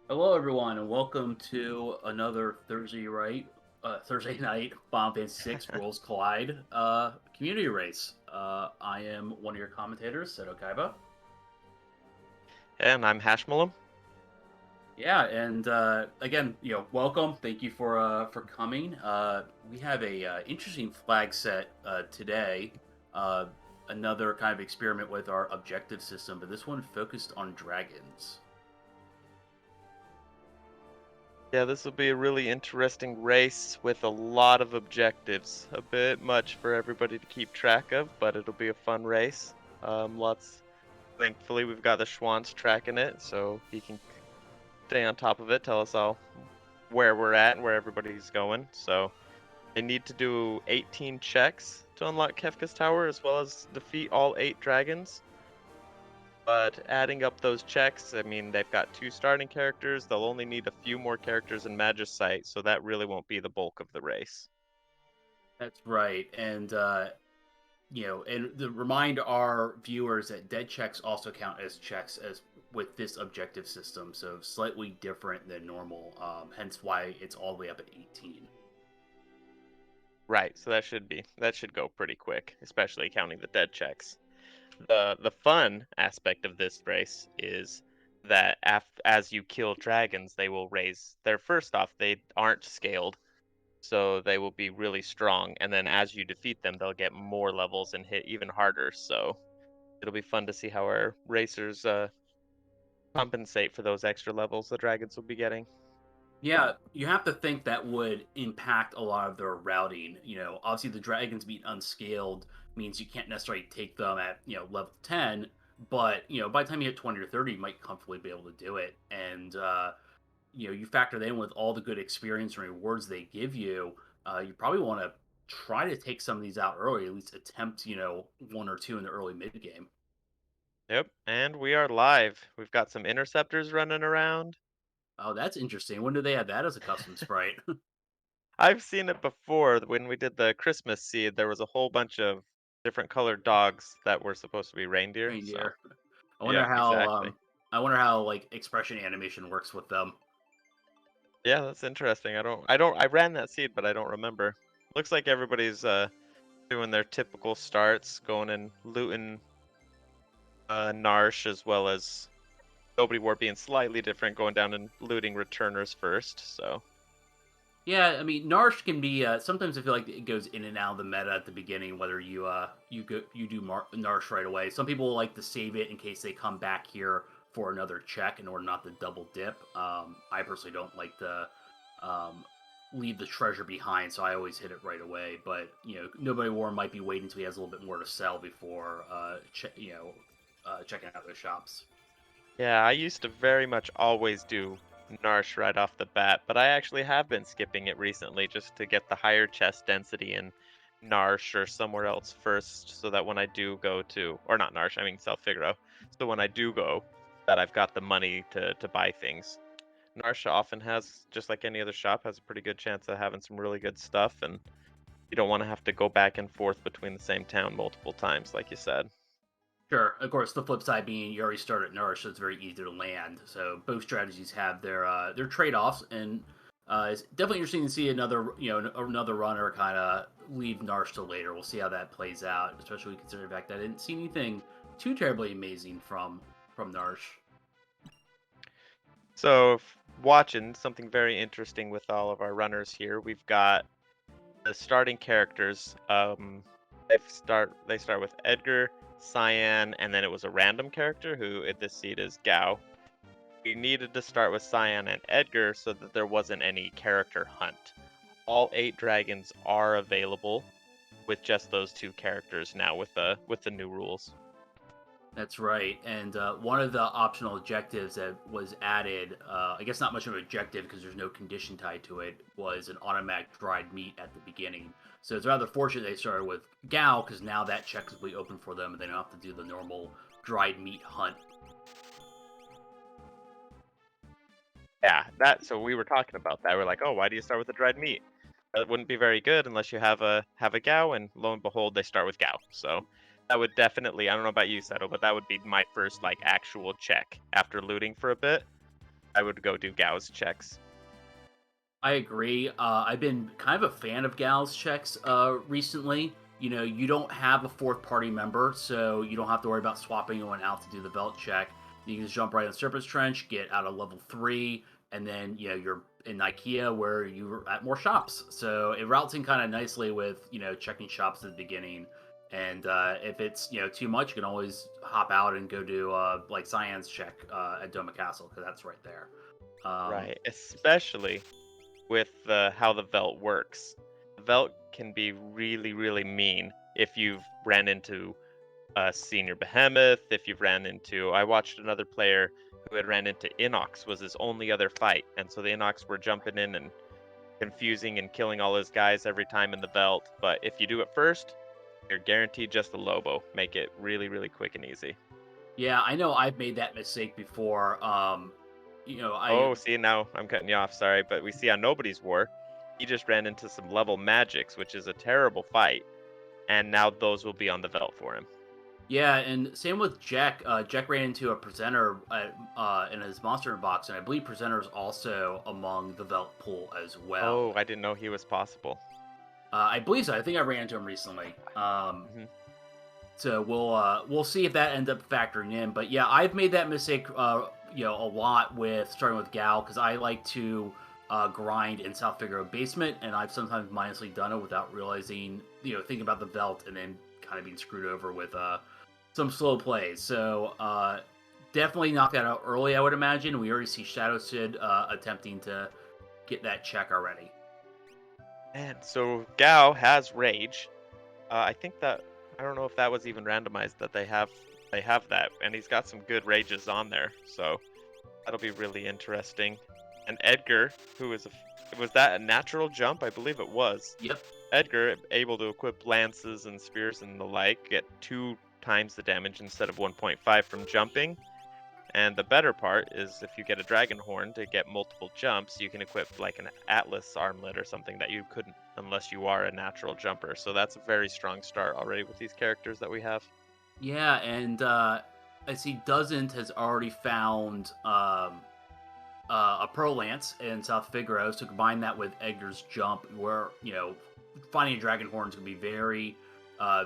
Hello, everyone, and welcome to another Thursday night Bomb Band 6 Worlds Collide community race. I am one of your commentators, Seto Kaiba. And I'm Hashmalum. Yeah, and again, welcome. Thank you for coming. We have a interesting flag set today. Uh, Another kind of experiment with our objective system, but this one focused on dragons. Yeah, this will be a really interesting race with a lot of objectives. A bit much for everybody to keep track of, but it'll be a fun race. Lots. Thankfully, we've got the Schwantz tracking it, so he can stay on top of it, tell us all where we're at and where everybody's going. So they need to do 18 checks to unlock Kefka's Tower, as well as defeat all 8 dragons. But adding up those checks, I mean, they've got 2 starting characters. They'll only need a few more characters in Magicite, so that really won't be the bulk of the race. That's right, and and to remind our viewers that dead checks also count as checks as with this objective system, so slightly different than normal. Hence why it's all the way up at 18. Right, so that should go pretty quick, especially counting the dead checks. The fun aspect of this race is that as you kill dragons, they will raise their first off, they aren't scaled, so they will be really strong, and then as you defeat them, they'll get more levels and hit even harder. So it'll be fun to see how our racers compensate for those extra levels the dragons will be getting. Yeah, you have to think that would impact a lot of their routing. Obviously the dragons being unscaled means you can't necessarily take them at level 10, but by the time you hit 20 or 30, you might comfortably be able to do it. And you factor that in with all the good experience and rewards they give you, you probably want to try to take some of these out early, at least attempt, one or two in the early mid game. Yep, and we are live. We've got some interceptors running around. Oh, that's interesting. When do they have that as a custom sprite? I've seen it before when we did the Christmas seed. There was a whole bunch of different colored dogs that were supposed to be reindeer. So, Reindeer. I wonder yep, how exactly. um I wonder how like expression animation works with them. Yeah, that's interesting. I ran that seed, but I don't remember. Looks like everybody's doing their typical starts, going and looting Narsh, as well as Nobody War being slightly different, going down and looting returners first. So, Yeah, I mean, Narsh can be. Sometimes I feel like it goes in and out of the meta at the beginning. Whether you do Narsh right away. Some people like to save it in case they come back here for another check in order not to double dip. I personally don't like to um, leave the treasure behind, so I always hit it right away. But Nobody War might be waiting until he has a little bit more to sell before checking out those shops. yeah, I used to very much always do Narsh right off the bat, but I actually have been skipping it recently just to get the higher chest density in Narsh or somewhere else first, so that when I do go to, or not Narsh, I mean South Figaro, so when I do go, that I've got the money to buy things. Narsha often has, just like any other shop, has a pretty good chance of having some really good stuff, and you don't want to have to go back and forth between the same town multiple times, like you said. Sure. Of course, the flip side being you already start at Nourish, so it's very easy to land. So both strategies have their trade offs, and it's definitely interesting to see another runner kind of leave Nourish till later. We'll see how that plays out, especially considering the fact that I didn't see anything too terribly amazing from Nourish. So, watching something very interesting with all of our runners here, we've got the starting characters. They start with Edgar, Cyan, and then it was a random character who at this seed is Gao. We needed to start with Cyan and Edgar so that there wasn't any character hunt. All 8 dragons are available with just those 2 characters now with the new rules. That's right. And one of the optional objectives that was added, I guess not much of an objective because there's no condition tied to it, was an automatic dried meat at the beginning. So it's rather fortunate they started with Gao because now that check will be open for them and they don't have to do the normal dried meat hunt. Yeah, that so we were talking about that. We're like, "Oh, why do you start with the dried meat?" That wouldn't be very good unless you have a Gao, and lo and behold, they start with Gao. So that would definitely, I don't know about you, Settle, but that would be my first like actual check after looting for a bit. I would go do Gao's checks. I agree. I've been kind of a fan of Gal's checks recently. You know, you don't have a fourth party member, so you don't have to worry about swapping anyone out to do the belt check. You can just jump right in Surface Trench, get out of level 3, and then, you know, you're in IKEA where you're at more shops. So it routes in kind of nicely with, you know, checking shops at the beginning. And if it's, you know, too much, you can always hop out and go do, like, Cyan's check at Doma Castle, because that's right there. Um, Right, especially with how the Velt works. The Velt can be really, really mean if you've ran into a senior behemoth. If you've ran into, I watched another player who had ran into Inox was his only other fight, and so the Inox were jumping in and confusing and killing all his guys every time in the Velt. But if you do it first, you're guaranteed just a Lobo. Make it really, really quick and easy. Yeah, I know I've made that mistake before. You know, I Oh, see, now I'm cutting you off, sorry, but we see on Nobody's War, he just ran into some level magics, which is a terrible fight, and now those will be on the Velt for him. yeah, and same with Jack. Jack ran into a presenter in his monster box, and I believe presenter's also among the Velt pool as well. Oh, I didn't know he was possible. I believe so. I think I ran into him recently. Hmm. So we'll see if that ends up factoring in. But yeah, I've made that mistake you know, a lot with starting with Gal because I like to grind in South Figaro basement, and I've sometimes mindlessly done it without realizing, you know, thinking about the Velt and then kind of being screwed over with some slow plays. So definitely knock that out early, I would imagine. We already see Shadow Sid attempting to get that check already. And so Gao has Rage. I think that I don't know if that was even randomized that they have that, and he's got some good rages on there, so that'll be really interesting. And Edgar, who is was that a natural jump? I believe it was. Yep. Edgar able to equip lances and spears and the like, get 2 times the damage instead of 1.5 from jumping. And the better part is if you get a dragon horn to get multiple jumps, you can equip like an Atlas armlet or something that you couldn't unless you are a natural jumper. So that's a very strong start already with these characters that we have. Yeah, and I see Doesn't has already found a Pro Lance in South Figaro, so combine that with Edgar's jump, where, you know, finding a Dragon Horn is going to be very,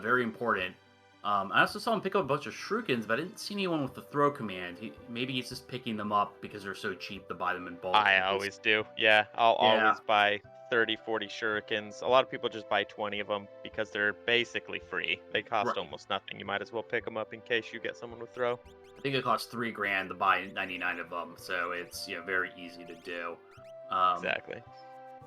very important. I also saw him pick up a bunch of Shurikens, but I didn't see anyone with the throw command. Maybe he's just picking them up because they're so cheap to buy them in bulk. I always do. Yeah, I'll Yeah, always buy 30, 40 shurikens. A lot of people just buy 20 of them because they're basically free. They cost right. almost nothing. You might as well pick them up in case you get someone with throw. I think it costs 3 grand to buy 99 of them, so it's, you know, very easy to do. Um, Exactly.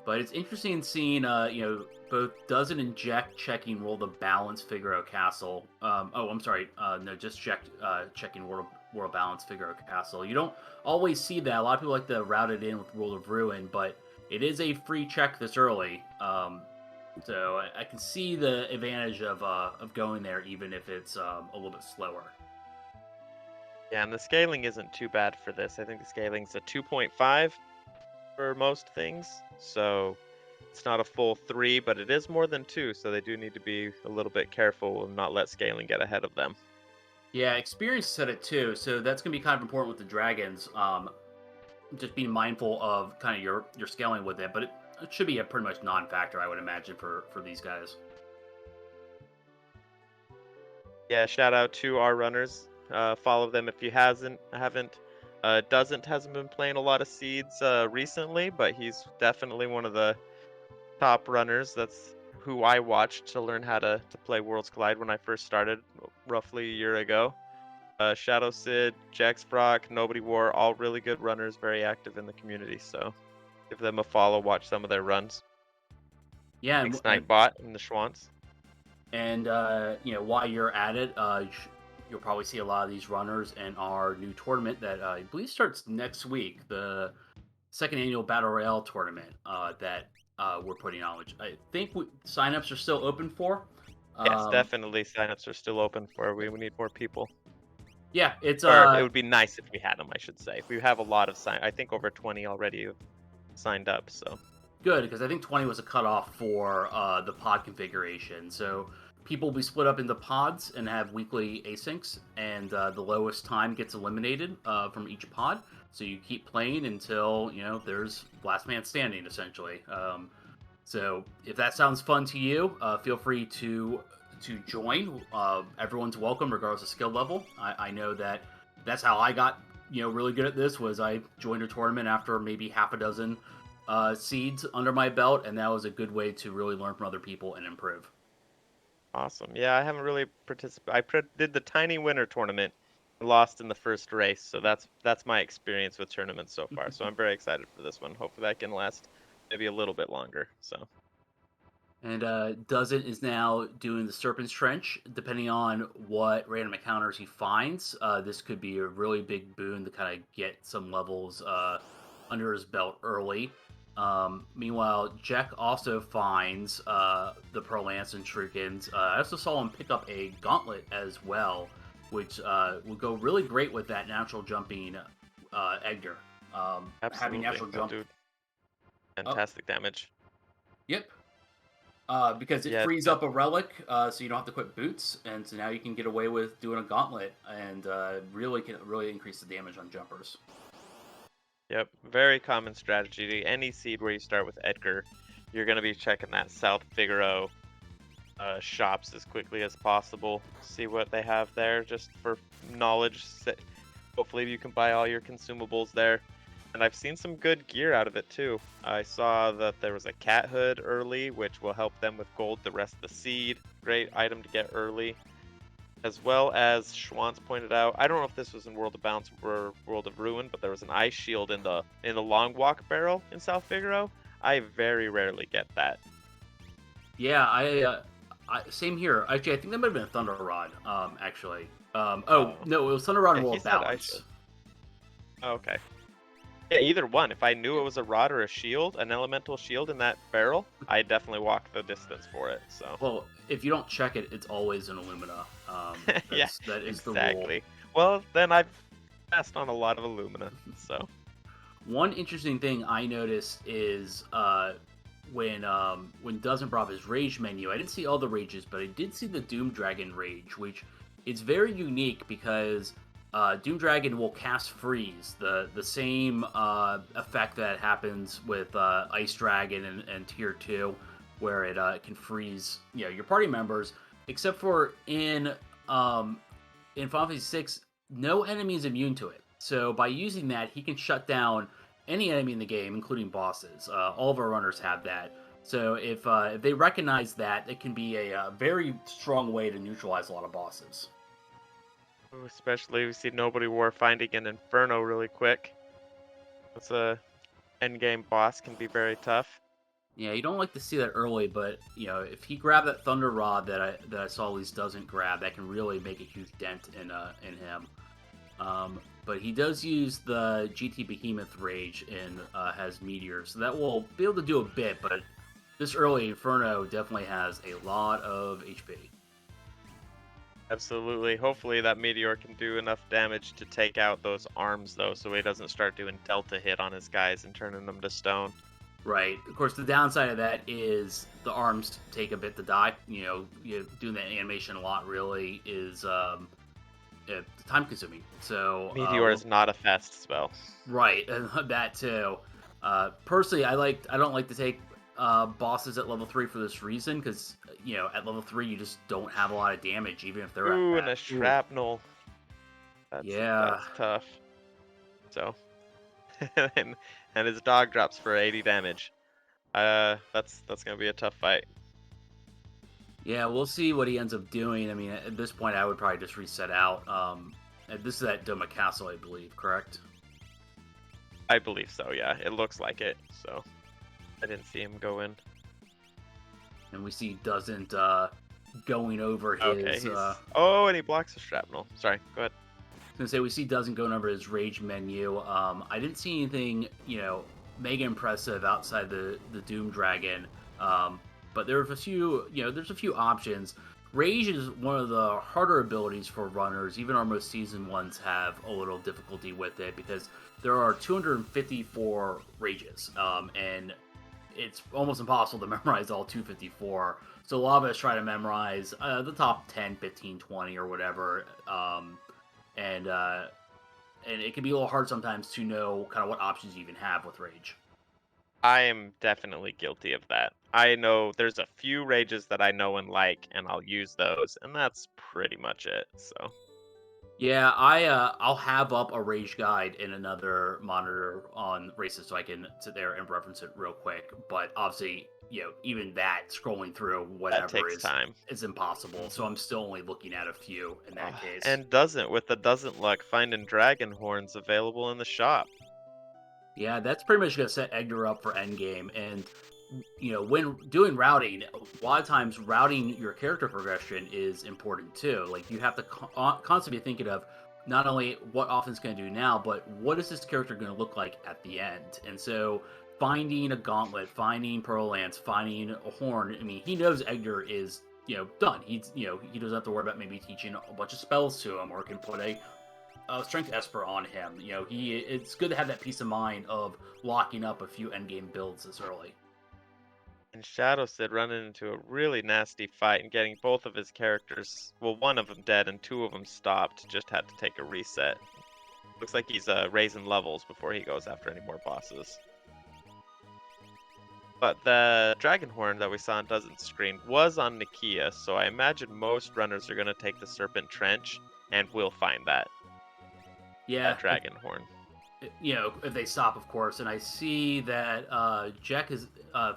But it's interesting seeing, you know, both Doesn't and Jack checking World of Balance Figaro Castle. Oh, I'm sorry. No, just checking World Balance Figaro Castle. You don't always see that. A lot of people like to route it in with World of Ruin, but it is a free check this early. So I can see the advantage of going there, even if it's a little bit slower. Yeah, and the scaling isn't too bad for this. I think the scaling's a 2.5 for most things. So it's not a full 3, but it is more than 2, so they do need to be a little bit careful and not let scaling get ahead of them. Yeah, experience said it too, so that's gonna be kind of important with the dragons. Just being mindful of kind of your scaling with it, but it should be a pretty much non-factor, I would imagine, for these guys. Yeah, shout out to our runners. Follow them if you haven't. Doesn't hasn't been playing a lot of seeds recently, but he's definitely one of the top runners. That's who I watched to learn how to play Worlds Collide when I first started roughly a year ago. Shadow Sid, Jax Brock, Nobody War, all really good runners, very active in the community. So give them a follow, watch some of their runs. Yeah, Thanks, Nightbot and the Schwants. and you know, while you're at it, you'll probably see a lot of these runners in our new tournament that I believe starts next week, the second annual Battle Royale tournament that we're putting on, which I think signups are still open for. Yes, Um, definitely. Signups are still open for. We need more people. yeah, it's Or it would be nice if we had them, I should say. We have a lot of I think over 20 already have signed up. So good because I think 20 was a cutoff for the pod configuration. So people will be split up into pods and have weekly asyncs, and the lowest time gets eliminated from each pod. So you keep playing until there's last man standing, essentially. So if that sounds fun to you, feel free to join. Everyone's welcome, regardless of skill level. I know that's how I got really good at this. Was I joined a tournament after maybe half a dozen seeds under my belt, and that was a good way to really learn from other people and improve. Awesome. Yeah, I haven't really participated. Did the tiny winter tournament, lost in the first race, so that's my experience with tournaments so far. So I'm very excited for this one. Hopefully that can last maybe a little bit longer. So And Doesn't is now doing the Serpent's Trench. Depending on what random encounters he finds, this could be a really big boon to kind of get some levels under his belt early. Meanwhile, Jack also finds the Pearl Lance and Shurikens. I also saw him pick up a Gauntlet as well, which would go really great with that natural jumping Edgar. Having absolutely, natural that jump. dude, Oh, fantastic damage. yep. Because it Yeah, frees up a relic, so you don't have to quit boots, and so now you can get away with doing a gauntlet, and really increase the damage on jumpers. yep, very common strategy. Any seed where you start with Edgar, you're gonna be checking that South Figaro shops as quickly as possible. See what they have there, just for knowledge. Hopefully you can buy all your consumables there. And I've seen some good gear out of it too. I saw that there was a cat hood early, which will help them with gold the rest of the seed. Great item to get early. As well as Schwantz pointed out, I don't know if this was in World of Bounce or World of Ruin, but there was an ice shield in the long walk barrel in South Figaro. I very rarely get that. Yeah, same here. Actually, I think that might have been a Thunder Rod. Actually, oh Oh, no, it was Thunder Rod yeah, and he World said ice shield. Balance. Oh, okay. Yeah, either one. If I knew it was a rod or a shield, an elemental shield in that barrel, I definitely walk the distance for it. So, Well, if you don't check it, it's always an Illumina. yeah, That is the rule. exactly. Well, then I've passed on a lot of Illumina. So, One interesting thing I noticed is when Dozen brought up his rage menu, I didn't see all the rages, but I did see the Doom Dragon rage, which is very unique because Doom Dragon will cast freeze, the same effect that happens with Ice Dragon and Tier Two, where it can freeze your party members, except for in Final Fantasy VI, no enemy is immune to it. So by using that, he can shut down any enemy in the game, including bosses. All of our runners have that. So if they recognize that, it can be a very strong way to neutralize a lot of bosses. especially we see Nobody War finding an Inferno really quick. That's a endgame boss can be very tough. Yeah, you don't like to see that early, but if he grabbed that Thunder Rod that I saw Elise doesn't grab, that can really make a huge dent in him. But he does use the GT Behemoth Rage and has Meteor, so that will be able to do a bit, but this early Inferno definitely has a lot of HP. Absolutely. Hopefully that meteor can do enough damage to take out those arms though, so he doesn't start doing delta hit on his guys and turning them to stone. Right. Of course, the downside of that is the arms take a bit to die. Doing that animation a lot really is time consuming. So Meteor is not a fast spell. right, and that too. Personally, I don't like to take bosses at level 3 for this reason because at level 3 you just don't have a lot of damage even if they're at Ooh, that. and a shrapnel. Yeah. That's tough. So and his dog drops for 80 damage. That's gonna be a tough fight. Yeah, we'll see what he ends up doing. I mean, at this point, I would probably just reset out. This is at Doma Castle, I believe, correct? I believe so, yeah. It looks like it, so I didn't see him go in. And we see doesn't going over Okay, his. Oh, and he blocks the shrapnel. Sorry, go ahead. I was gonna say we see doesn't going over his rage menu. I didn't see anything mega impressive outside the Doom Dragon. But there are a few there's a few options. Rage is one of the harder abilities for runners. Even our most seasoned ones have a little difficulty with it because there are 254 rages, and it's almost impossible to memorize all 254. So a lot of us try to memorize the top 10, 15, 20, or whatever. And and it can be a little hard sometimes to know kind of what options you even have with rage. I am definitely guilty of that. I know there's a few rages that I know and like, and I'll use those, and that's pretty much it. So Yeah, I'll have up a rage guide in another monitor on races so I can sit there and reference it real quick. But obviously, even that scrolling through that whatever takes time. is impossible. So Hmm. I'm still only looking at a few in that case. And doesn't with the doesn't luck finding dragon horns available in the shop. Yeah, that's pretty much gonna set Edgar up for endgame. And when doing routing, a lot of times routing your character progression is important too. Like you have to constantly be thinking of not only what offense going to do now, but what is this character going to look like at the end. And so finding a gauntlet, finding Pearl Lance, finding a horn. I mean, he knows Edgar is done. He's he doesn't have to worry about maybe teaching a bunch of spells to him or can put a strength esper on him. It's good to have that peace of mind of locking up a few endgame builds this early. And Shadow Sid running into a really nasty fight and getting both of his characters, well, one of them dead and two of them stopped. Just had to take a reset. Looks like he's raising levels before he goes after any more bosses. But the dragon horn that we saw on Doesn't Screen was on Nakia, so I imagine most runners are going to take the Serpent Trench and will find that Yeah, dragon horn. if they stop, of course. And I see that Jack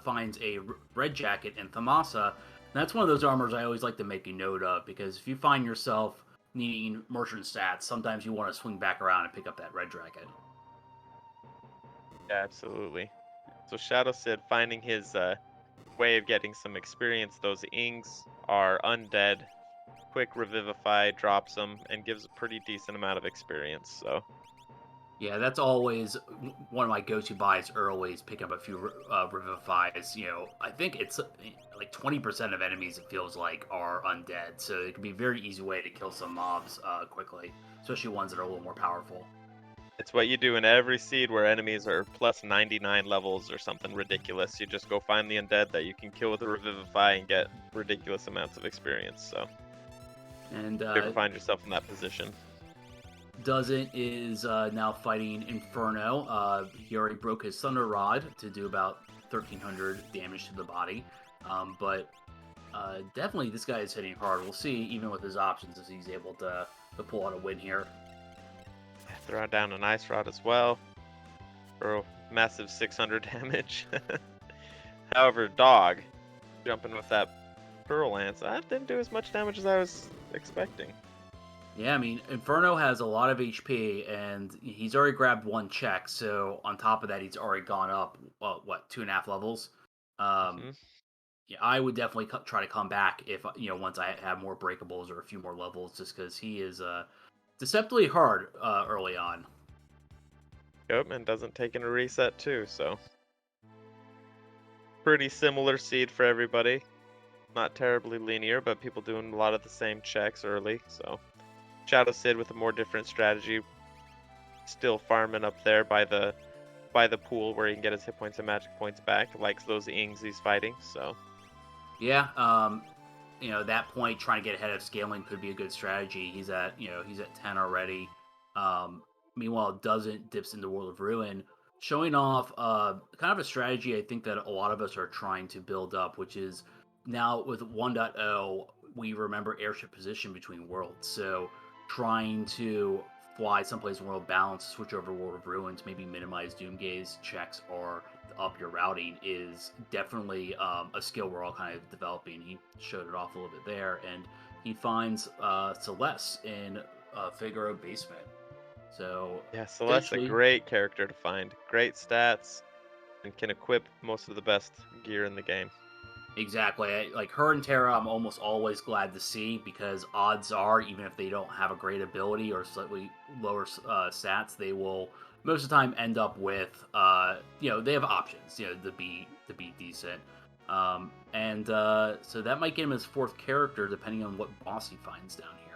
finds a red jacket in Thamasa. And that's one of those armors I always like to make a note of because if you find yourself needing merchant stats, sometimes you want to swing back around and pick up that red jacket. Yeah, absolutely. So Shadow Sid finding his way of getting some experience. Those Ings are undead. Quick Revivify drops them and gives a pretty decent amount of experience. So Yeah, that's always one of my go-to buys early is pick up a few revivifies. I think it's like 20% of enemies, it feels like, are undead. So it can be a very easy way to kill some mobs quickly, especially ones that are a little more powerful. it's what you do in every seed where enemies are plus 99 levels or something ridiculous. You just go find the undead that you can kill with a Revivify and get ridiculous amounts of experience. So if And you ever find yourself in that position. Doesn't is now fighting Inferno. He already broke his Thunder Rod to do about 1,300 damage to the body. But definitely this guy is hitting hard. We'll see, even with his options, if he's able to pull out a win here. Throw down an Ice Rod as well for a massive 600 damage. However, Dog jumping with that Pearl Lance, that didn't do as much damage as I was expecting. Yeah, I mean, Inferno has a lot of HP, and he's already grabbed one check. So on top of that, he's already gone up, what, 2.5 levels? Um, Hmm. yeah, I would definitely try to come back if once I have more breakables or a few more levels, just because he is deceptively hard early on. Yep, and doesn't take in a reset too, so pretty similar seed for everybody. Not terribly linear, but people doing a lot of the same checks early, so Shadow Sid with a more different strategy, still farming up there by the pool where he can get his hit points and magic points back. Likes those ings he's fighting, so Yeah, that point trying to get ahead of scaling could be a good strategy. He's at 10 already. Meanwhile, doesn't dips into World of Ruin, showing off kind of a strategy I think that a lot of us are trying to build up, which is now with 1.0 we remember airship position between worlds. So trying to fly someplace in world balance, switch over to World of Ruins, maybe minimize Doomgaze checks or up your routing is definitely a skill we're all kind of developing. He showed it off a little bit there, and he finds Celeste in Figaro Basement. So yeah, Celeste's a potentially, great character to find. Great stats and can equip most of the best gear in the game. exactly. Like her and Terra, I'm almost always glad to see because odds are, even if they don't have a great ability or slightly lower stats, they will most of the time end up with, they have options, to be decent. And so that might get him his fourth character, depending on what boss he finds down here.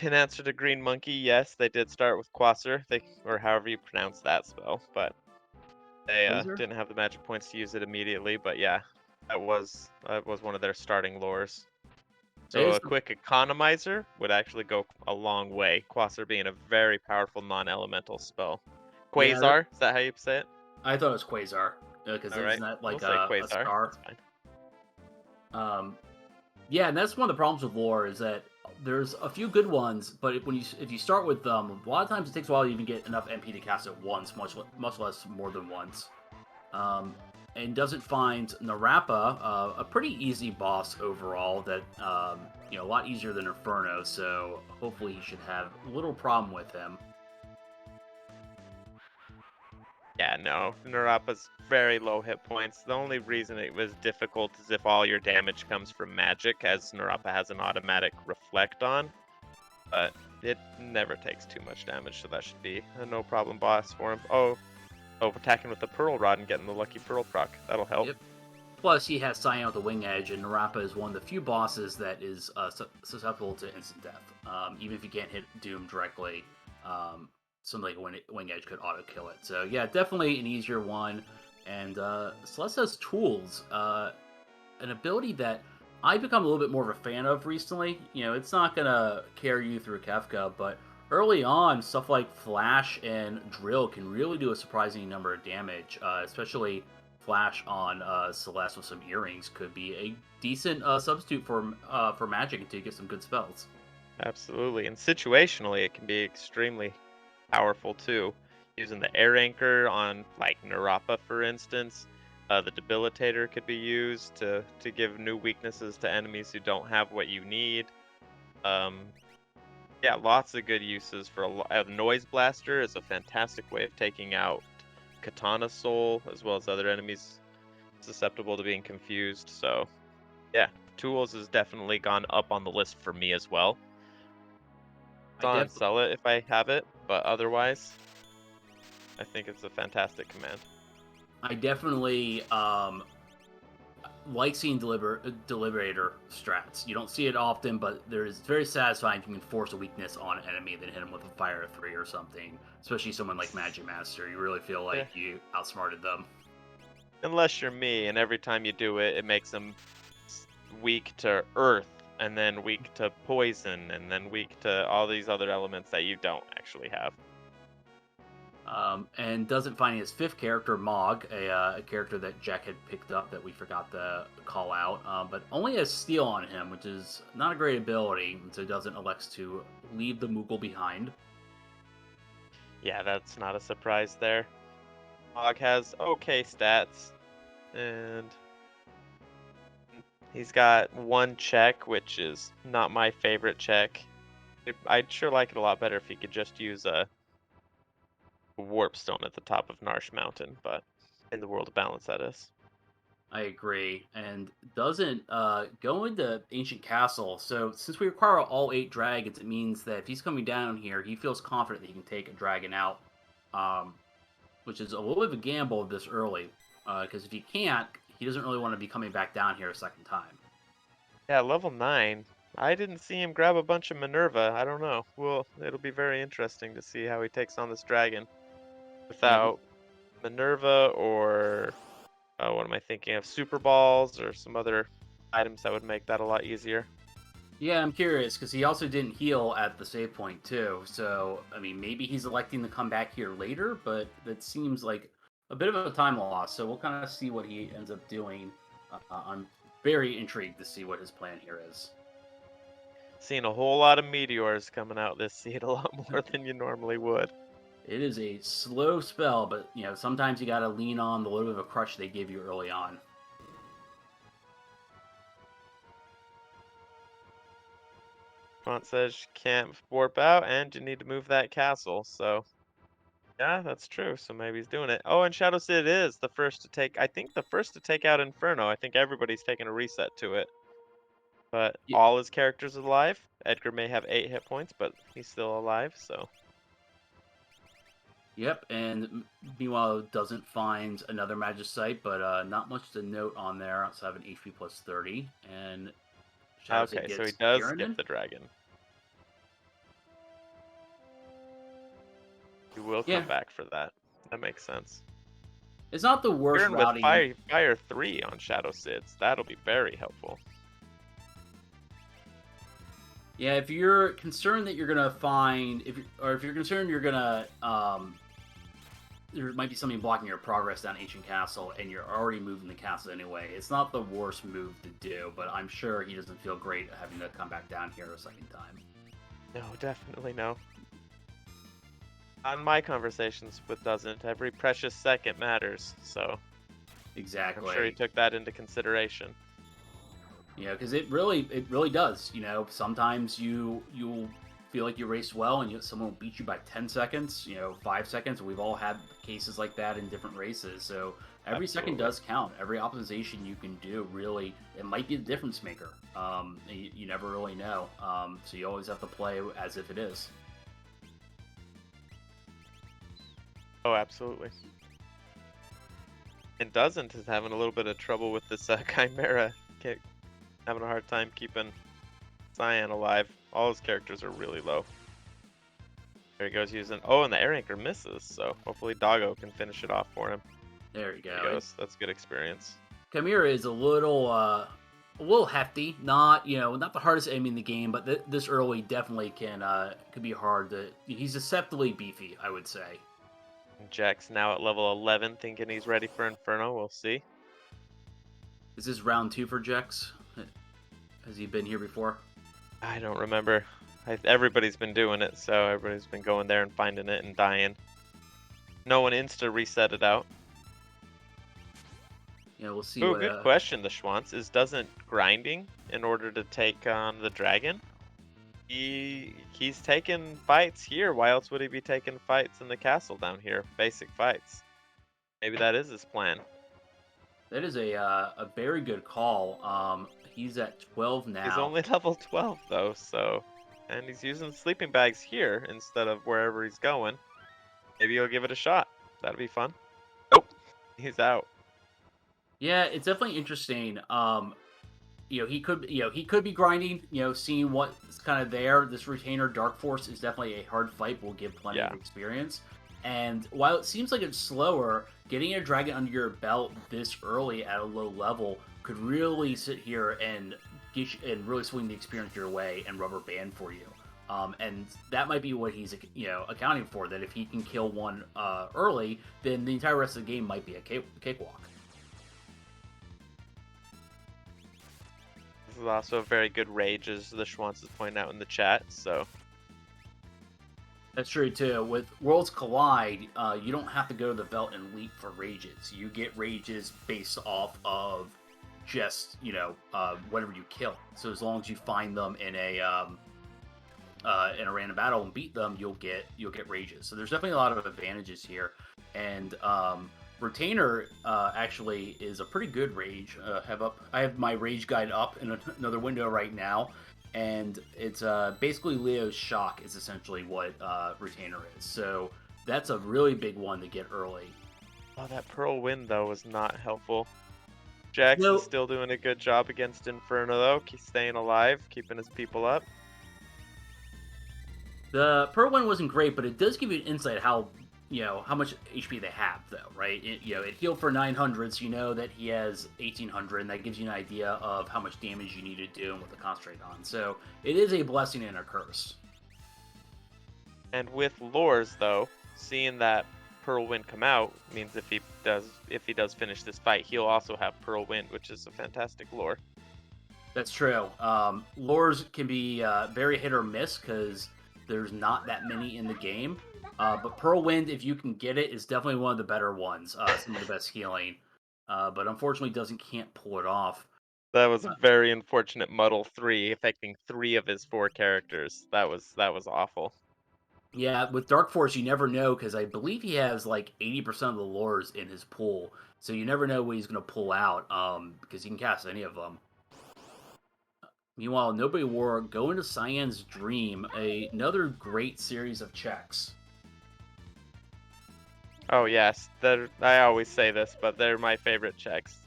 In answer to Green Monkey, yes, they did start with Quasar, or however you pronounce that spell, but they Quasar? didn't have the magic points to use it immediately. But yeah, That was one of their starting lores. It So is. a quick economizer would actually go a long way. Quasar being a very powerful non-elemental spell. Yeah, that, Quasar, is that how you say it? I thought it was Quasar because All isn't right, that we'll like say a Quasar. star? That's fine. Um, yeah, and that's one of the problems with lore is that there's a few good ones, but if you start with them, a lot of times it takes a while to even get enough MP to cast it once, much less more than once. Um, and doesn't find Narapa a pretty easy boss overall. That a lot easier than Inferno. So hopefully he should have little problem with him. Yeah, no, Narapa's very low hit points. The only reason it was difficult is if all your damage comes from magic, as Narapa has an automatic reflect on, but it never takes too much damage, so that should be a no problem boss for him. Oh, attacking with the Pearl Rod and getting the lucky Pearl proc. That'll help. Yep. Plus, he has Cyan with the Wing Edge, and Narapa is one of the few bosses that is susceptible to instant death. Even if you can't hit Doom directly, something like Wing Edge could auto kill it. So yeah, definitely an easier one. And Celeste has tools, an ability that I've become a little bit more of a fan of recently. It's not gonna carry you through Kefka, but early on, stuff like Flash and Drill can really do a surprising number of damage, especially Flash on Celeste with some earrings could be a decent substitute for magic until you get some good spells. Absolutely. And situationally, it can be extremely powerful too. Using the air anchor on like Narapa, for instance, the debilitator could be used to give new weaknesses to enemies who don't have what you need. Um, yeah, lots of good uses for a noise blaster is a fantastic way of taking out Katana Soul as well as other enemies susceptible to being confused. So yeah, tools has definitely gone up on the list for me as well. I On and def sell it if I have it, but otherwise, I think it's a fantastic command. I definitely like seeing deliberator strats. You don't see it often, but it's very satisfying if you can force a weakness on an enemy, then hit him with a fire 3 or something. Especially someone like Magic Master, you really feel Yeah. like you outsmarted them. Unless you're me, and every time you do it, it makes them weak to earth, and then weak to poison, and then weak to all these other elements that you don't actually have. And doesn't find his fifth character, Mog, a character that Jack had picked up that we forgot to call out, but only has Steel on him, which is not a great ability, so doesn't elects to leave the Moogle behind. Yeah, that's not a surprise there. Hog has okay stats, and he's got one check, which is not my favorite check. I'd sure like it a lot better if he could just use a warp stone at the top of Narsh Mountain, but in the world of balance, that is. I agree, and doesn't go into Ancient Castle. So since we require all 8 dragons, it means that if he's coming down here, he feels confident that he can take a dragon out, um, which is a little bit of a gamble this early. Because if he can't, he doesn't really want to be coming back down here a second time. Yeah, level 9. I didn't see him grab a bunch of Minerva. I don't know. Well, it'll be very interesting to see how he takes on this dragon Yeah, without Minerva or what am I thinking of? Super balls or some other items that would make that a lot easier. yeah, I'm curious because he also didn't heal at the save point too. So I mean, maybe he's electing to come back here later, but that seems like a bit of a time loss. So we'll kind of see what he ends up doing. I'm very intrigued to see what his plan here is. Seen a whole lot of meteors coming out this seed, a lot more than you normally would. It is a slow spell, but sometimes you got to lean on the little bit of a crutch they give you early on. Font says you can't warp out and you need to move that castle, so yeah, that's true. So maybe he's doing it. Oh, and Shadow Sid is the first to take, I think the first to take out Inferno. I think everybody's taking a reset to it. But Y- all his characters are alive. Edgar may have 8 hit points, but he's still alive, so. Yep, and meanwhile doesn't find another Magicite, but not much to note on there outside of an HP plus 30, and Shadowsid Okay, so he gets does skip Kieran. the dragon. He will Yeah, come back for that. That makes sense. It's not the worst Turn with routing. Fire 3 on Shadow Sids. That'll be very helpful. Yeah, if you're concerned that you're gonna find, if you're concerned you're gonna, there might be something blocking your progress down Ancient Castle, and you're already moving the castle anyway. It's not the worst move to do, but I'm sure he doesn't feel great having to come back down here a second time. No, definitely no. On my conversations with Doesn't, every precious second matters, so I'm sure he Exactly. took that into consideration. You know, because it really does. You know, sometimes you'll feel like you raced well, and someone will beat you by 10 seconds. You know, 5 seconds. We've all had cases like that in different races. So every second Absolutely. does count. Every optimization you can do really, it might be the difference maker. You never really know. So you always have to play as if it is. Oh, absolutely. And Doesn't is having a little bit of trouble with this Chimera. Having a hard time keeping Cyan alive. All his characters are really low. There he goes using... Oh, and the air anchor misses, so hopefully Doggo can finish it off for him. There you There he go. goes. That's good experience. Chimera is a little hefty. Not not the hardest enemy in the game, but this early definitely could be hard. He's deceptively beefy, I would say. And Jack's now at level 11, thinking he's ready for Inferno. We'll see. Is this round 2 for Jex? Has he been here before? I don't remember. Everybody's been doing it, so everybody's been going there and finding it and dying. No one insta reset it out. We'll see Oh, what. good question, the Schwantz. Doesn't grinding in order to take on the dragon? He's taking fights here. Why else would he be taking fights in the castle down here? Basic fights. Maybe that is his plan. That is a very good call. He's at 12 He's now. only level 12 though, so... And he's using sleeping bags here instead of wherever he's going. Maybe he'll give it a shot. That'd be fun. Oh, he's out. Yeah, it's definitely interesting. He could be grinding. Seeing what's kind of there. This retainer Dark Force is definitely a hard fight. Will give plenty Yeah. of experience. And while it seems like it's slower, getting a dragon under your belt this early at a low level could really sit here and and really swing the experience your way and rubber band for you. And that might be what he's accounting for. That if he can kill one early, then the entire rest of the game might be a cakewalk. This is also a very good rage, as the Schwantz is pointing out in the chat, so... That's true too. With Worlds Collide, you don't have to go to the Velt and Leap for rages. You get rages based off of just whatever you kill. So as long as you find them in a random battle and beat them, you'll get rages. So there's definitely a lot of advantages here. And Retainer actually is a pretty good rage. I have my rage guide up in another window right now. And it's basically Leo's Shock is essentially what Retainer is. So that's a really big one to get early. Oh, that Pearl Wind, though, was not helpful. Jax is still doing a good job against Inferno, though. He's staying alive, keeping his people up. The Pearl Wind wasn't great, but it does give you an insight how much HP they have, though, right? It healed for 900, so you know that he has 1800, and that gives you an idea of how much damage you need to do and what to concentrate on. So it is a blessing and a curse. And with lures, though, seeing that Pearl Wind come out means if he does finish this fight, he'll also have Pearl Wind, which is a fantastic lure. That's true. Lures can be very hit or miss because there's not that many in the game. But Pearl Wind, if you can get it, is definitely one of the better ones. Some of the best healing. But unfortunately can't pull it off. That was a very unfortunate Muddle 3, affecting 3 of his 4 characters. That was awful. Yeah, with Dark Force, you never know because I believe he has like 80% of the lures in his pool. So you never know what he's going to pull out because he can cast any of them. Meanwhile, Nobody War going to Cyan's Dream, another great series of checks. Oh yes, I always say this, but they're my favorite checks.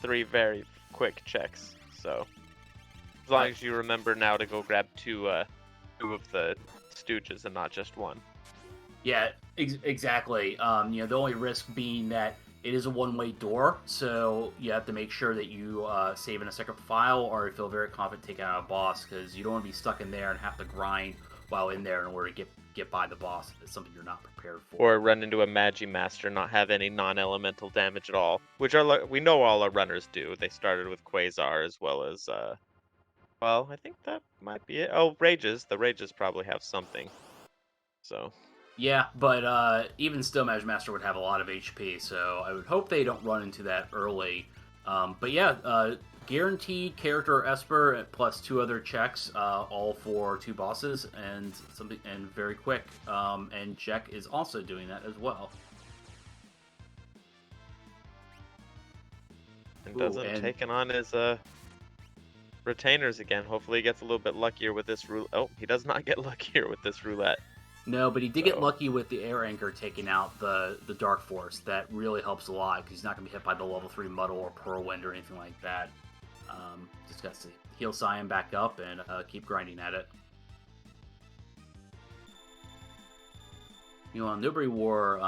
3 very quick checks. So as long as you remember now to go grab two of the Stooges and not just one. Yeah, exactly. The only risk being that it is a one-way door, so you have to make sure that you save in a separate file, or you feel very confident taking out a boss, because you don't want to be stuck in there and have to grind while in there in order to get by the boss. It's something you're not prepared for. Or run into a Magi Master, not have any non-elemental damage at all, which we know all our runners do. They started with Quasar as well as well, I think that might be it. Oh, Rages. The Rages probably have something. So Yeah, but even still, Magic Master would have a lot of HP, so I would hope they don't run into that early. But yeah, guaranteed character Esper plus 2 other checks, all for 2 bosses, and something and very quick. And Jack is also doing that as well. and Ooh, doesn't and taking on his retainers again. Hopefully he gets a little bit luckier with this roulette. Oh, he does not get luckier with this roulette. no, but he did get So lucky with the air anchor taking out the Dark Force. That really helps a lot because he's not going to be hit by the level 3 Muddle or Whirlwind or anything like that. Just got to heal Cyan back up and keep grinding at it. You know, on Newbury War,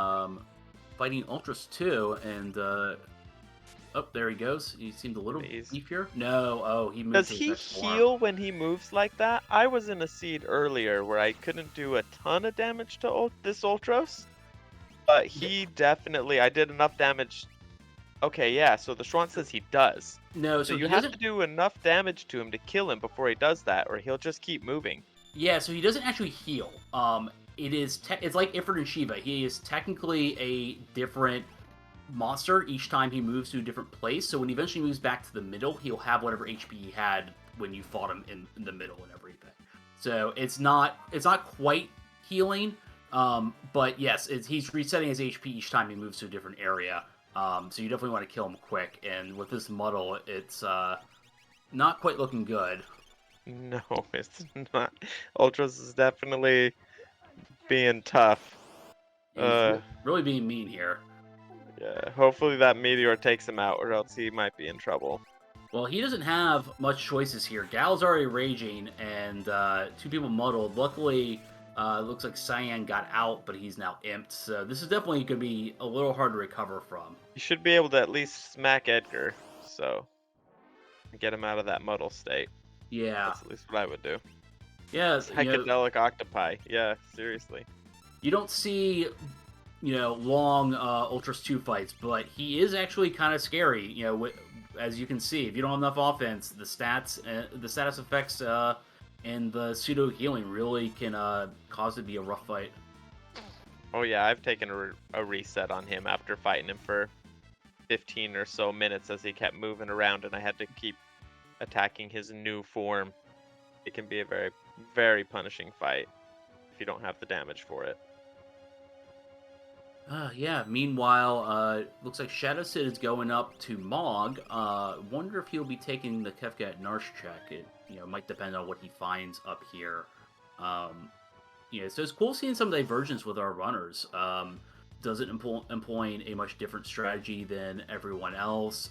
fighting Ultras 2, and oh, there he goes. He seemed a little beefier. No, oh, he moved does to his he next form. heal when he moves like that? I was in a seed earlier where I couldn't do a ton of damage to this Ultros, but he definitely, I did enough damage. Okay, yeah, so the Schwann says he does. No, So so you have to do enough damage to him to kill him before he does that, or he'll just keep moving. Yeah, so he doesn't actually heal. It's like Ifrit and Shiva. He is technically a different monster each time he moves to a different place. So when he eventually moves back to the middle, he'll have whatever HP he had when you fought him in the middle and everything. So it's not quite healing, but yes, he's resetting his HP each time he moves to a different area. So you definitely want to kill him quick. And with this muddle, it's not quite looking good. No, it's not. Ultras is definitely being tough. He's really being mean here. Yeah, hopefully that meteor takes him out, or else he might be in trouble. Well, he doesn't have much choices here. Gal's already raging, and 2 people muddled. Luckily, looks like Cyan got out, but he's now imped. So this is definitely going to be a little hard to recover from. You should be able to at least smack Edgar, so get him out of that muddle state. Yeah. That's at least what I would do. Yeah. Psychedelic octopi. Yeah, seriously. You don't see, long Ultras 2 fights, but he is actually kind of scary. As you can see, if you don't have enough offense, the status effects, and the pseudo healing really can cause it to be a rough fight. Oh yeah, I've taken a reset on him after fighting him for 15 or so minutes as he kept moving around, and I had to keep attacking his new form. It can be a very, very punishing fight if you don't have the damage for it. Yeah. Meanwhile, looks like Shadow Sid is going up to Mog. Wonder if he'll be taking the Kefka at Narsh check. It might depend on what he finds up here. So it's cool seeing some divergence with our runners. Doesn't employing a much different strategy than everyone else.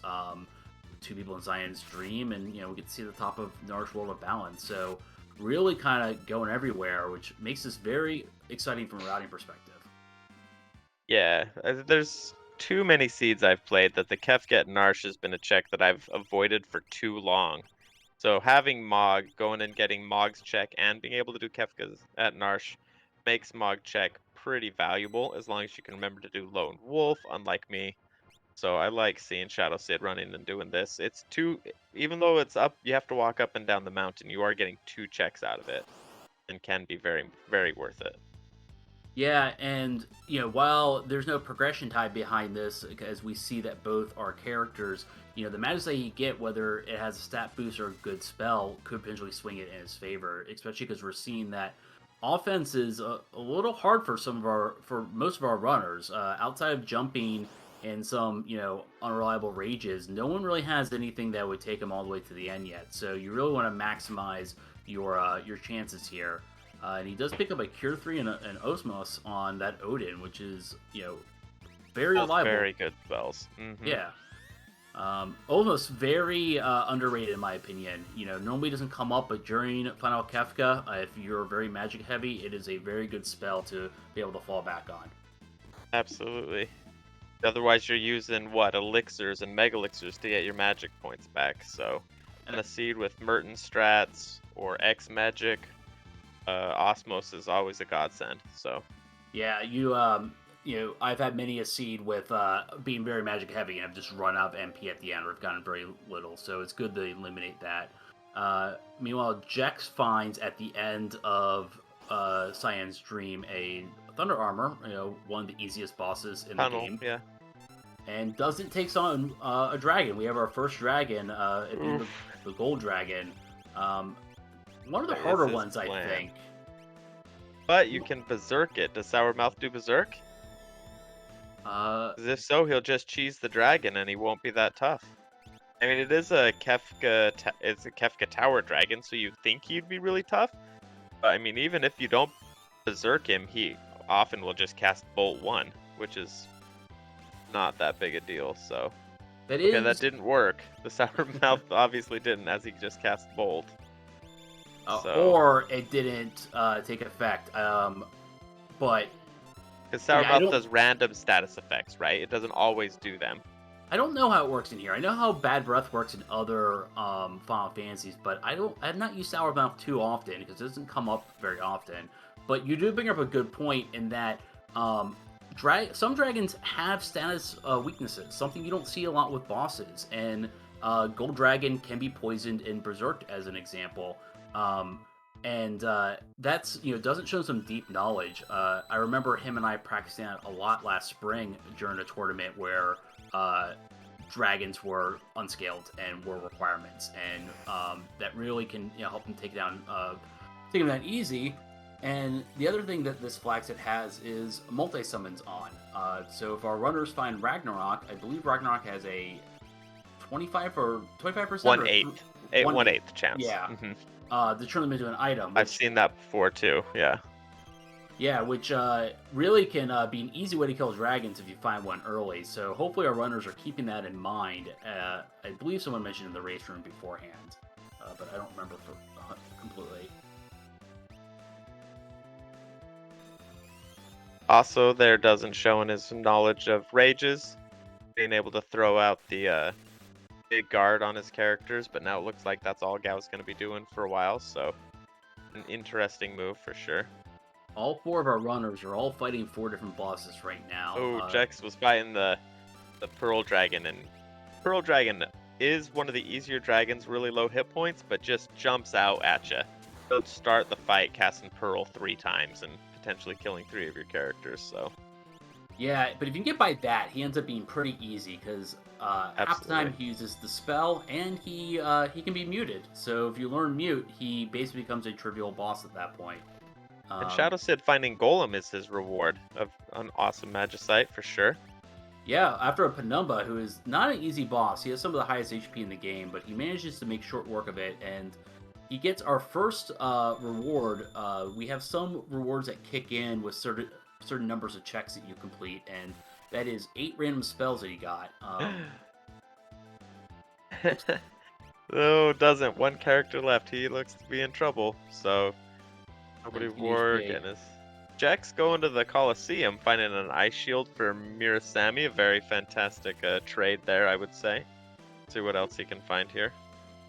2 people in Zion's Dream, and we get to see the top of Narsh World of Balance. So really kind of going everywhere, which makes this very exciting from a routing perspective. Yeah, there's too many seeds I've played that the Kefka Narsh has been a check that I've avoided for too long. So having Mog, going and getting Mog's check and being able to do Kefka's at Narsh makes Mog check pretty valuable as long as you can remember to do Lone Wolf, unlike me. So I like seeing Shadow Sid running and doing this. It's even though it's up, you have to walk up and down the mountain, you are getting 2 checks out of it and can be very, very worth it. Yeah, and while there's no progression tied behind this, as we see that both our characters, the magic that you get, whether it has a stat boost or a good spell, could potentially swing it in his favor. Especially because we're seeing that offense is a little hard for most of our runners. Outside of jumping and some unreliable rages, no one really has anything that would take them all the way to the end yet. So you really want to maximize your chances here. And he does pick up a Cure 3 and an Osmos on that Odin, which is, very reliable. Very good spells. Mm-hmm. Yeah. Almost very underrated in my opinion. Normally doesn't come up, but during Final Kefka, if you're very magic heavy, it is a very good spell to be able to fall back on. Absolutely. Otherwise, you're using what, elixirs and mega elixirs to get your magic points back. So, on a seed with Merton strats or X magic, Osmos is always a godsend. So, Yeah, I've had many a seed with being very magic heavy, and I've just run out of MP at the end, or I've gotten very little. So it's good to eliminate that. Meanwhile, Jex finds at the end of Cyan's Dream a Thunder Armor, one of the easiest bosses in the tunnel, game, yeah. and doesn't takes on a dragon. We have our first dragon, it being Oof, the Gold Dragon. Um, One of the that is harder his ones, I plan. think. But you can berserk it. Does Sourmouth do berserk? Uh, 'Cause if so, he'll just cheese the dragon and he won't be that tough. I mean, it is a it's a Kefka Tower dragon, so you'd think he'd be really tough. But I mean, even if you don't berserk him, he often will just cast Bolt 1, which is not that big a deal. So, that okay, that is didn't work. The Sourmouth obviously didn't, as he just cast Bolt. So, or it didn't take effect. But because yeah, I Sourmouth don't. does random status effects, right? It doesn't always do them. I don't know how it works in here. I know how Bad Breath works in other Final Fantasies, but I don't. I've not used Sour Mouth too often because it doesn't come up very often. But you do bring up a good point in that some dragons have status weaknesses, something you don't see a lot with bosses. And Gold Dragon can be poisoned in Berserk, as an example. Um, and that's doesn't show some deep knowledge. I remember him and I practicing that a lot last spring during a tournament where dragons were unscaled and were requirements, and that really can help them take them down easy. And the other thing that this flag set has is multi summons on. So if our runners find Ragnarok, I believe Ragnarok has a 25% 1/8, or 1/8 chance. yeah, Hmm. to turn them into an item, I've which seen that before too. Yeah. yeah, which really can be an easy way to kill dragons if you find one early. So hopefully our runners are keeping that in mind. I believe someone mentioned in the race room beforehand, but I don't remember completely. Also, there doesn't show in his knowledge of rages, being able to throw out the big guard on his characters, but now it looks like that's all Gao's going to be doing for a while, so an interesting move for sure. All four of our runners are all fighting 4 different bosses right now. Oh, Jex was fighting the Pearl Dragon, and Pearl Dragon is one of the easier dragons, really low hit points, but just jumps out at you. He'll start the fight casting Pearl 3 times and potentially killing 3 of your characters, so Yeah, but if you can get by that, he ends up being pretty easy because half the time absolutely. he uses the spell and he can be muted. So if you learn mute, he basically becomes a trivial boss at that point. And Um, Shadow said finding Golem is his reward of an awesome Magicite for sure. Yeah, after a Penumbra, who is not an easy boss, he has some of the highest HP in the game, but he manages to make short work of it, and he gets our first reward. We have some rewards that kick in with certain numbers of checks that you complete, and that is 8 random spells that he got. Oh, doesn't. One character left. He looks to be in trouble. So, nobody 19 war HP. goodness. Jack's going to the Colosseum, finding an ice shield for Mirasami. A very fantastic trade there, I would say. See what else he can find here.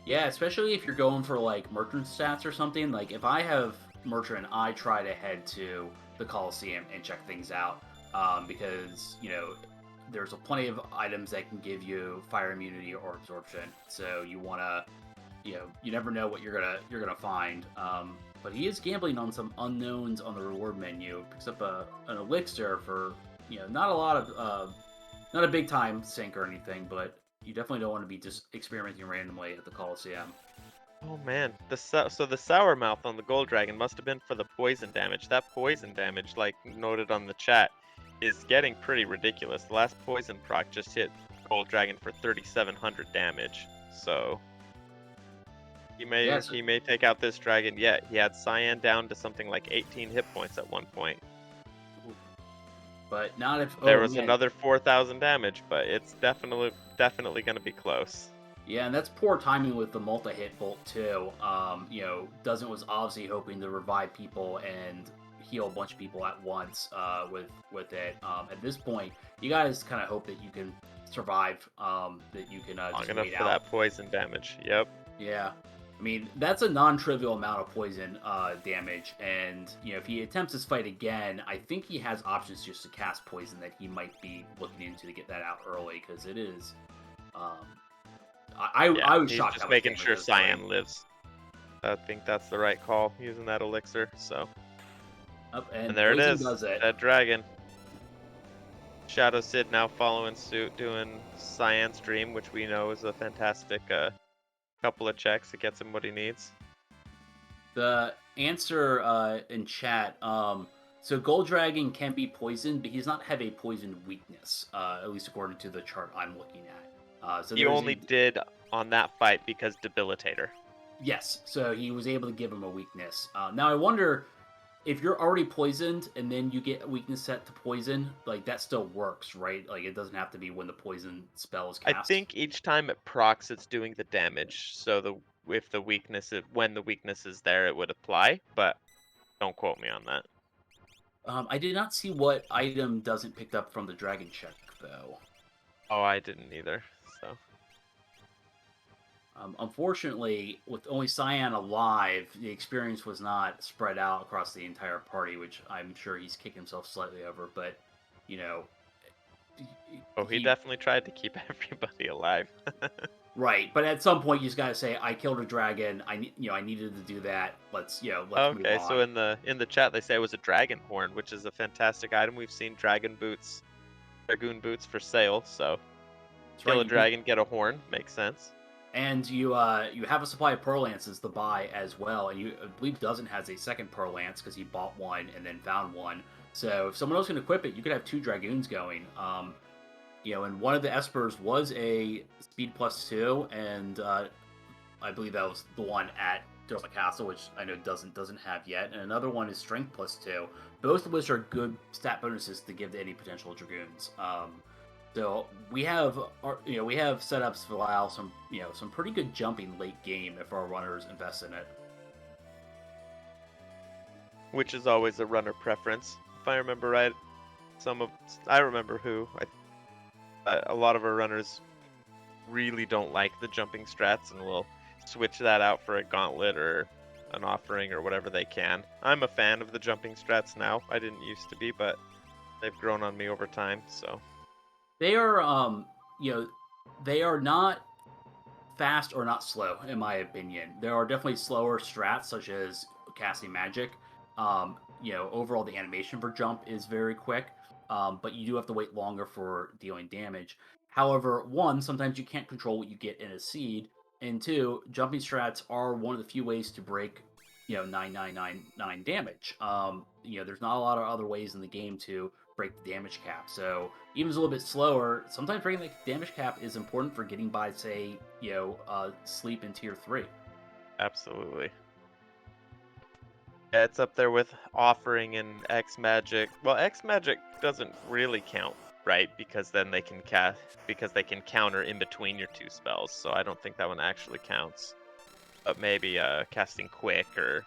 Yeah, especially if you're going for like merchant stats or something. Like if I have merchant, I try to head to the Coliseum and check things out because there's plenty of items that can give you fire immunity or absorption. So you want to, you never know what you're gonna find. But he is gambling on some unknowns on the reward menu. Picks up an elixir for not a lot of not a big time sink or anything, but you definitely don't want to be just experimenting randomly at the Coliseum. Oh man, so the sour mouth on the gold dragon must have been for the poison damage. That poison damage, like noted on the chat, is getting pretty ridiculous. The last poison proc just hit gold dragon for 3,700 damage. So Yes, he may take out this dragon yet. He had Cyan down to something like 18 hit points at one point. but not if. There Oh was man, another 4,000 damage, but it's definitely going to be close. yeah, and that's poor timing with the multi-hit bolt too. Doesn't was obviously hoping to revive people and heal a bunch of people at once with it. At this point, you guys kind of hope that you can survive. That you can Long just enough wait for out. that poison damage. Yep. Yeah. I mean, that's a non-trivial amount of poison damage, and if he attempts this fight again, I think he has options just to cast poison that he might be looking into to get that out early, because it is. Um, Yeah, I was he's shocked just how much making damage sure it was doing. Cyan lives. I think that's the right call, using that elixir. So, Up and and there it poison is, does it. that dragon. Shadow Sid now following suit, doing Cyan's Dream, which we know is a fantastic couple of checks to get him what he needs. The answer in chat. So Gold Dragon can be poisoned, but he does not have a poison weakness, at least according to the chart I'm looking at. So He there's only a did on that fight because Debilitator. yes. So he was able to give him a weakness. Now I wonder if you're already poisoned and then you get a weakness set to poison, like that still works, right? Like it doesn't have to be when the poison spell is I cast. think each time it procs, it's doing the damage. So if the weakness when the weakness is there, it would apply. But don't quote me on that. I did not see what item doesn't picked up from the dragon check though. Oh, I didn't either. So Unfortunately, with only Cyan alive, the experience was not spread out across the entire party, which I'm sure he's kicked himself slightly over. But, you know, oh, he he definitely tried to keep everybody alive. right. But at some point, you just gotta say, "I killed a dragon. I needed to do that. Let's move Okay, so on." in the chat they say it was a dragon horn, which is a fantastic item. We've seen dragoon boots for sale. So That's right. kill a You can, dragon, get a horn, makes sense. and you have a supply of pearl lances to buy as well. And I believe Doesn't has a second pearl lance because he bought one and then found one. So if someone else can equip it, you could have two dragoons going. And one of the espers was a speed +2, and I believe that was the one at Durla Castle, which I know doesn't have yet, and another one is strength +2, both of which are good stat bonuses to give to any potential dragoons. So we have setups to allow some pretty good jumping late game if our runners invest in it. Which is always a runner preference. If I remember right, I remember who a lot of our runners really don't like the jumping strats and will switch that out for a gauntlet or an offering or whatever they can. I'm a fan of the jumping strats now. I didn't used to be, but they've grown on me over time. So They are they are not fast or not slow, in my opinion. There are definitely slower strats, such as casting magic. Overall, the animation for jump is very quick, but you do have to wait longer for dealing damage. However, one, sometimes you can't control what you get in a seed, and two, jumping strats are one of the few ways to break, 9999 damage. There's not a lot of other ways in the game to break the damage cap. So even if it's a little bit slower, sometimes breaking the damage cap is important for getting by, say, sleep in tier 3. absolutely. Yeah, it's up there with offering and X magic. Well, X magic doesn't really count, right? Because then they can counter in between your two spells. So I don't think that one actually counts. But maybe casting quick or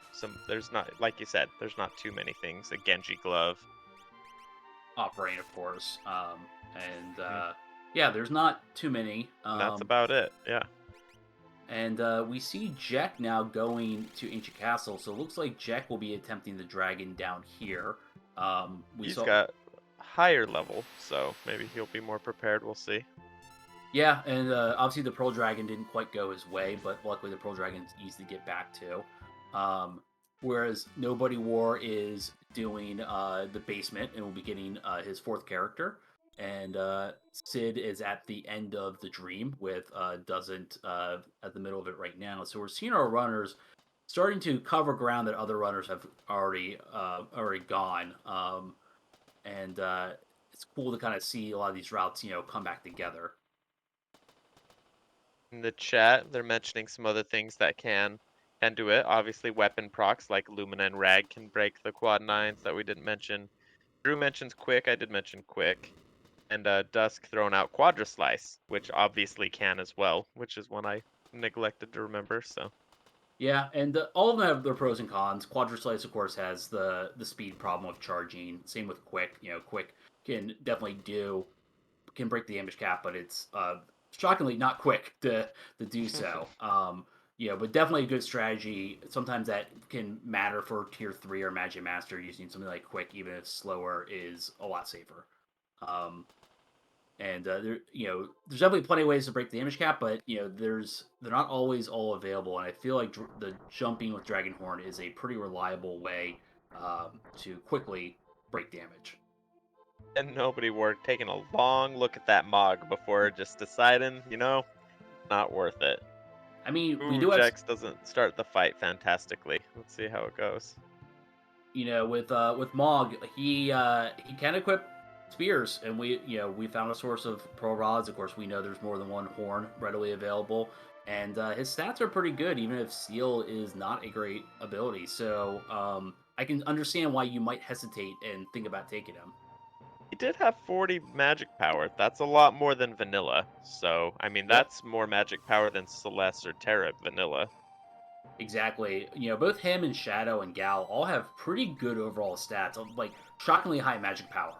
there's not, like you said, there's not too many things. A Genji glove. Operating, of course. Yeah, there's not too many. And that's about it. Yeah. And we see Jack now going to Ancient Castle, so it looks like Jack will be attempting the dragon down here. He's got higher level, so maybe he'll be more prepared. We'll see. Yeah, and obviously the Pearl Dragon didn't quite go his way, but luckily the Pearl Dragon's easy to get back to. Whereas Nobody War is doing the basement and will be getting his fourth character. And Sid is at the end of the dream with Doesn't at the middle of it right now. So we're seeing our runners starting to cover ground that other runners have already gone. And it's cool to kind of see a lot of these routes, come back together. In the chat, they're mentioning some other things that can do it. Obviously, weapon procs like Lumina and Rag can break the quad nines that we didn't mention. Drew mentions quick. I did mention quick. And Dusk throwing out Quadra Slice, which obviously can as well, which is one I neglected to remember. So Yeah, and all of them have their pros and cons. Quadra Slice, of course, has the speed problem of charging. Same with Quick. Quick can definitely can break the damage cap, but it's shockingly not quick to do so. But definitely a good strategy. Sometimes that can matter for tier 3 or Magic Master. Using something like Quick, even if slower, is a lot safer. Um, and there's definitely plenty of ways to break the damage cap, but they're not always all available. And I feel like the jumping with Dragonhorn is a pretty reliable way to quickly break damage. And nobody were taking a long look at that Mog before just deciding, not worth it. I mean, we Ooh, do have Jax doesn't start the fight fantastically. Let's see how it goes. with Mog, he can equip spears, and we found a source of pearl rods. Of course, we know there's more than one horn readily available, and his stats are pretty good, even if Seal is not a great ability. So I can understand why you might hesitate and think about taking him. He did have 40 magic power. That's a lot more than vanilla. So, I mean, Yep, that's more magic power than Celeste or Terra vanilla. exactly. Both him and Shadow and Gal all have pretty good overall stats, like shockingly high magic power.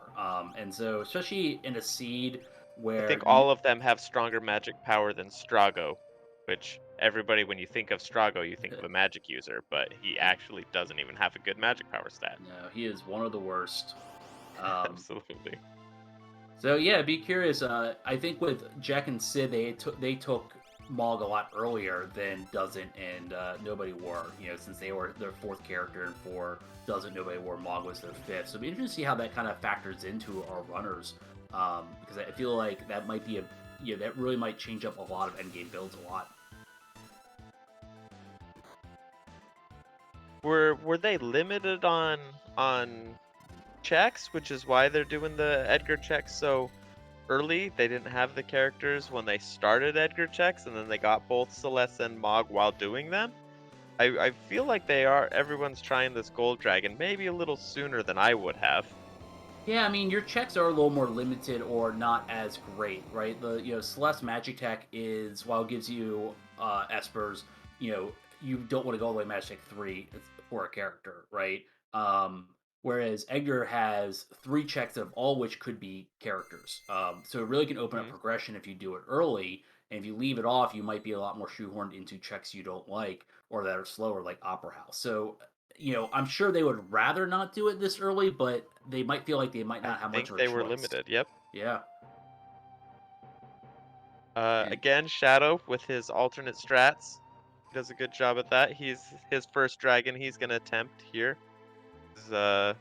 And so especially in a seed I where think all of them have stronger magic power than Strago, which everybody, when you think of Strago, you think of a magic user, but he actually doesn't even have a good magic power stat. No, he is one of the worst. Um, Absolutely. so yeah, be curious. I think with Jack and Sid, they took Mog a lot earlier than Doesn't and Nobody War. Since they were their fourth character, and for Doesn't Nobody War, Mog was their fifth. So it'll be interesting to see how that kind of factors into our runners, because I feel like that might be that really might change up a lot of endgame builds a lot. Were they limited on checks, which is why they're doing the Edgar checks so early? They didn't have the characters when they started Edgar checks, and then they got both Celeste and Mog while doing them. I feel like everyone's trying this Gold Dragon maybe a little sooner than I would have. Yeah, I mean your checks are a little more limited or not as great, right? The Celeste Magic Tech is while it gives you Espers, you don't want to go all the way Magic Tech 3 for a character, right? Um, Whereas Edgar has 3 checks of all which could be characters. So it really can open up Mhm. progression if you do it early. And if you leave it off, you might be a lot more shoehorned into checks you don't like or that are slower, like Opera House. So I'm sure they would rather not do it this early, but they might feel like they might I not have much think of a they were choice. limited. Yep. Yeah. And Again, Shadow with his alternate strats. He does a good job at that. He's his first dragon he's gonna attempt here is the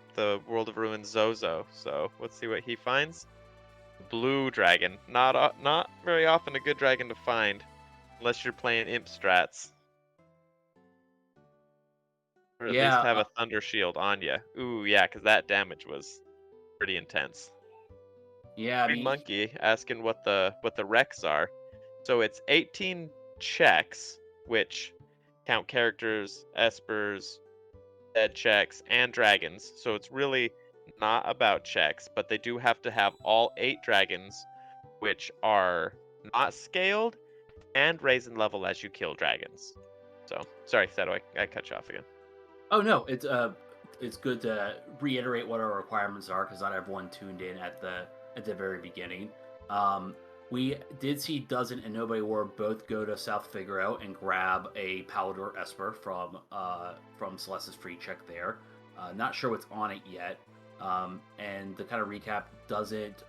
World of Ruin Zozo. So let's see what he finds. Blue dragon. Not very often a good dragon to find, unless you're playing imp strats. Or at least yeah, have a thunder shield on you. Ooh, yeah, because that damage was pretty intense. yeah. I Green mean, Monkey asking what the recs are. So it's 18 checks, which count characters, espers, dead checks, and dragons. So it's really not about checks, but they do have to have all 8 dragons, which are not scaled and raise in level as you kill dragons. So sorry, Seto, I cut you off again. oh no, it's good to reiterate what our requirements are because not everyone tuned in at the very beginning. Um, we did see Dozen and Nobody War both go to South Figaro and grab a Palador Esper from Celeste's free check there. Not sure what's on it yet. And the kind of recap doesn't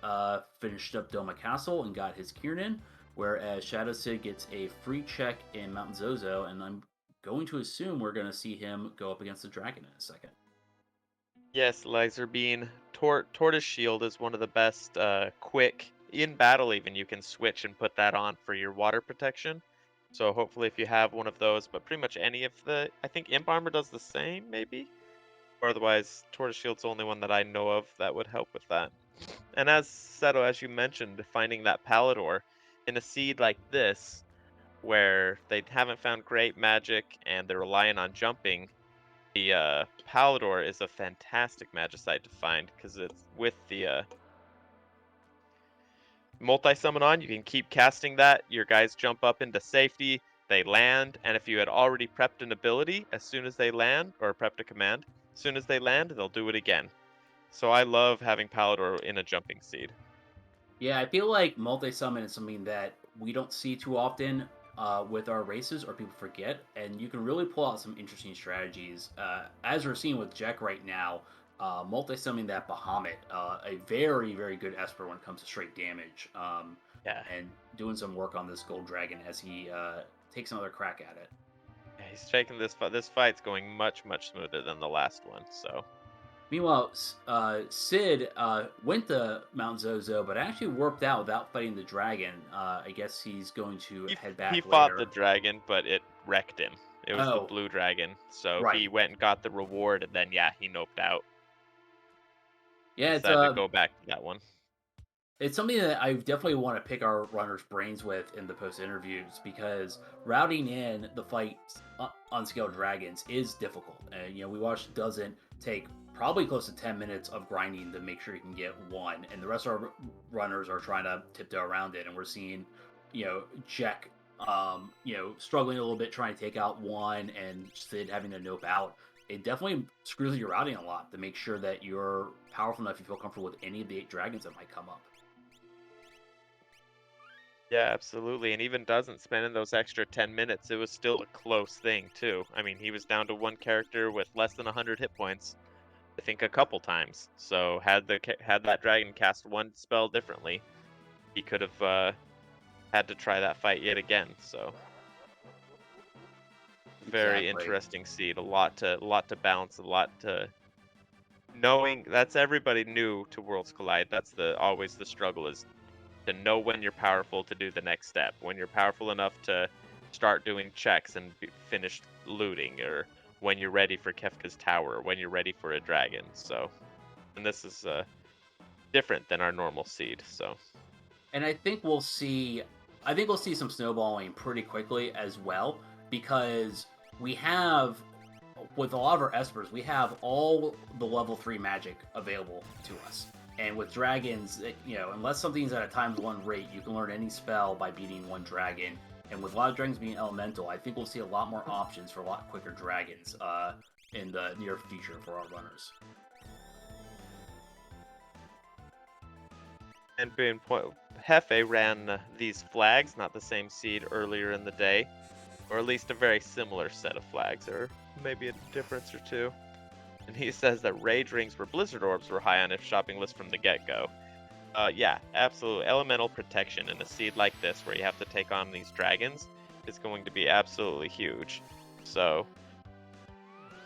finished up Doma Castle and got his Kiernan, whereas Shadow Sid gets a free check in Mount Zozo, and I'm going to assume we're going to see him go up against the dragon in a second. Yes, Laser Bean. Tortoise Shield is one of the best quick in battle even you can switch and put that on for your water protection. So hopefully if you have one of those, but pretty much any of I think Imp Armor does the same maybe? Or otherwise Tortoise Shield's the only one that I know of that would help with that. And as Seto, as you mentioned, finding that Palador in a seed like this, where they haven't found great magic and they're relying on jumping, the Palador is a fantastic magicite to find because it's with the multi-summon on, you can keep casting that. Your guys jump up into safety. They land, and if you had already prepped an ability, as soon as they land, or prepped a command, as soon as they land, they'll do it again. So I love having Palador in a jumping seed. Yeah, I feel like multi-summon is something that we don't see too often with our races, or people forget, and you can really pull out some interesting strategies. As we're seeing with Jack right now, multi-summoning that Bahamut, a very, very good Esper when it comes to straight damage, Yeah. and doing some work on this Gold Dragon as he takes another crack at it. Yeah, he's taking this fight's going much smoother than the last one. So Meanwhile, Sid went to Mount Zozo, but actually warped out without fighting the dragon. I guess he's going to head he back fought the later. dragon, but it wrecked him. It was the Oh, blue dragon. So he right. went and got the reward, and then yeah, he noped out. Yeah, Decided to go back to that one. it's something that I definitely want to pick our runners' brains with in the post interviews because routing in the fights on scaled dragons is difficult. And we watched doesn't take probably close to 10 minutes of grinding to make sure you can get one, and the rest of our runners are trying to tiptoe around it. And we're seeing, Jack, struggling a little bit trying to take out one, and Sid having to nope out. It definitely screws with your routing a lot to make sure that you're powerful enough you feel comfortable with any of the 8 dragons that might come up. Yeah, absolutely. And even doesn't spend in those extra 10 minutes, it was still a close thing too. I mean, he was down to one character with less than 100 hit points, I think a couple times. So had that dragon cast one spell differently, he could have had to try that fight yet again. So very Exactly. interesting seed. A lot to balance. A lot to knowing. That's everybody new to Worlds Collide. That's the always the struggle is to know when you're powerful to do the next step. When you're powerful enough to start doing checks and finish looting, or when you're ready for Kefka's tower, when you're ready for a dragon. So, and this is different than our normal seed. So. And I think we'll see some snowballing pretty quickly as well because we have with a lot of our espers, we have all the level 3 magic available to us. And with dragons, unless something's at a times 1 rate, you can learn any spell by beating one dragon. And with a lot of dragons being elemental, I think we'll see a lot more options for a lot quicker dragons in the near future for our runners. And being point, Hefe ran these flags, not the same seed earlier in the day, or at least a very similar set of flags, or maybe a difference or two. And he says that rage rings where blizzard orbs were high on his shopping list from the get-go. Yeah, absolutely. Elemental protection in a seed like this, where you have to take on these dragons, is going to be absolutely huge. So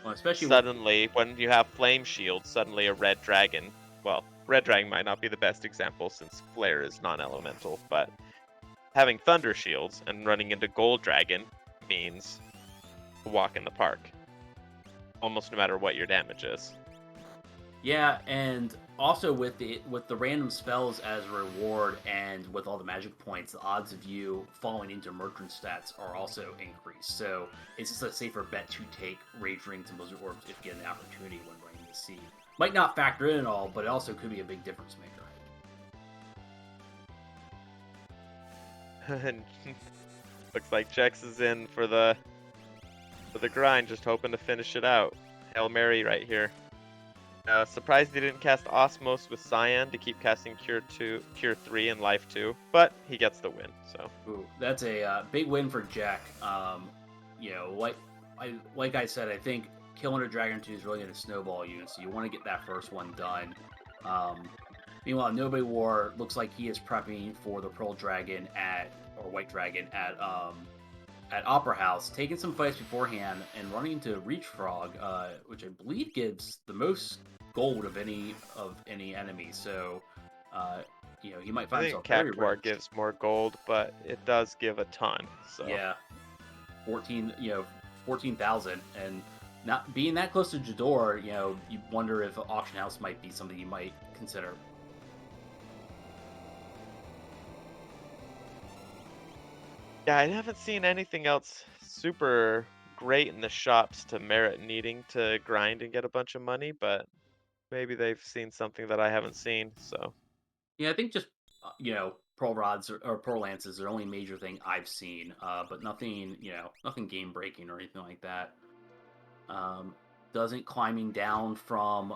Well, especially with suddenly, when you have flame shield, suddenly a red dragon. Well, red dragon might not be the best example since flare is non-elemental, but having thunder shields and running into gold dragon means a walk in the park, almost no matter what your damage is. Yeah, and also with the random spells as a reward and with all the magic points, the odds of you falling into merchant stats are also increased. So it's just a safer bet to take Rage Rings and Blizzard Orbs if you get an opportunity when running the seed. Might not factor in at all, but it also could be a big difference maker. And looks like Jex is in for the grind, just hoping to finish it out. Hail Mary right here. Surprised he didn't cast Osmos with Cyan to keep casting Cure 3, and Life 2, but he gets the win. So Ooh, that's a big win for Jack. Like I said, I think killing a Dragon 2 is really going to snowball you, so you want to get that first one done. Um, Meanwhile, Nobody War looks like he is prepping for the Pearl Dragon or White Dragon at Opera House, taking some fights beforehand and running into Reach Frog, which I believe gives the most gold of any enemy. So, he might I find think himself very Cactuar rich. gives more gold, but it does give a ton. So Yeah, 14,000, and not being that close to Jador, you wonder if Auction House might be something you might consider. yeah, I haven't seen anything else super great in the shops to merit needing to grind and get a bunch of money, but maybe they've seen something that I haven't seen. So Yeah, I think just pearl rods or pearl lances are the only major thing I've seen, but nothing, nothing game breaking or anything like that. Um, doesn't climbing down from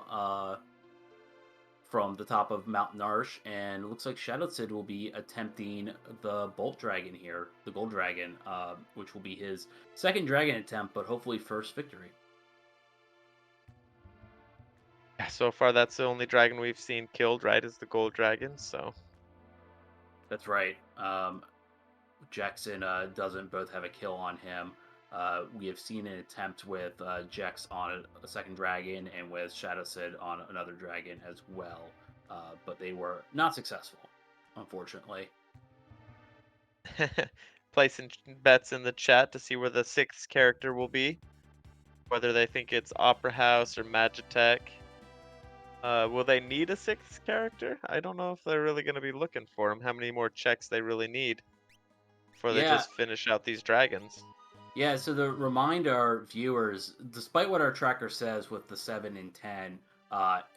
the top of Mount Narsh, and it looks like Shadow Sid will be attempting the Bolt Dragon here, the Gold Dragon, which will be his second dragon attempt, but hopefully first victory. Yeah, so far that's the only dragon we've seen killed, right? Is the gold dragon. So That's right. Jackson doesn't both have a kill on him. We have seen an attempt with Jex on a second dragon and with Shadow Sid on another dragon as well, but they were not successful, unfortunately. placing bets in the chat to see where the sixth character will be, whether they think it's Opera House or Magitech. Will they need a sixth character? I don't know if they're really going to be looking for him. How many more checks they really need before they Yeah, just finish out these dragons? yeah. So to remind our viewers, despite what our tracker says with the 7 and 10,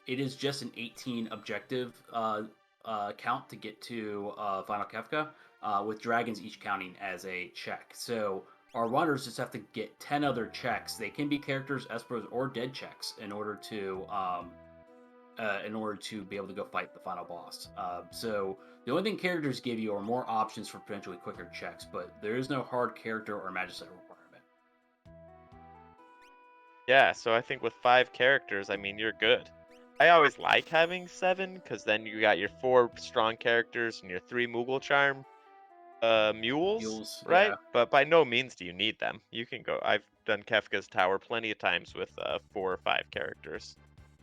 it is just an 18 objective count to get to Final Kefka, with dragons each counting as a check. So our runners just have to get 10 other checks. They can be characters, espers, or dead checks in order to be able to go fight the final boss. So the only thing characters give you are more options for potentially quicker checks, but there is no hard character or magic requirement. Yeah, so I think with 5 characters, I mean, you're good. I always like having 7 because then you got your 4 strong characters and your 3 Moogle Charm mules, Mules, right? yeah. But by no means do you need them. You can go. I've done Kefka's Tower plenty of times with 4 or 5 characters.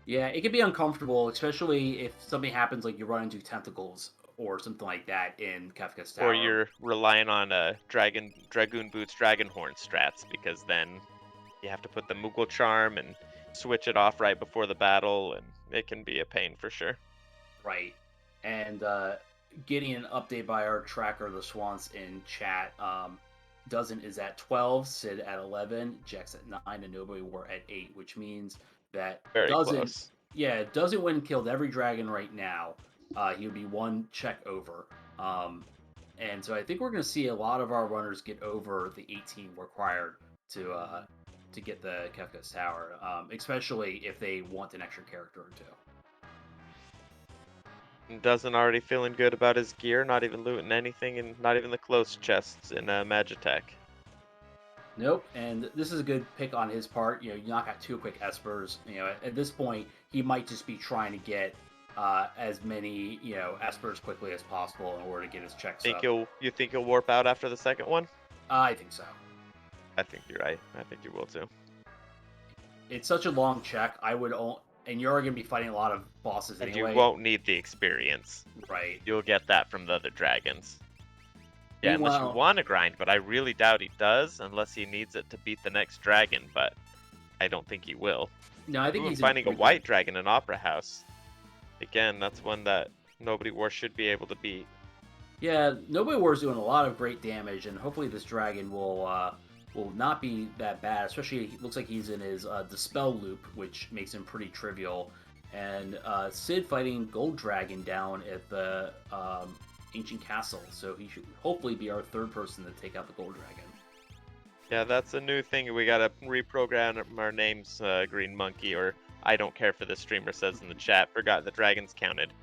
Yeah, it can be uncomfortable, especially if something happens like you run into tentacles or something like that in Kafka's Or Tower. you're relying on Dragoon Boots, Dragon Horn strats because then you have to put the Moogle Charm and switch it off right before the battle, and it can be a pain for sure. Right. And getting an update by our tracker, the Swans in chat. Doesn't is at 12, Sid at 11, Jax at 9, and Nobody War at 8, which means that Very doesn't, close. yeah, doesn't win killed every dragon right now. He would be one check over. And so I think we're going to see a lot of our runners get over the 18 required to get the Kefka's Tower, especially if they want an extra character or two. Doesn't already feeling good about his gear, not even looting anything, and not even the close chests in Magitech. Nope, and this is a good pick on his part. You knock out 2 quick espers. At this point, he might just be trying to get as many espers quickly as possible in order to get his checks up. You think he'll warp out after the second one? I think so. I think you're right. I think you will too. It's such a long check. And you're going to be fighting a lot of bosses And anyway. you won't need the experience. Right. You'll get that from the other dragons. Yeah, unless you Meanwhile, want to grind, but I really doubt he does, unless he needs it to beat the next dragon, but I don't think he will. no, I think Ooh, he's finding a in white dragon in Opera House. Again, that's one that Nobody War should be able to beat. Yeah, Nobody War is doing a lot of great damage, and hopefully this dragon will not be that bad. Especially, it looks like he's in his Dispel loop, which makes him pretty trivial. And Sid fighting Gold Dragon down at the Ancient Castle, so he should hopefully be our third person to take out the Gold Dragon. Yeah, that's a new thing. We gotta reprogram our names, Green Monkey, or I don't care for the streamer says in the chat. Forgot the dragons counted.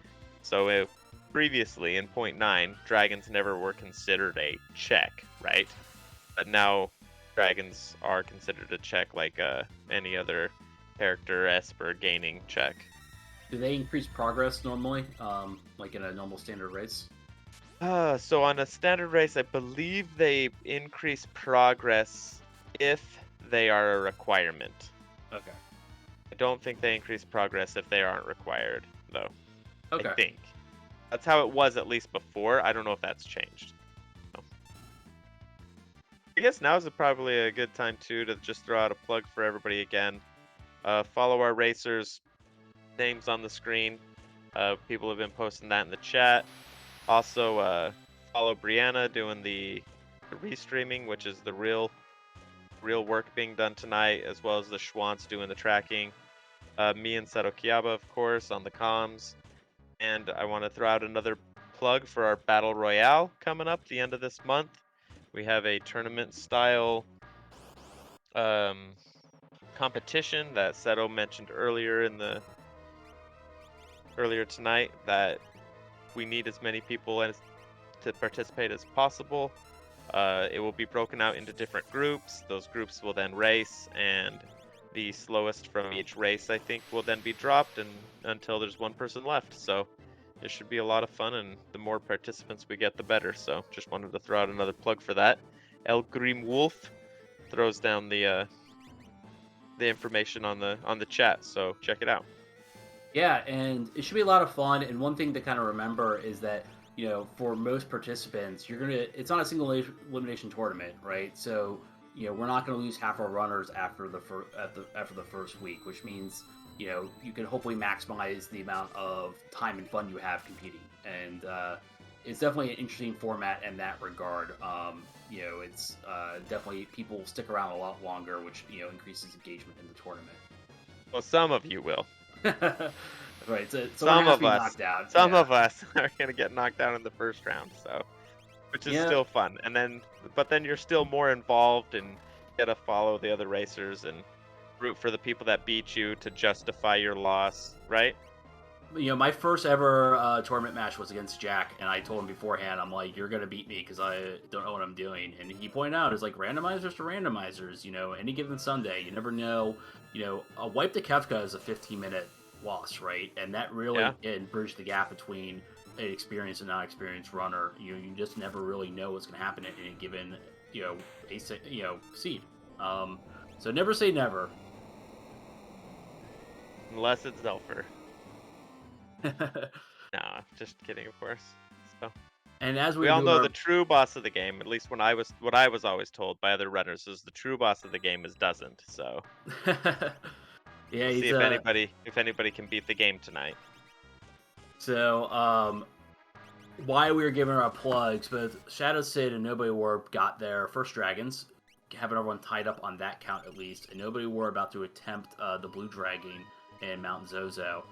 So previously in point 9, dragons never were considered a check, right? But now dragons are considered a check like any other character Esper gaining check. Do they increase progress normally, like in a normal standard race? So on a standard race, I believe they increase progress if they are a requirement. Okay. I don't think they increase progress if they aren't required, though. Okay. I think. That's how it was at least before. I don't know if that's changed. So. I guess now is probably a good time, too, to just throw out a plug for everybody again. Follow our racers' names on the screen. People have been posting that in the chat. Also, follow Brianna doing the restreaming, which is the real work being done tonight, as well as the Schwantz doing the tracking. Me and Seto Kiaba, of course, on the comms. And I want to throw out another plug for our Battle Royale coming up the end of this month. We have a tournament style um, competition that Seto mentioned earlier tonight that we need as many people as to participate as possible. It will be broken out into different groups. Those groups will then race, and the slowest from each race, I think, will then be dropped until there's one person left. So it should be a lot of fun, and the more participants we get, the better. So just wanted to throw out another plug for that. El Grim Wolf throws down the information on the chat, so check it out. Yeah, and it should be a lot of fun. And one thing to kind of remember is that, for most participants, it's not a single elimination tournament, right? So, we're not going to lose half our runners after after the first week, which means, you can hopefully maximize the amount of time and fun you have competing. And it's definitely an interesting format in that regard. It's definitely people will stick around a lot longer, which, increases engagement in the tournament. Well, some of you will. Right, so some has of to be us, knocked out. some of us are gonna get knocked out in the first round, so which is still fun. But then you're still more involved and get to follow the other racers and root for the people that beat you to justify your loss, right? My first ever tournament match was against Jack, and I told him beforehand, I'm like, you're gonna beat me because I don't know what I'm doing. And he pointed out, it's like randomizers to randomizers. Any given Sunday, you never know. A wipe to Kefka is a 15-minute loss, right? And that really can bridge the gap between an experienced and non-experienced runner. You just never really know what's gonna happen at any given seed. So never say never. Unless it's Zelfer. No, just kidding, of course. So, and as we all know, the true boss of the game, at least what I was always told by other runners, is the true boss of the game is Doesn't. So, yeah, see if anybody can beat the game tonight. So, why we were giving our plugs, but Shadow Sid and Nobody War got their first dragons, having everyone tied up on that count at least, and Nobody War about to attempt the blue dragon in Mount Zozo.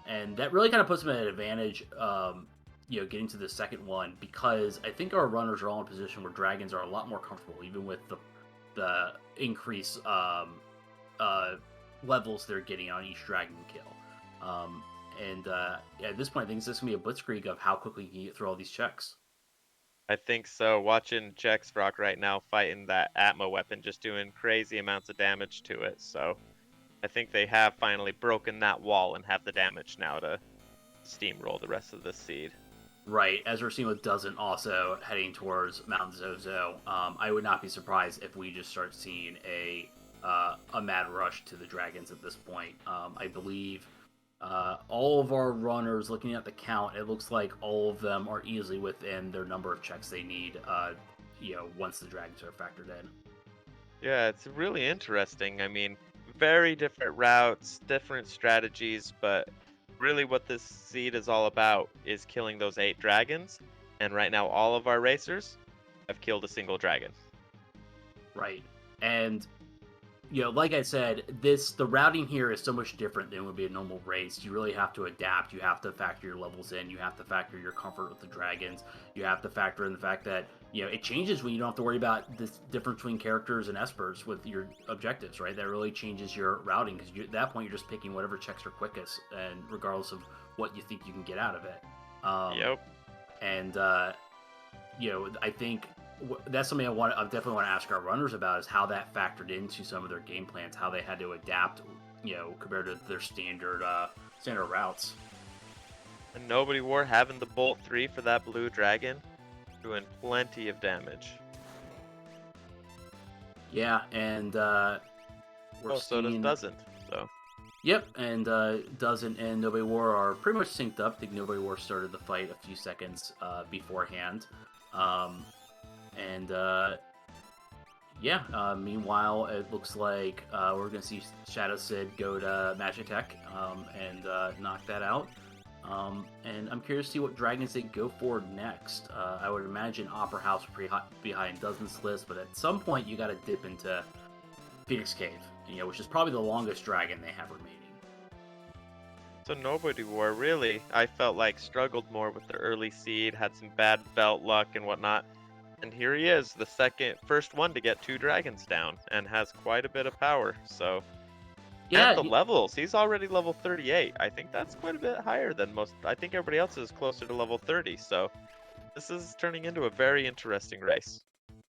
And that really kind of puts them at an advantage, getting to the second one, because I think our runners are all in a position where dragons are a lot more comfortable, even with the increase levels they're getting on each dragon kill. And at this point, I think it's just going to be a blitzkrieg of how quickly you can get through all these checks. I think so. Watching Jex Rock right now fighting that Atma weapon, just doing crazy amounts of damage to it, so I think they have finally broken that wall and have the damage now to steamroll the rest of the seed. Right, as we're seeing with Doesn't also heading towards Mount Zozo, I would not be surprised if we just start seeing a mad rush to the dragons at this point. I believe all of our runners, looking at the count, it looks like all of them are easily within their number of checks they need, once the dragons are factored in. Yeah, it's really interesting. I mean, very different routes, different strategies, but really what this seed is all about is killing those 8 dragons. And right now, all of our racers have killed a single dragon. Right. And, like I said, the routing here is so much different than would be a normal race. You really have to adapt. You have to factor your levels in. You have to factor your comfort with the dragons. You have to factor in the fact that, it changes when you don't have to worry about this difference between characters and espers with your objectives, right? That really changes your routing, because at that point, you're just picking whatever checks are quickest, and regardless of what you think you can get out of it. Yep. And, I think that's something I definitely want to ask our runners about, is how that factored into some of their game plans, how they had to adapt, compared to their standard routes. And Nobody War having the Bolt 3 for that blue dragon, doing plenty of damage. Yeah, and so does Doesn't. So. Yep, and Doesn't and Nobody War are pretty much synced up. I think Nobody War started the fight a few seconds beforehand. Meanwhile, it looks like we're going to see Shadow Sid go to Magic Tech and knock that out. And I'm curious to see what dragons they go for next. I would imagine Opera House would be behind Doesn't's list, but at some point you got to dip into Phoenix Cave, which is probably the longest dragon they have remaining. So Nobody War, really, I felt like struggled more with the early seed, had some bad belt luck and whatnot. And here he is, the first one to get 2 dragons down, and has quite a bit of power. So, and Yeah, the levels, he's already level 38. I think that's quite a bit higher than most. I think everybody else is closer to level 30. So this is turning into a very interesting race.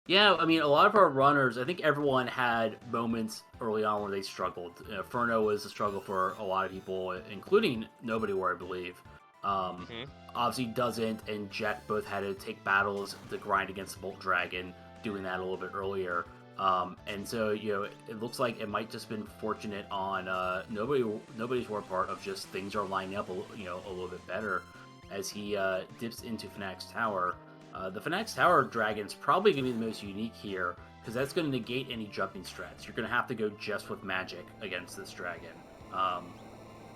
yeah. I mean, a lot of our runners, I think everyone had moments early on where they struggled. Furno was a struggle for a lot of people, including Nobody Where I believe. Um, Hmm. Obviously, Doesn't and Jack both had to take battles to grind against Bolt Dragon, doing that a little bit earlier. And so, it looks like it might just been fortunate on nobody's war part of just things are lining up, a little bit better as he dips into Fanatics Tower. The Fanatics Tower Dragon's probably going to be the most unique here because that's going to negate any jumping strats. You're going to have to go just with magic against this dragon. Um,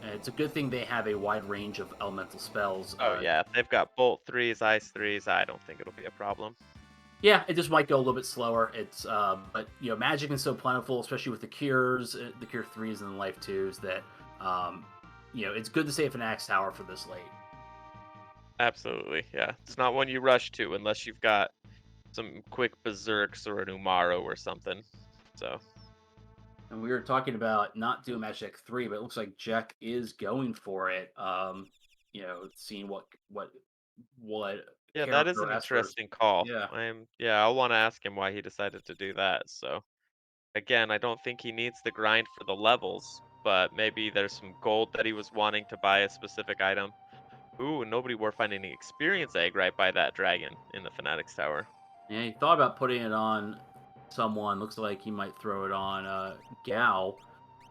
and it's a good thing they have a wide range of elemental spells. Oh yeah, if they've got Bolt 3s, Ice 3s, I don't think it'll be a problem. Yeah, it just might go a little bit slower. But magic is so plentiful, especially with the cures, the cure threes and the life twos. That um, it's good to save an axe tower for this late. Absolutely, yeah. It's not one you rush to unless you've got some quick berserks or an Umaro or something. So And we were talking about not doing Magic 3, but it looks like Jack is going for it. Seeing what yeah, that is character an Esper's. interesting call. Yeah. Yeah, I'll want to ask him why he decided to do that. So again, I don't think he needs the grind for the levels, but maybe there's some gold that he was wanting to buy a specific item. Ooh, nobody were finding the experience egg right by that dragon in the Fanatics Tower. Yeah, he thought about putting it on someone. Looks like he might throw it on Gao.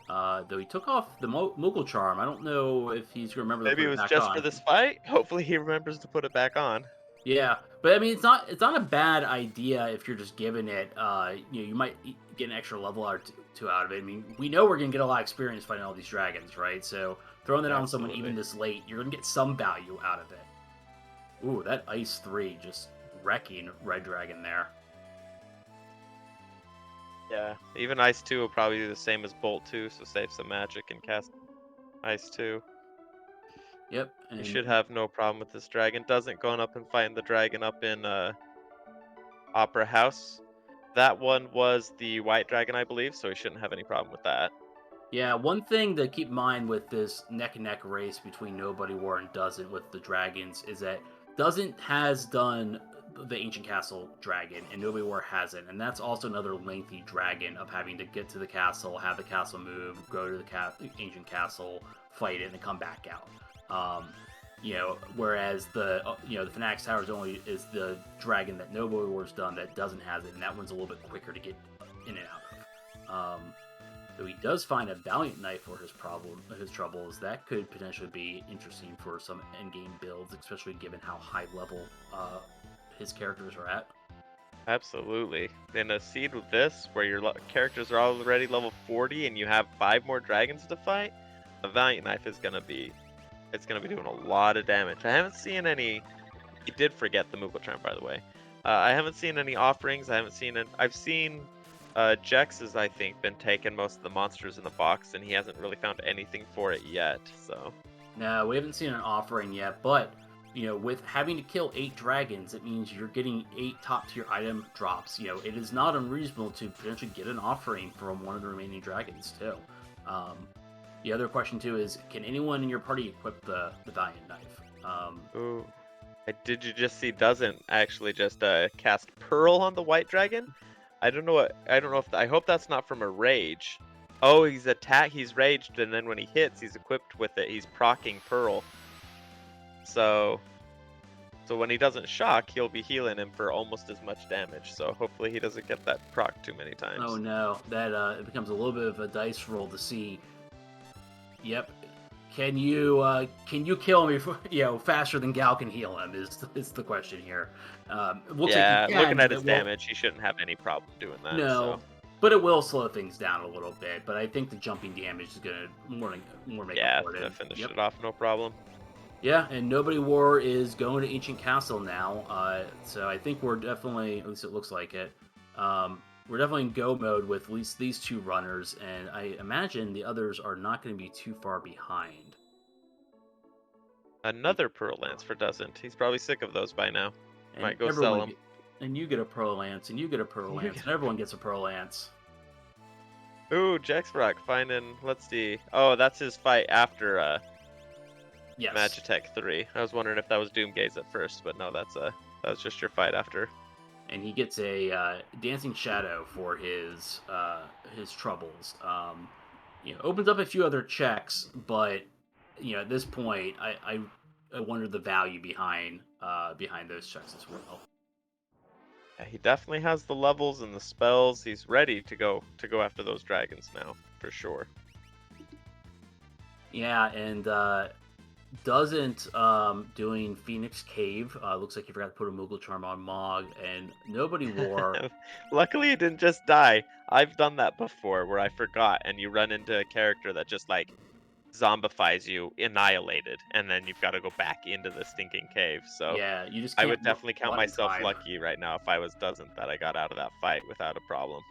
Though he took off the Moogle Charm. I don't know if he's going to remember to Maybe put it it was back just for on. this fight. Hopefully he remembers to put it back on. Yeah, but I mean, it's not a bad idea if you're just giving it. You might get an extra level or two out of it. I mean, we know we're gonna get a lot of experience fighting all these dragons, right? So throwing that on someone even Absolutely. this late, you're gonna get some value out of it. Ooh, that Ice 3 just wrecking Red Dragon there. Yeah, even Ice 2 will probably do the same as Bolt 2, so save some magic and cast Ice 2. Yep, He and should have no problem with this dragon. Doesn't going up and fighting the dragon up in Opera House. That one was the white dragon, I believe, so he shouldn't have any problem with that. yeah, one thing to keep in mind with this neck and neck race between Nobody War and Doesn't with the dragons is that Doesn't has done the Ancient Castle dragon and Nobody War hasn't, and that's also another lengthy dragon of having to get to the castle, have the castle move, go to the Ancient Castle, fight it, and then come back out. Whereas the Fanatics Tower is the dragon that Nobody War's done that doesn't has it, and that one's a little bit quicker to get in and out of. Though he does find a Valiant Knife for his troubles, that could potentially be interesting for some endgame builds, especially given how high level his characters are at. Absolutely. In a seed with this, where your characters are already level 40 and you have 5 more dragons to fight, a Valiant Knife is gonna be doing a lot of damage. I haven't seen any. He did forget the Moogle Charm, by the way. I haven't seen any offerings. I haven't seen it. I've seen Jex has, I think, been taking most of the monsters in the box, and he hasn't really found anything for it yet. So No, we haven't seen an offering yet, but with having to kill 8 dragons, it means you're getting 8 top tier item drops. It is not unreasonable to potentially get an offering from one of the remaining dragons too. Um, the other question too is, can anyone in your party equip the Valiant Knife? ooh. Did you just see doesn't actually just cast Pearl on the white dragon? I don't know what I don't know if I hope that's not from a rage. Oh, he's raged and then when he hits, he's equipped with it. He's proccing Pearl. So when he doesn't shock, he'll be healing him for almost as much damage. So hopefully he doesn't get that proc too many Oh times. no, that it becomes a little bit of a dice roll to see. Yep, can you kill me faster than Gal can heal him is the question here. It looks like he Yeah, looking can, at but his it won't. damage, he shouldn't have any problem doing that. So No, but it will slow things down a little bit. But I think the jumping damage is gonna more make up yeah, for that it. finished Yep. it off, no problem. Yeah, and Nobody War is going to Ancient Castle now. So I think we're definitely, at least it looks like it. We're definitely in go mode with at least these 2 runners, and I imagine the others are not going to be too far behind. Another Pearl Lance for doesn't. He's probably sick of those by now. And Might go sell everyone them. get, and you get a Pearl Lance, and you get a Pearl You Lance, get and everyone gets a Pearl Lance. Ooh, Jaxrock finding. Let's see. Oh, that's his fight after Yes. Magitech 3. I was wondering if that was Doomgaze at first, but no, that was just your fight after. And he gets a dancing shadow for his troubles. Opens up a few other checks, but at this point, I wonder the value behind those checks as well. Yeah, he definitely has the levels and the spells. He's ready to go after those dragons now, for sure. Yeah, and doesn't doing Phoenix Cave. Looks like you forgot to put a Moogle Charm on Mog, and nobody wore. Luckily, he didn't just die. I've done that before, where I forgot, and you run into a character that just like zombifies you, annihilated, and then you've got to go back into the stinking cave. So Yeah, you just I can't would definitely count run in myself time. lucky right now if I was doesn't that I got out of that fight without a problem.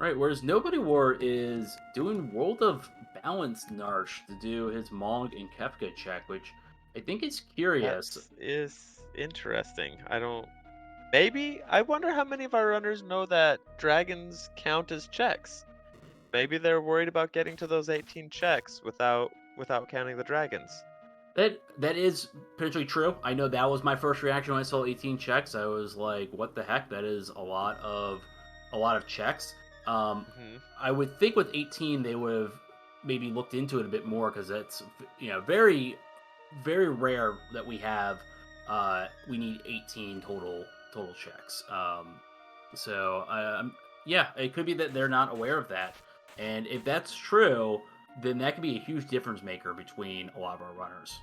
Right, whereas Nobody War is doing World of Balance Narsh to do his Mog and Kefka check, which I think is That curious. is interesting. I don't. Maybe I wonder how many of our runners know that dragons count as checks. Maybe they're worried about getting to those 18 checks without counting the dragons. That is potentially true. I know that was my first reaction when I saw 18 checks. I was like, "What the heck? That is a lot of checks." Um, Hmm. I would think with 18 they would have maybe looked into it a bit more because it's very very rare that we need 18 total checks. So yeah, it could be that they're not aware of that, and if that's true, then that could be a huge difference maker between a lot of our runners.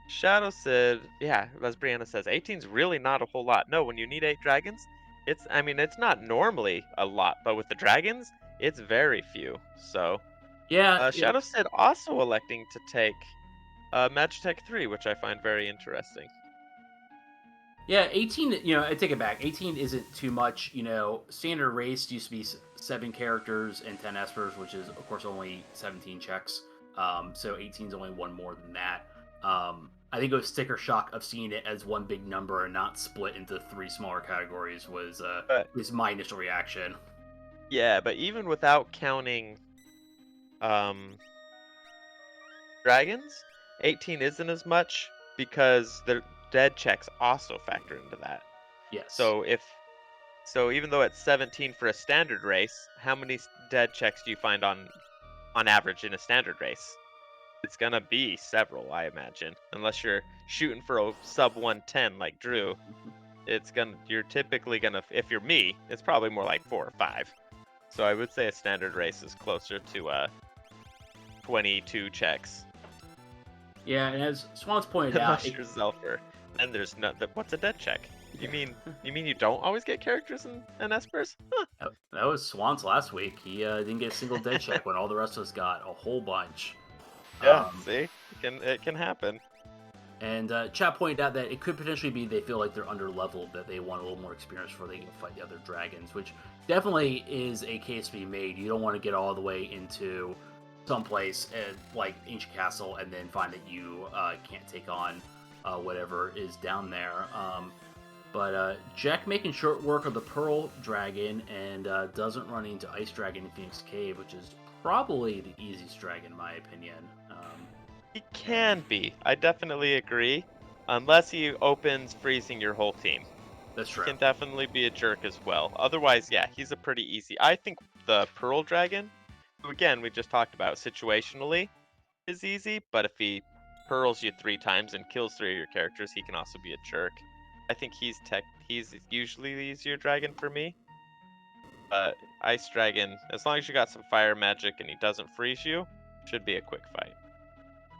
Shadow said, yeah, as Brianna says, 18's really not a whole lot. No, when you need 8 dragons, I mean, it's not normally a lot, but with the dragons, it's very few. So, Yeah, Shadow said also electing to take Magitech 3, which I find very interesting. yeah. 18. I take it back. 18 isn't too much. Standard race used to be 7 characters and 10 espers, which is of course only 17 checks. So 18 is only one more than that. I think it was sticker shock of seeing it as one big number and not split into 3 smaller categories But was my initial reaction. yeah, but even without counting um, dragons, 18 isn't as much because the dead checks also factor into that. Yes. So even though it's 17 for a standard race, how many dead checks do you find on average in a standard race? It's gonna be several, I imagine, unless you're shooting for a sub 110 like Drew. You're typically gonna, if you're me, it's probably more like 4 or 5. So I would say a standard race is closer to 22 checks, Yeah, and as Swans pointed out, unless you're Zelfer. Then there's no. What's a dead check? You mean you don't always get characters and espers? Huh. that was Swans last week. He didn't get a single dead check when all the rest of us got a whole bunch. Yeah, Um, see, it can happen. and chat pointed out that it could potentially be they feel like they're under leveled, that they want a little more experience before they can fight the other dragons, which definitely is a case to be made. You don't want to get all the way into someplace like Ancient Castle and then find that you can't take on whatever is down there. But Jack making short work of the Pearl Dragon and doesn't run into Ice Dragon in Phoenix Cave, which is probably the easiest dragon in my opinion. He can be. I definitely agree. Unless he opens freezing your whole team. That's He true. can definitely be a jerk as well. Otherwise, yeah, he's a pretty easy. I think the Pearl Dragon, who again we just talked about situationally, is easy, but if he pearls you 3 times and kills 3 of your characters, he can also be a jerk. I think he's usually the easier dragon for me. But Ice Dragon, as long as you got some fire magic and he doesn't freeze you, should be a quick fight.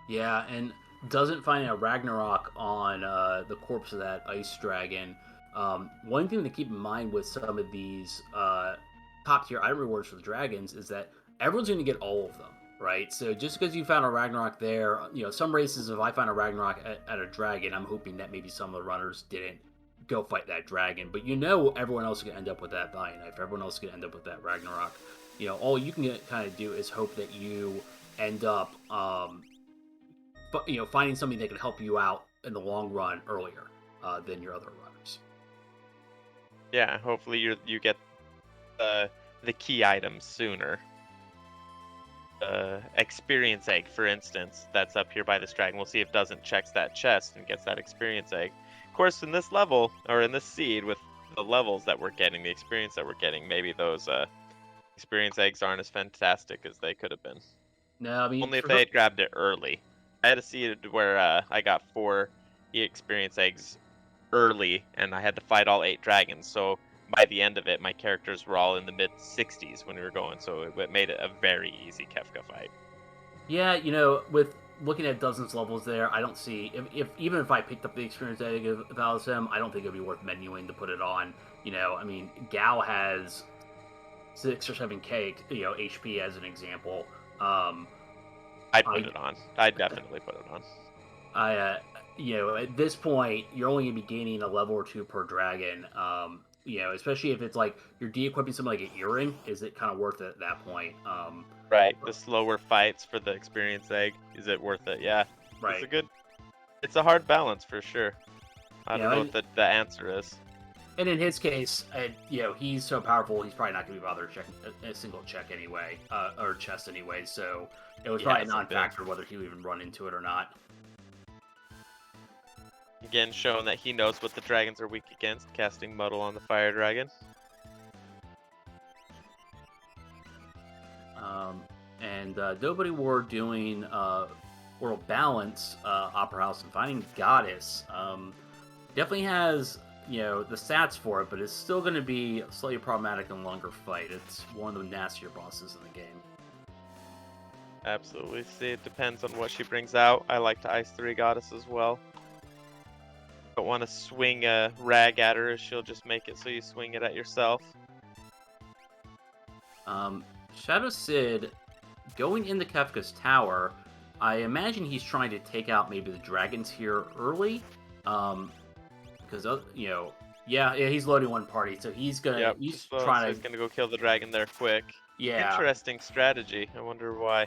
Yeah, and doesn't find a Ragnarok on the corpse of that ice dragon. One thing to keep in mind with some of these top tier item rewards for the dragons is that everyone's going to get all of them, right? So just because you found a Ragnarok there, some races, if I find a Ragnarok at a dragon, I'm hoping that maybe some of the runners didn't go fight that dragon. But everyone else is going to end up with that Valiant Knife. Everyone else is going to end up with that Ragnarok. All you can kind of do is hope that you end up finding something that can help you out in the long run earlier than your other runners. Yeah, hopefully you get the key items sooner. Experience egg, for instance, that's up here by this dragon. We'll see if doesn't checks that chest and gets that experience egg. Of course, in this level, or in this seed, with the levels that we're getting, the experience that we're getting, maybe those experience eggs aren't as fantastic as they could have been. No, I mean Only if I had grabbed it early. I had a seed where I got 4 experience eggs early, and I had to fight all 8 dragons. So by the end of it, my characters were all in the mid 60s when we were going. So it made it a very easy Kefka fight. yeah, with looking at dozens levels there, I don't see if even if I picked up the experience egg of Alisem, I don't think it'd be worth menuing to put it on. I mean, Gao has 6 or 7K, HP as an example. I'd put I it on. I'd definitely put it on. I at this point, you're only gonna be gaining a level or two per dragon. Especially if it's like you're de-equipping something like an earring, is it kind of worth it at that point? Right. The slower fights for the experience egg. Is it worth it? Yeah. Right. It's a hard balance for sure. I don't know And, what the answer is. and in his case, he's so powerful, he's probably not gonna be bothered checking a single check anyway, or chest anyway. So it was probably a non-factor whether he would even run into it or not. Again, showing that he knows what the dragons are weak against, casting Muddle on the fire dragon. And Nobody War doing World Balance, Opera House, and Finding Goddess. Definitely has, the stats for it, but it's still going to be slightly problematic in longer fight. It's one of the nastier bosses in the game. Absolutely. See, it depends on what she brings out. I like to Ice 3 Goddess as well. Don't want to swing a rag at her, she'll just make it so you swing it at yourself. Shadow Sid going into Kefka's tower. I imagine he's trying to take out maybe the dragons here early. Because he's loading one party, so he's gonna he's trying to go kill the dragon there quick. Yeah. Interesting strategy. I wonder why.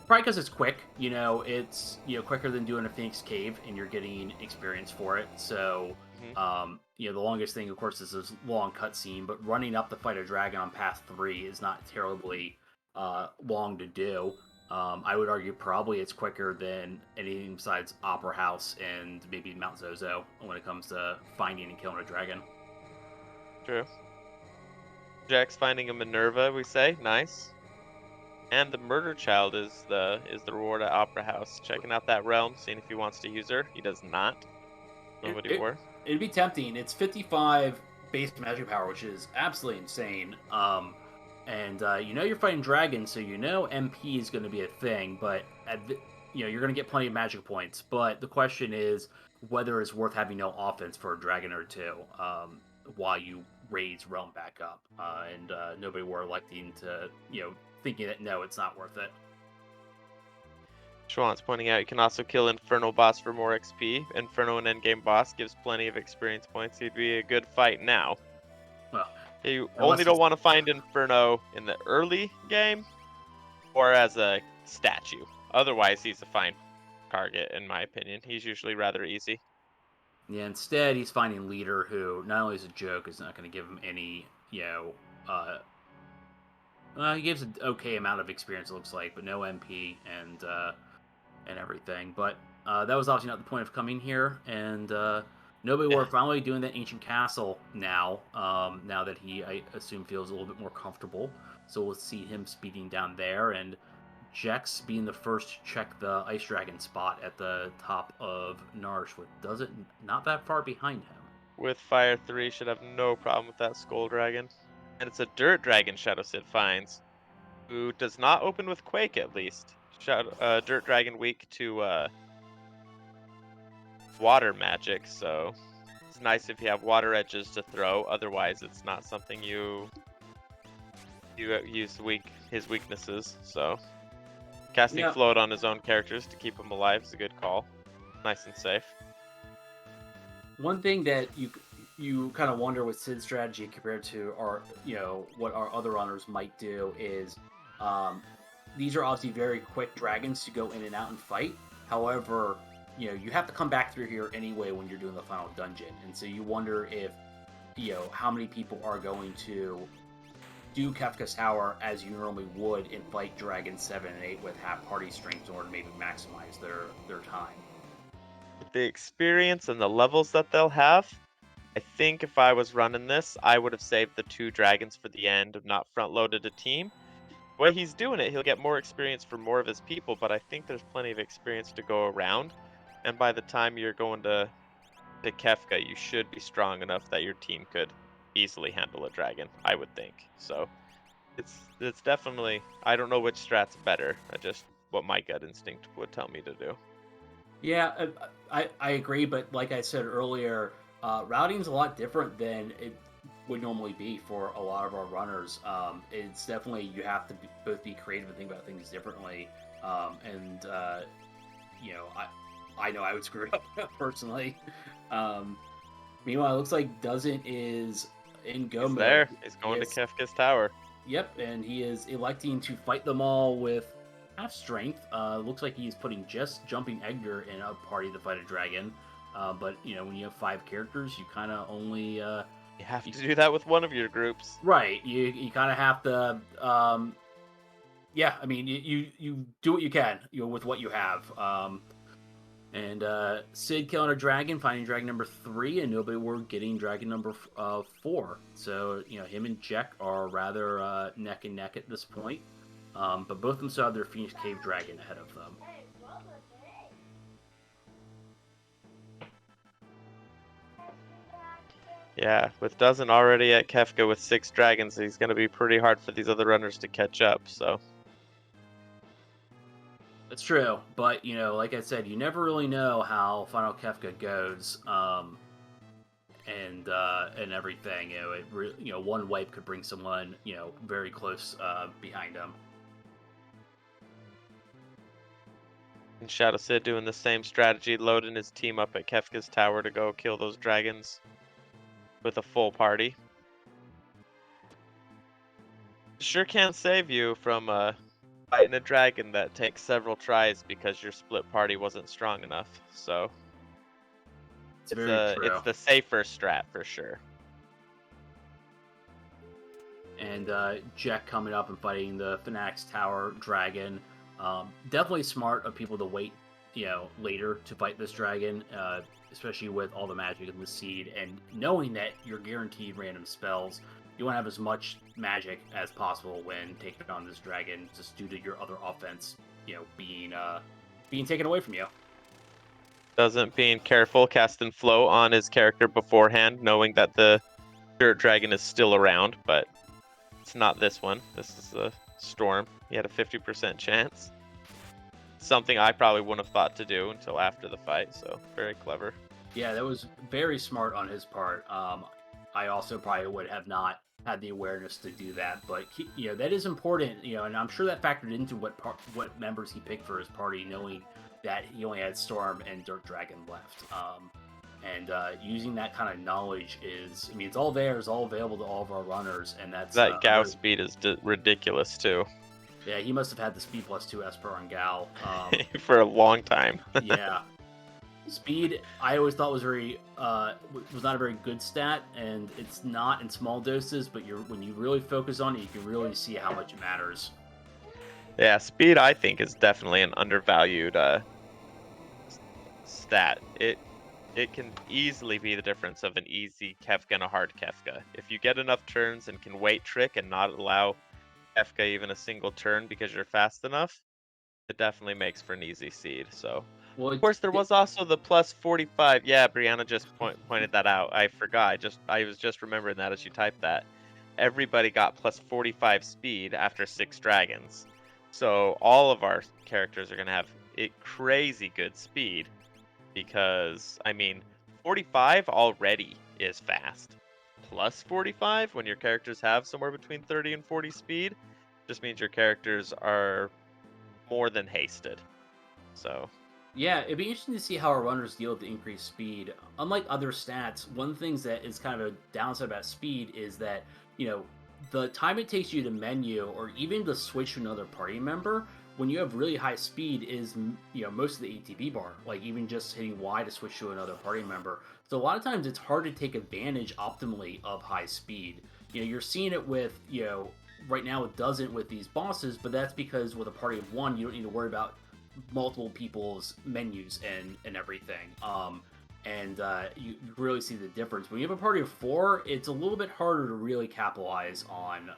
Probably because it's quick. It's quicker than doing a Phoenix Cave, and you're getting experience for it. So, the longest thing, of course, is this long cutscene. But running up to fight a dragon on path 3 is not terribly long to do. I would argue probably it's quicker than anything besides Opera House and maybe Mount Zozo when it comes to finding and killing a dragon. True. Jack's finding a Minerva, we say. Nice. And the murder child is the reward at Opera House. Checking out that realm, seeing if he wants to use her. He does not. Nobody war. It'd be tempting. It's 55 base magic power, which is absolutely insane. And you're fighting dragons, so MP is going to be a thing. But you're going to get plenty of magic points. But the question is whether it's worth having no offense for a dragon or two while you raise realm back up. And nobody were electing to thinking that no, it's not worth it. Schwant's pointing out you can also kill Inferno boss for more XP. Inferno and endgame boss gives plenty of experience points. He'd be a good fight now. Well, you only don't want to find Inferno in the early game or as a statue. Otherwise, he's a fine target, in my opinion. He's usually rather easy. Yeah, instead, he's finding Leader, who not only is a joke, is not going to give him any, he gives an okay amount of experience, it looks like, but no MP and everything. But that was obviously not the point of coming here, and Nobody were finally doing that ancient castle now. Now that he, I assume, feels a little bit more comfortable. So we'll see him speeding down there, and Jex being the first to check the Ice Dragon spot at the top of Narsh, with does it not that far behind him. With Fire 3, should have no problem with that Skull Dragon. And it's a Dirt Dragon Shadow Sid finds, who does not open with Quake at least. Dirt Dragon weak to water magic, so it's nice if you have water edges to throw. Otherwise, it's not something you use his weaknesses. So casting float on his own characters to keep him alive is a good call. Nice and safe. One thing that you kind of wonder with Sid's strategy compared to our what our other runners might do is these are obviously very quick dragons to go in and out and fight. However, you have to come back through here anyway when you're doing the final dungeon, and so you wonder if how many people are going to do Kefka's Tower as you normally would and fight Dragons 7 and 8 with half party strength in order to maybe maximize their time. With the experience and the levels that they'll have, I think if I was running this, I would have saved the 2 dragons for the end and not front-loaded a team. The way he's doing it, he'll get more experience for more of his people, but I think there's plenty of experience to go around. And by the time you're going to Kefka, you should be strong enough that your team could easily handle a dragon, I would think. So it's definitely, I don't know which strat's better. I just what my gut instinct would tell me to do. Yeah, I agree, but like I said earlier, routing is a lot different than it would normally be for a lot of our runners. It's definitely you have to both be creative and think about things differently. And you know, I know I would screw it up personally. Um, Meanwhile, it looks like Doesn't is in go He's mode. there. He's going to Kefka's Tower. Yep, and he is electing to fight them all with half strength. Looks like he's putting just jumping Edgar in a party to fight a dragon. But when you have 5 characters, you kind of only You have to do that with one of your groups. right. You kind of have to. Yeah, I mean, you do what you can, with what you have. And Sid killing a dragon, finding dragon number 3, and nobody were getting dragon number 4. So him and Jack are rather neck and neck at this point. But both of them still have their Phoenix Cave dragon ahead of them. Yeah, with Dozen already at Kefka with 6 dragons, he's going to be pretty hard for these other runners to catch up. So That's true, but like I said, you never really know how Final Kefka goes, and everything. One wipe could bring someone very close behind him. and Shadow Sid doing the same strategy, loading his team up at Kefka's Tower to go kill those dragons with a full party. Sure can save you from fighting a dragon that takes several tries because your split party wasn't strong enough. So It's very true. it's the safer strat for sure. And Jack coming up and fighting the Fanatics Tower dragon. Definitely smart of people to wait, later to fight this dragon, especially with all the magic in the seed and knowing that you're guaranteed random spells. You want to have as much magic as possible when taking on this dragon, just due to your other offense, being taken away from you. Doesn't being careful casting flow on his character beforehand, knowing that the dirt dragon is still around, but it's not this one. This is a storm. He had a 50% chance. Something I probably wouldn't have thought to do until after the fight, so very clever. Yeah, that was very smart on his part. I also probably would have not had the awareness to do that, but that is important. And I'm sure that factored into what members he picked for his party, knowing that he only had Storm and Dirt Dragon left. And using that kind of knowledge it's all there, it's all available to all of our runners, and that's that Gao speed is ridiculous too. Yeah, he must have had the speed +2 Esper on Gal for a long time. Yeah. Speed, I always thought was was not a very good stat, and it's not in small doses. But when you really focus on it, you can really see how much it matters. Yeah, speed I think is definitely an undervalued stat. It can easily be the difference of an easy Kefka and a hard Kefka. If you get enough turns and can wait trick and not allow Kefka even a single turn because you're fast enough, it definitely makes for an easy seed. So. Well, of course, there was also the +45. Yeah, Brianna just pointed that out. I forgot. I was just remembering that as you typed that. Everybody got +45 speed after 6 dragons. So all of our characters are going to have crazy good speed because, 45 already is fast. +45 when your characters have somewhere between 30 and 40 speed just means your characters are more than hasted. So... Yeah, it'd be interesting to see how our runners deal with the increased speed. Unlike other stats, one of the things that is kind of a downside about speed is that, the time it takes you to menu or even to switch to another party member when you have really high speed is most of the ATB bar, like even just hitting Y to switch to another party member. So a lot of times it's hard to take advantage optimally of high speed. You're seeing it with right now it doesn't with these bosses, but that's because with a party of one you don't need to worry about multiple people's menus and everything. You really see the difference. When you have a party of four, it's a little bit harder to really capitalize on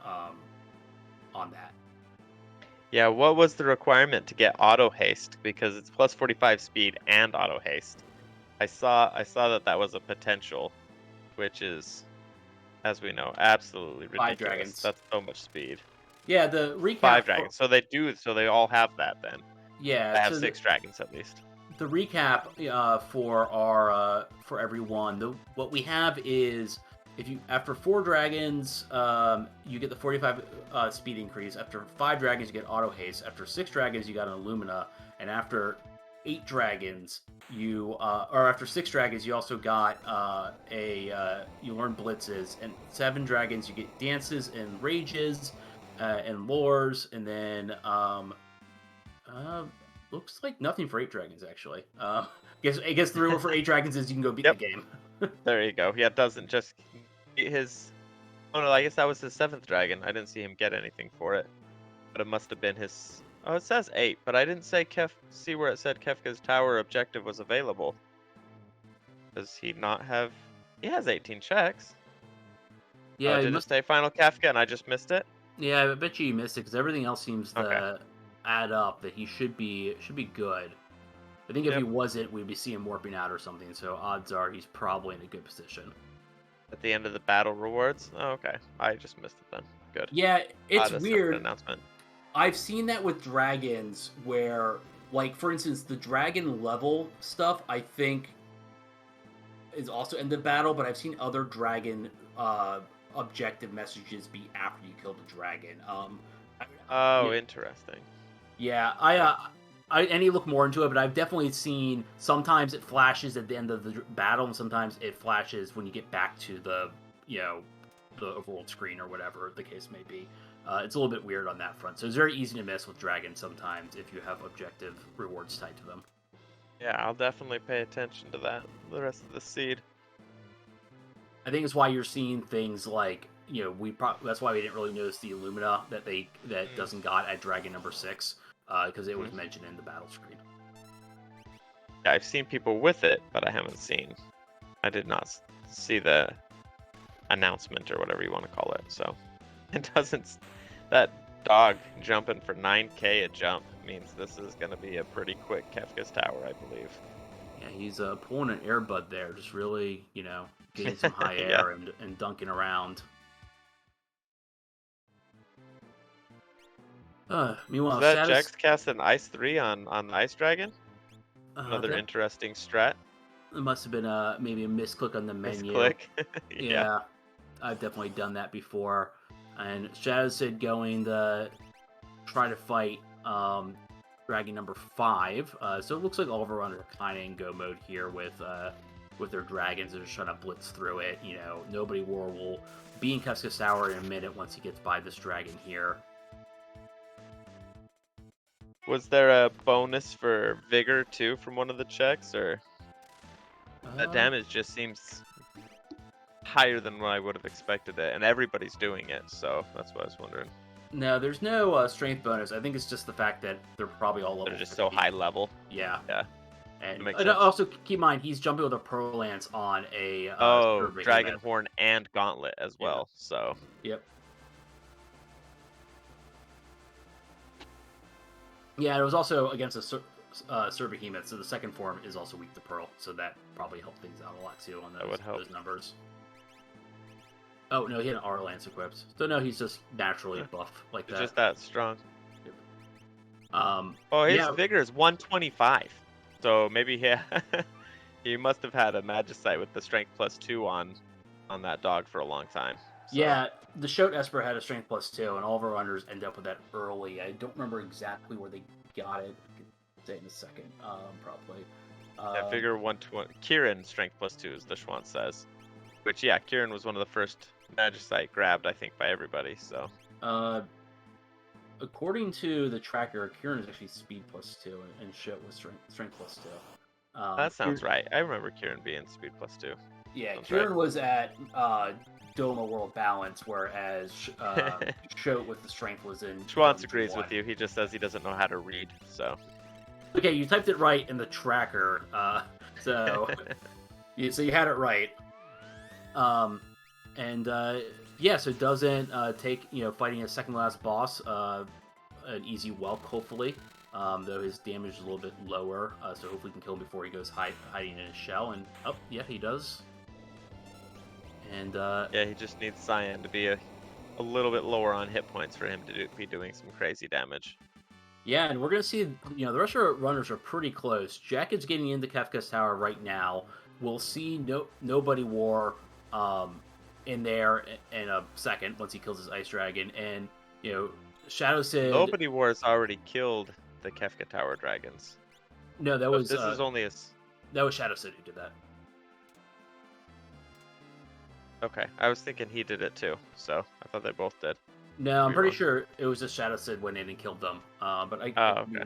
that. Yeah, what was the requirement to get auto haste? Because it's plus 45 speed and auto haste. I saw that was a potential, which is, as we know, absolutely Five ridiculous. dragons. That's so much speed. Yeah, the recap. 5 dragons. So they all have that then. Yeah, I have so 6 dragons at least. the recap for our for everyone. What we have is if you after 4 dragons, you get the 45 speed increase. After 5 dragons, you get auto haste. After 6 dragons, you got an Illumina, and after 8 dragons, or after 6 dragons, you also got you learn blitzes, and 7 dragons, you get dances and rages, and lures, and then looks like nothing for 8 dragons actually. I guess the rule for 8 dragons is you can go beat the Yep. game. There you go. Yeah, it doesn't just get his. Oh no, I guess that was his 7th dragon. I didn't see him get anything for it, but it must have been his. Oh, it says 8, but I didn't see where it said Kefka's tower objective was available. Does he not have? He has 18 checks. Oh, Yeah, did it say Final Kefka and I just missed it? yeah, I bet you missed it because everything else seems Okay. to add up that he should be good. I think if he Yep. wasn't, we'd be seeing him warping out or something. So odds are he's probably in a good position. At the end of the battle rewards. Oh, okay. I just missed it then. Good. Yeah, it's A separate weird. announcement. I've seen that with dragons where, like, for instance, the dragon level stuff, I think is also in the battle, but I've seen other dragon objective messages be after you kill the dragon. Oh, Yeah, interesting. yeah. Okay. I need to look more into it, but I've definitely seen sometimes it flashes at the end of the battle, and sometimes it flashes when you get back to the overworld screen or whatever the case may be. It's a little bit weird on that front, so it's very easy to miss with dragons sometimes if you have objective rewards tied to them. Yeah, I'll definitely pay attention to that. The rest of the seed. I think it's why you're seeing things like that's why we didn't really notice the Illumina that doesn't got at Dragon number 6 because it was mentioned in the battle screen. Yeah, I've seen people with it, but I haven't seen. I did not see the announcement or whatever you want to call it. So it doesn't. That dog jumping for 9K a jump means this is going to be a pretty quick Kefka's tower, I believe. Yeah, he's pulling an airbud there, just really getting some high Yeah. air and dunking around. Meanwhile, Was that Shadows. Jax cast an Ice 3 on the Ice Dragon? Another That interesting strat. it must have been maybe a misclick on the menu. Misclick. Yeah, I've definitely done that before. And Shadows said going to try to fight Dragon number 5. So it looks like all of our are kind of in go mode here with their dragons. They're just trying to blitz through it. Nobody War will be in Kefka's Tower in a minute once he gets by this dragon here. Was there a bonus for Vigor too from one of the checks, or that damage just seems higher than what I would have expected it, and everybody's doing it, so that's what I was wondering. No, there's no strength bonus. I think it's just the fact that they're probably all level. They're just 50. so high level. Yeah. Yeah. And Makes sense. also keep in mind he's jumping with a Pearl Lance on a Dragon Horn and Gauntlet as well. So. Yep. Yeah, it was also against a Sir Behemoth, so the second form is also weak to Pearl, so that probably helped things out a lot too on those numbers. Oh no, he had an R Lance equipped. So no, he's just naturally buff like that. Just that strong. Yep. His Vigor is 125. So maybe he must have had a Magicite with the Strength +2 on that dog for a long time. So. Yeah, the Shoat Esper had a Strength +2, and all of our runners end up with that early. I don't remember exactly where they got it. I can say it in a second, probably. Vigor 120. Kieran Strength +2, as the Schwanz says. Which, yeah, Kieran was one of the first Magicite grabbed, I think, by everybody. So Uh, according to the tracker, Kieran is actually speed +2 and Shit was strength +2. that sounds right. I remember Kieran being speed +2. Yeah, Sounds right. Kieran was at Doma World Balance, whereas Shote with the strength was in Schwantz Dome agrees with G1. you. He just says he doesn't know how to read. So Okay, you typed it right in the tracker, so so you had it right. And yeah, so it doesn't take fighting a second last boss an easy whelp, hopefully. Though his damage is a little bit lower, so hopefully we can kill him before he goes hiding in his shell. And oh, yeah, he does. And yeah, he just needs Cyan to be a little bit lower on hit points for him to be doing some crazy damage. yeah, and we're gonna see. The rest of our runners are pretty close. Jack is getting into Kefka's tower right now. We'll see Nobody War in there in a second once he kills his ice dragon, and Shadow Sid. Nobody War's already killed the Kefka Tower dragons. No, that So was this is only that was Shadow Sid who did that. Okay, I was thinking he did it too, so I thought they both did. No, I'm Could be pretty wrong. sure it was just Shadow Sid went in and killed them. But I Okay.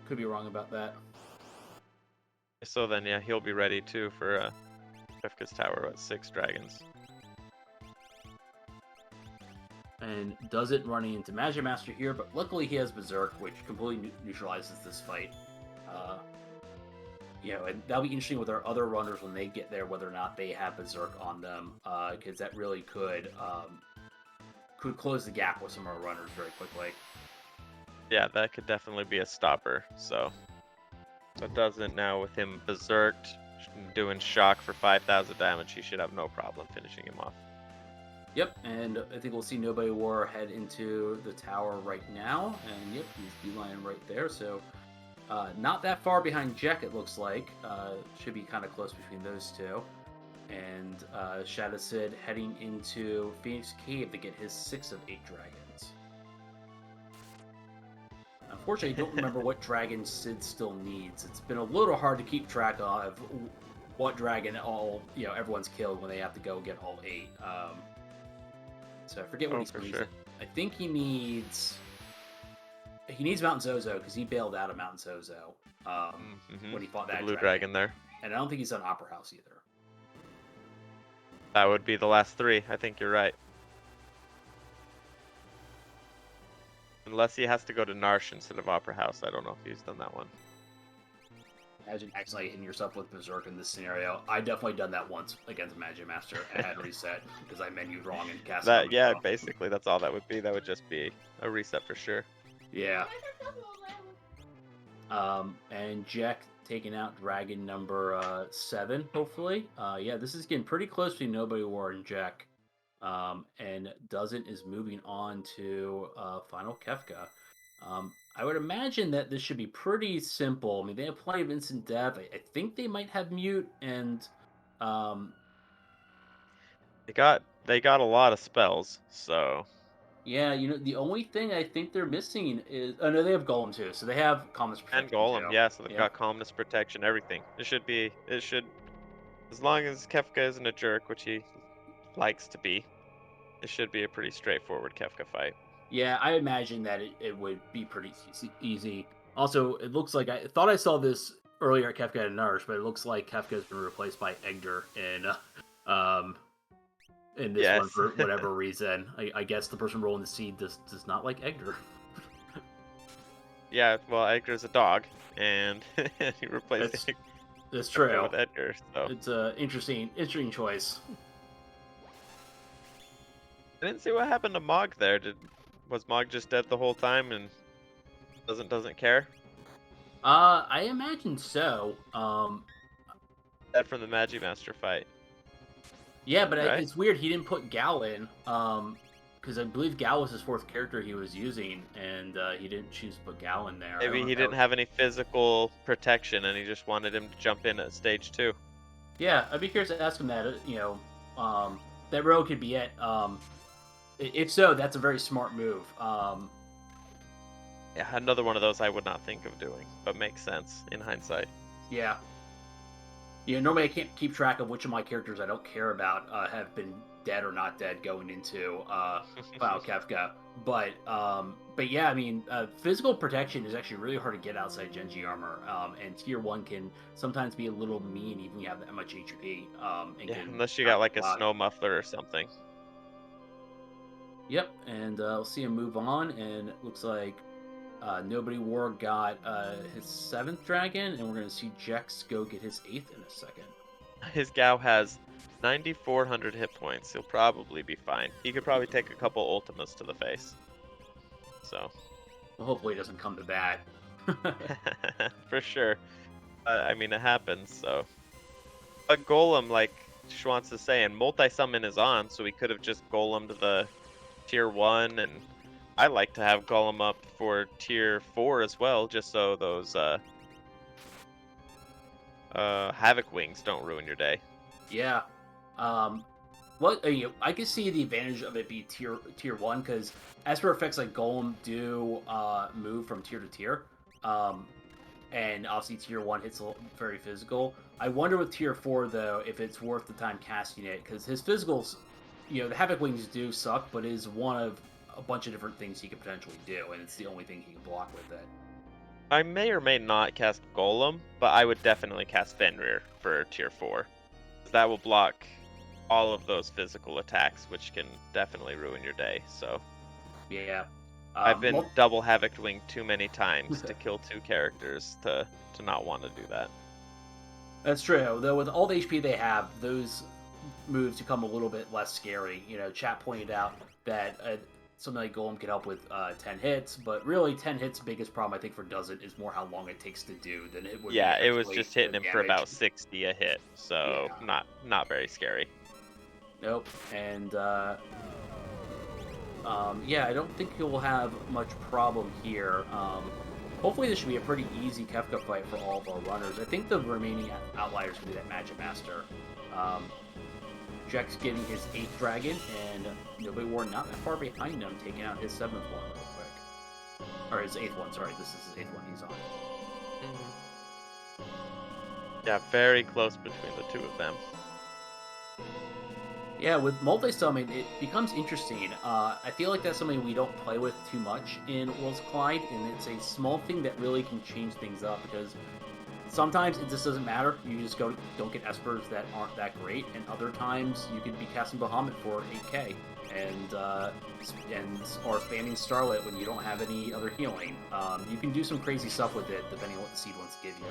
could be wrong about that. So then, yeah, he'll be ready too for Kefka's Tower at 6 dragons. And doesn't running into Magic Master here, but luckily he has Berserk, which completely neutralizes this fight. And that'll be interesting with our other runners when they get there, whether or not they have Berserk on them, because that really could close the gap with some of our runners very quickly. Yeah, that could definitely be a stopper. So it doesn't now with him Berserked, doing shock for 5,000 damage. He should have no problem finishing him off. Yep, and I think we'll see Nobody War head into the tower right now, and yep, he's beelining right there. So not that far behind Jack, it looks like. Should be kind of close between those two. And Shadow Sid heading into Phoenix Cave to get his 6 of 8 dragons. Unfortunately, I don't remember what dragon Sid still needs. It's been a little hard to keep track of what dragon everyone's killed when they have to go get all 8. So I forget what he needs. Sure. I think he needs Mount Zozo because he bailed out of Mount Zozo when he fought that blue dragon there. And I don't think he's done Opera House either. That would be the last 3. I think you're right. Unless he has to go to Narsh instead of Opera House. I don't know if he's done that one. Imagine accidentally hitting yourself with Berserk in this scenario. I definitely done that once against Magic Master. I had reset because I menued wrong and cast that. Yeah, basically that's all that would be. That would just be a reset for sure. Yeah. And Jack taking out dragon number 7, hopefully. Yeah, this is getting pretty close between Nobody War and Jack. And Doesn't is moving on to Final Kefka. I would imagine that this should be pretty simple. I mean, they have plenty of instant death. I think they might have mute, and they got a lot of spells, so yeah, the only thing I think they're missing is no, they have Golem too, so they have Calmness Protection and Golem, too. yeah. So they've got calmness, protection, everything. It should, as long as Kefka isn't a jerk, which he likes to be, it should be a pretty straightforward Kefka fight. Yeah, I imagine that it would be pretty easy. Also, it looks like I thought I saw this earlier at Kefka and Nourish, but it looks like Kefka has been replaced by Egder in this one for whatever reason. I guess the person rolling the seed does not like Egder. Yeah, well, Edgar's a dog, and he replaced That's true with Edgar. So it's a interesting choice. I didn't see what happened to Mog there. Was Mog just dead the whole time and doesn't care? I imagine so. Dead from the Magi Master fight. Yeah, but right? It's weird he didn't put Gal in, because I believe Gal was his 4th character he was using, and he didn't choose to put Gal in there. Maybe he didn't have any physical protection, and he just wanted him to jump in at stage 2. Yeah, I'd be curious to ask him that. That row could be it. If so, that's a very smart move. Yeah, another one of those I would not think of doing, but makes sense in hindsight. Yeah. Normally I can't keep track of which of my characters I don't care about have been dead or not dead going into Final Kefka. But yeah, I mean, physical protection is actually really hard to get outside Genji armor, and tier one can sometimes be a little mean even when you have that much HP, and Yeah, can unless you got knock like you a out. snow muffler or something. Yep, and we'll see him move on, and it looks like Nobody War got his 7th dragon, and we're going to see Jex go get his 8th in a second. His Gao has 9,400 hit points. He'll probably be fine. He could probably take a couple ultimas to the face. So, Well, hopefully it doesn't come to that. for sure. I mean, it happens, so. But Golem, like Schwantz is saying, multi-summon is on, so we could have just Golemed the tier 1, and I like to have Golem up for tier 4 as well, just so those Havoc Wings don't ruin your day. Yeah. I can see the advantage of it be tier one because as for effects like Golem do move from tier to tier, and obviously tier one hits very physical. I wonder with tier four though if it's worth the time casting it because his physicals, the Havoc Wings do suck, but it is one of a bunch of different things he could potentially do, and it's the only thing he can block with it. I may or may not cast Golem, but I would definitely cast Fenrir for tier 4. That will block all of those physical attacks, which can definitely ruin your day. So Yeah. I've been double Havoc Wing too many times to kill 2 characters to not want to do that. That's true. Though with all the HP they have, those moves become a little bit less scary. Chat pointed out that something like Golem could help with 10 hits, but really 10 hits' biggest problem I think for Doesn't is more how long it takes to do than it would. Yeah, it was just hitting him for about 60 a hit, so Yeah. not very scary. Nope. And yeah, I don't think he'll have much problem here. Hopefully this should be a pretty easy Kefka fight for all of our runners. I think the remaining outliers will be that Magic Master. Jack's getting his 8th dragon, and Nobody War not that far behind him, taking out his 7th one real quick. Or his 8th one, sorry. This is his 8th one he's on. Yeah, very close between the two of them. Yeah, with multi-summon, it becomes interesting. I feel like that's something we don't play with too much in Worlds Collide, and it's a small thing that really can change things up, because sometimes it just doesn't matter. You just don't get Espers that aren't that great, and other times you could be casting Bahamut for 8k, or spamming Starlit when you don't have any other healing. You can do some crazy stuff with it, depending on what the seed wants to give you.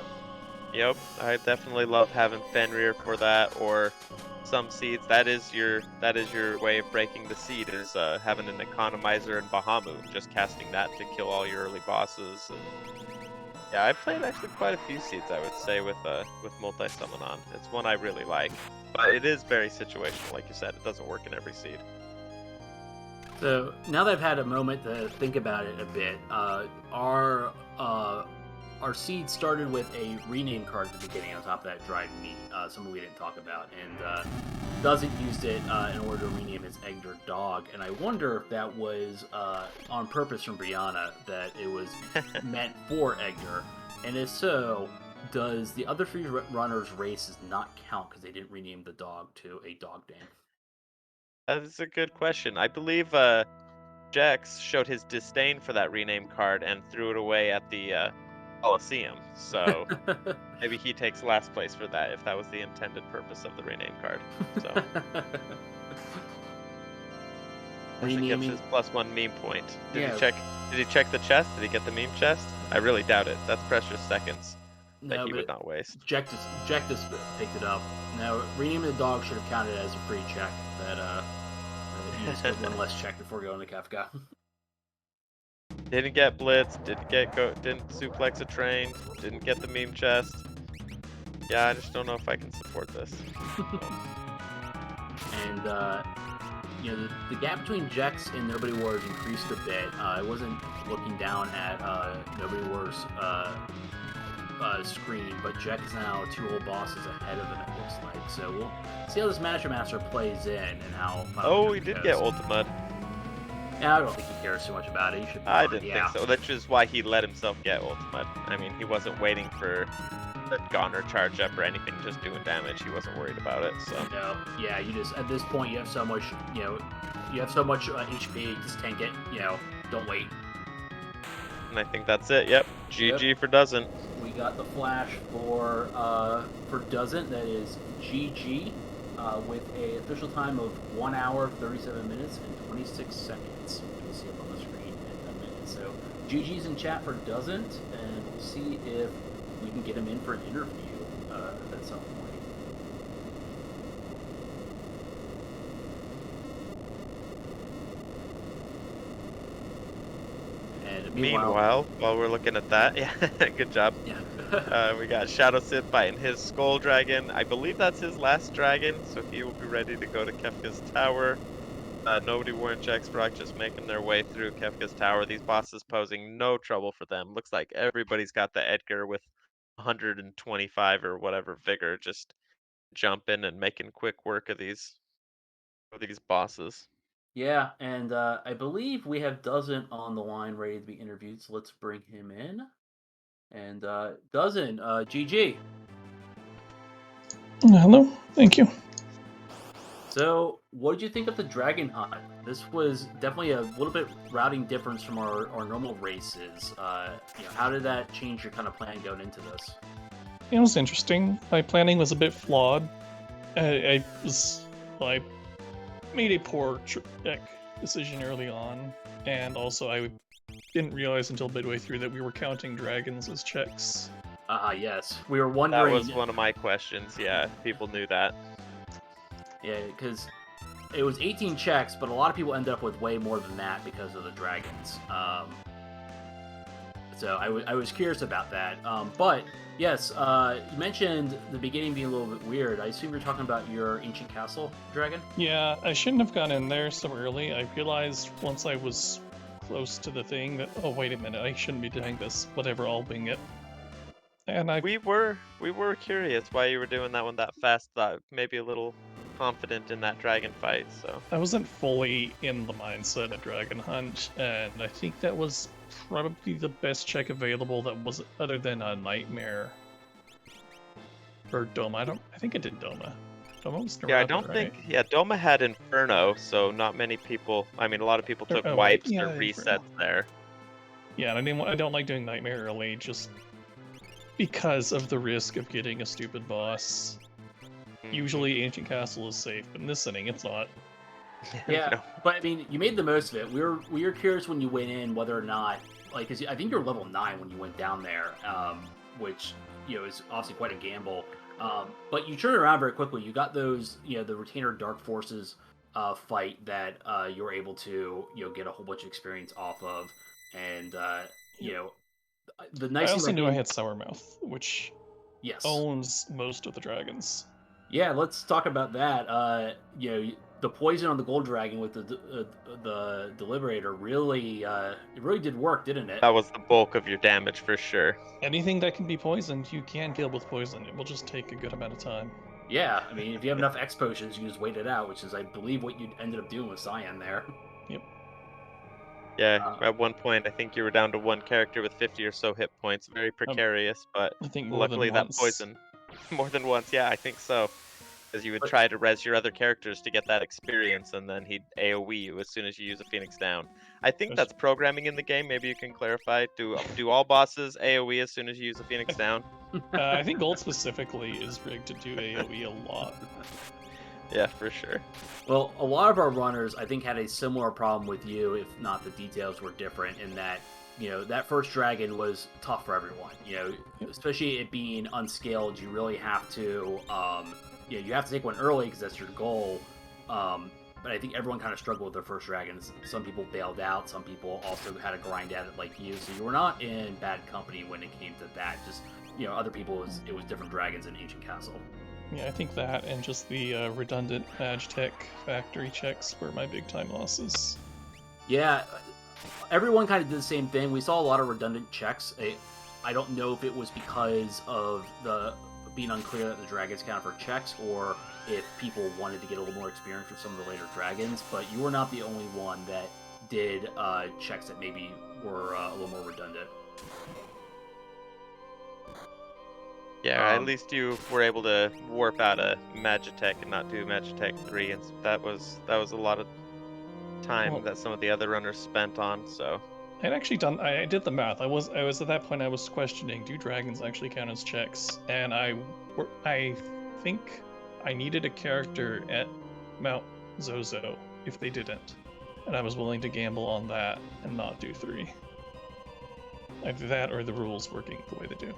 Yep, I definitely love having Fenrir for that, or some seeds. That is your way of breaking the seed, is having an economizer and Bahamut, just casting that to kill all your early bosses. And yeah, I played actually quite a few seeds, I would say, with multi-summon on. It's one I really like, but it is very situational, like you said. It doesn't work in every seed. So now that I've had a moment to think about it a bit, our seed started with a rename card at the beginning on top of that dried meat, something we didn't talk about, and Doesn't used it in order to rename his Egder dog, and I wonder if that was on purpose from Brianna, that it was meant for Egder, and if so, does the other 3 runners' races not count because they didn't rename the dog to a dog name? That is a good question. I believe Jax showed his disdain for that rename card and threw it away at the Coliseum, so maybe he takes last place for that, if that was the intended purpose of the rename card. So he gets his +1 meme point. Did he check the chest? Did he get the meme chest? I really doubt it. That's precious seconds that he would not waste. Jack just picked it up. Now, renaming the dog should have counted as a free check. That you just get one less check before going to Kefka. Didn't get blitz. Didn't suplex a train. Didn't get the meme chest. Yeah, I just don't know if I can support this. And the gap between Jex and Nobody Wars increased a bit. I wasn't looking down at Nobody Wars screen, but Jex is now 2 whole bosses ahead of him, it looks like. So we'll see how this Magic Master plays in and how. Oh, he did get Ultimate. Yeah, I don't think he cares too much about it. He should be I fine. didn't think Yeah. so. That's just why he let himself get ultimate. I mean, he wasn't waiting for the Goner charge up or anything, just doing damage. He wasn't worried about it, so. Yeah, you just, at this point, you have so much, you have so much HP, just tank it, don't wait. And I think that's it. Yep. Yep. GG for doesn't. We got the flash for doesn't, that is GG, with a official time of 1 hour, 37 minutes, and 26 seconds. You'll see it on the screen in a minute. So GG's in chat for doesn't, and we'll see if we can get him in for an interview at some point. And Meanwhile, while we're looking at that, yeah, good job. Yeah. We got Shadow Sid fighting his Skull Dragon. I believe that's his last dragon, so he will be ready to go to Kefka's Tower. Nobody wearing checks, Brock just making their way through Kefka's Tower. These bosses posing no trouble for them. Looks like everybody's got the Edgar with 125 or whatever vigor, just jumping and making quick work of these bosses. Yeah, and I believe we have Dozen on the line ready to be interviewed, so let's bring him in. And Dozen, GG. Hello, thank you. So, what did you think of the Dragon Hunt? This was definitely a little bit routing difference from our normal races. How did that change your kind of plan going into this? It was interesting. My planning was a bit flawed. I made a poor deck decision early on, and also I didn't realize until midway through that we were counting dragons as checks. Yes. We were wondering. That was one of my questions. Yeah, people knew that. Yeah, because it was 18 checks, but a lot of people ended up with way more than that because of the dragons. So I was curious about that. But yes, you mentioned the beginning being a little bit weird. I assume you're talking about your ancient castle dragon? Yeah, I shouldn't have gone in there so early. I realized once I was close to the thing that, oh wait a minute, I shouldn't be doing this. Whatever, I'll wing it. And we were curious why you were doing that one that fast. Thought maybe a little confident in that dragon fight. So I wasn't fully in the mindset of Dragon Hunt, and I think that was probably the best check available that was other than a Nightmare or Doma. I think it did Doma. Doma was yeah, I Narada, don't right? think. Yeah, Doma had Inferno, so not many people. I mean, a lot of people took Oh, wipes yeah, or resets Inferno. there. Yeah, and I don't like doing Nightmare early just because of the risk of getting a stupid boss. Usually Ancient Castle is safe, but in this setting it's not. Yeah, No. but I mean, you made the most of it. We were curious when you went in whether or not, like, cause I think you were level 9 when you went down there, which is obviously quite a gamble. But you turned around very quickly. You got those, the Retainer Dark Forces fight that you were able to get a whole bunch of experience off of, and the nice I thing also about knew I getting, had Sourmouth, which yes, owns most of the dragons. yeah, let's talk about that. The poison on the gold dragon with the deliberator really it really did work, didn't it? That was the bulk of your damage for sure. Anything that can be poisoned, you can kill with poison. It will just take a good amount of time. Yeah, I mean, if you have enough X potions, you just wait it out, which is, I believe, what you ended up doing with Cyan there. Yep. Yeah, Uh, at one point I think you were down to one character with 50 or so hit points. Very precarious, but I think more than luckily that once. poison more than once. Yeah, I think so. Because you would try to res your other characters to get that experience, and then he'd AoE you as soon as you use a Phoenix down. I think that's programming in the game. Maybe you can clarify. Do all bosses AoE as soon as you use a Phoenix down? I think gold specifically is rigged to do AoE a lot. Yeah, for sure. well, a lot of our runners, I think, had a similar problem with you, if not the details were different, in that that first dragon was tough for everyone. Especially it being unscaled, you really have to you have to take one early because that's your goal. But I think everyone kind of struggled with their first dragons. Some people bailed out. Some people also had to grind at it like you. So you were not in bad company when it came to that. Just other people, it was different dragons in Ancient Castle. Yeah, I think that and just the redundant Magitech factory checks were my big time losses. Yeah, everyone kind of did the same thing. We saw a lot of redundant checks. I don't know if it was because of the being unclear that the dragons count for checks, or if people wanted to get a little more experience with some of the later dragons. But you were not the only one that did checks that maybe were a little more redundant. Yeah, at least you were able to warp out a Magitech and not do Magitech 3, and that was a lot of time that some of the other runners spent on. So I'd actually done. I did the math. I was at that point. I was questioning: do dragons actually count as checks? And I think I needed a character at Mount Zozo if they didn't, and I was willing to gamble on that and not do 3. Either that or the rules working the way they do.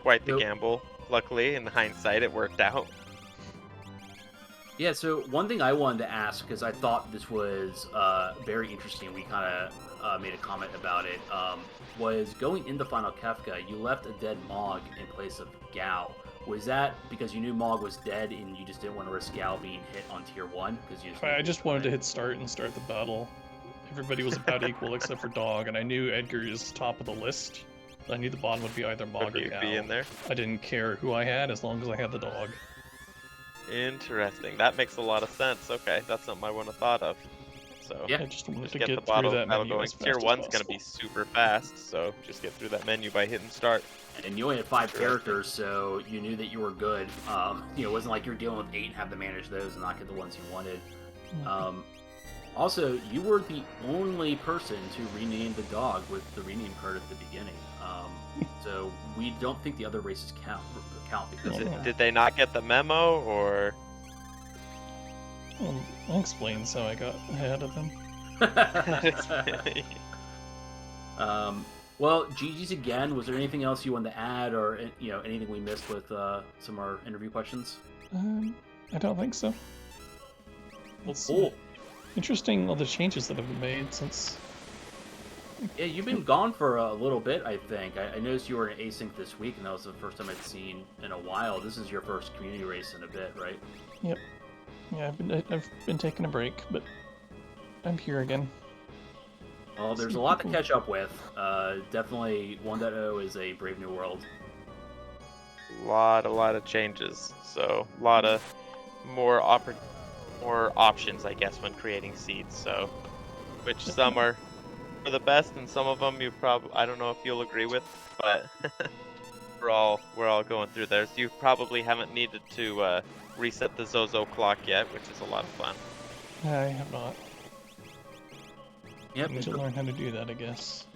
quite the gamble. Luckily, in hindsight, it worked out. Yeah, so one thing I wanted to ask, because I thought this was very interesting, we kind of made a comment about it, was going into Final Kefka, you left a dead Mog in place of Gao. Was that because you knew Mog was dead and you just didn't want to risk Gao being hit on tier 1? I just wanted to hit start and start the battle. Everybody was about equal except for Dog, and I knew Edgar is top of the list. I knew the bottom would be either Mog or Gao. Be in there. I didn't care who I had as long as I had the Dog. Interesting. That makes a lot of sense. Okay, that's something I wouldn't have thought of. So yeah, I just wanted to get the through battle that menu going. as fast Tier as 1's possible. gonna be super fast, so just get through that menu by hitting start. And you only had 5 characters, so you knew that you were good. It wasn't like you're dealing with 8 and have to manage those and not get the ones you wanted. Also, you were the only person to rename the dog with the rename card at the beginning. So we don't think the other races count because Did they not get the memo, or? That explains how I got ahead of them. Well, GG's again. Was there anything else you wanted to add, or anything we missed with some of our interview questions? I don't think so. Well, cool. Interesting, all the changes that have been made since. Yeah, you've been gone for a little bit, I think. I noticed you were in async this week, and that was the first time I'd seen in a while. This is your first community race in a bit, right? Yep. Yeah, I've been taking a break, but I'm here again. Well, there's a lot to catch up with. Definitely 1.0 is a brave new world. A lot of changes. So a lot of more options, I guess, when creating seeds. So, which some are for the best, and some of them you I don't know if you'll agree with, but we're all going through theirs. You probably haven't needed to reset the Zozo clock yet, which is a lot of fun. I have not. Yep. I need to learn how to do that, I guess.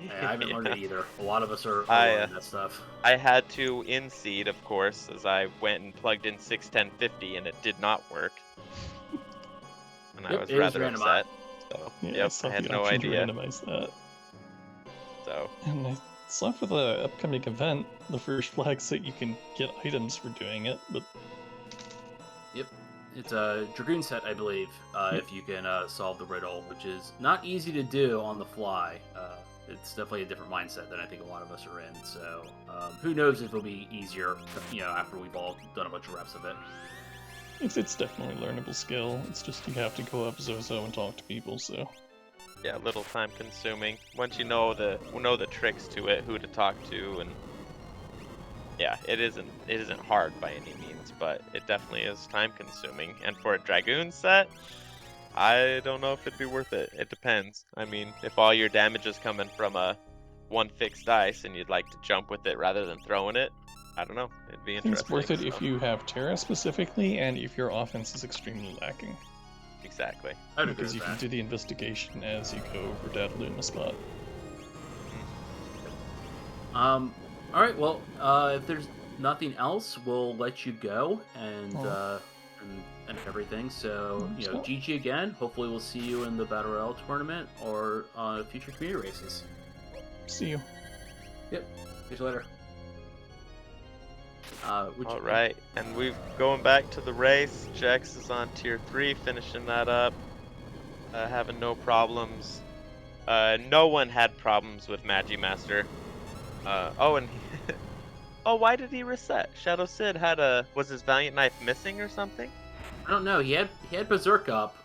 Yeah, I haven't learned it either. A lot of us are learning that stuff. I had to in-seed, of course, as I went and plugged in 61050 and it did not work. And I was rather upset. So, yeah, I had no idea. To randomize that. So. And I saw for the upcoming event, the first flag set you can get items for doing it, but. Yep. It's a Dragoon set, I believe, if you can solve the riddle, which is not easy to do on the fly. It's definitely a different mindset than I think a lot of us are in. So who knows if it'll be easier, after we've all done a bunch of reps of it. It's definitely a learnable skill. It's just you have to go up Zozo and talk to people. So. Yeah, a little time consuming. Once you know the tricks to it, who to talk to, and yeah, it isn't hard by any means, but it definitely is time consuming. And for a Dragoon set, I don't know if it'd be worth it. It depends. I mean, if all your damage is coming from a one fixed dice and you'd like to jump with it rather than throwing it, I don't know. It'd be interesting. It's worth it if you have Terra specifically and if your offense is extremely lacking. Exactly. Because you can do the investigation as you go for Daedalus in the spot. Alright, well, if there's nothing else, we'll let you go and everything. So, GG again. Hopefully we'll see you in the Battle Royale tournament or on future community races. See you. Yep. See you later. Alright, and we're going back to the race. Jex is on tier 3, finishing that up. Having no problems. No one had problems with Magimaster. Why did he reset? Shadow Sid was his Valiant Knife missing or something? I don't know. He had Berserk up.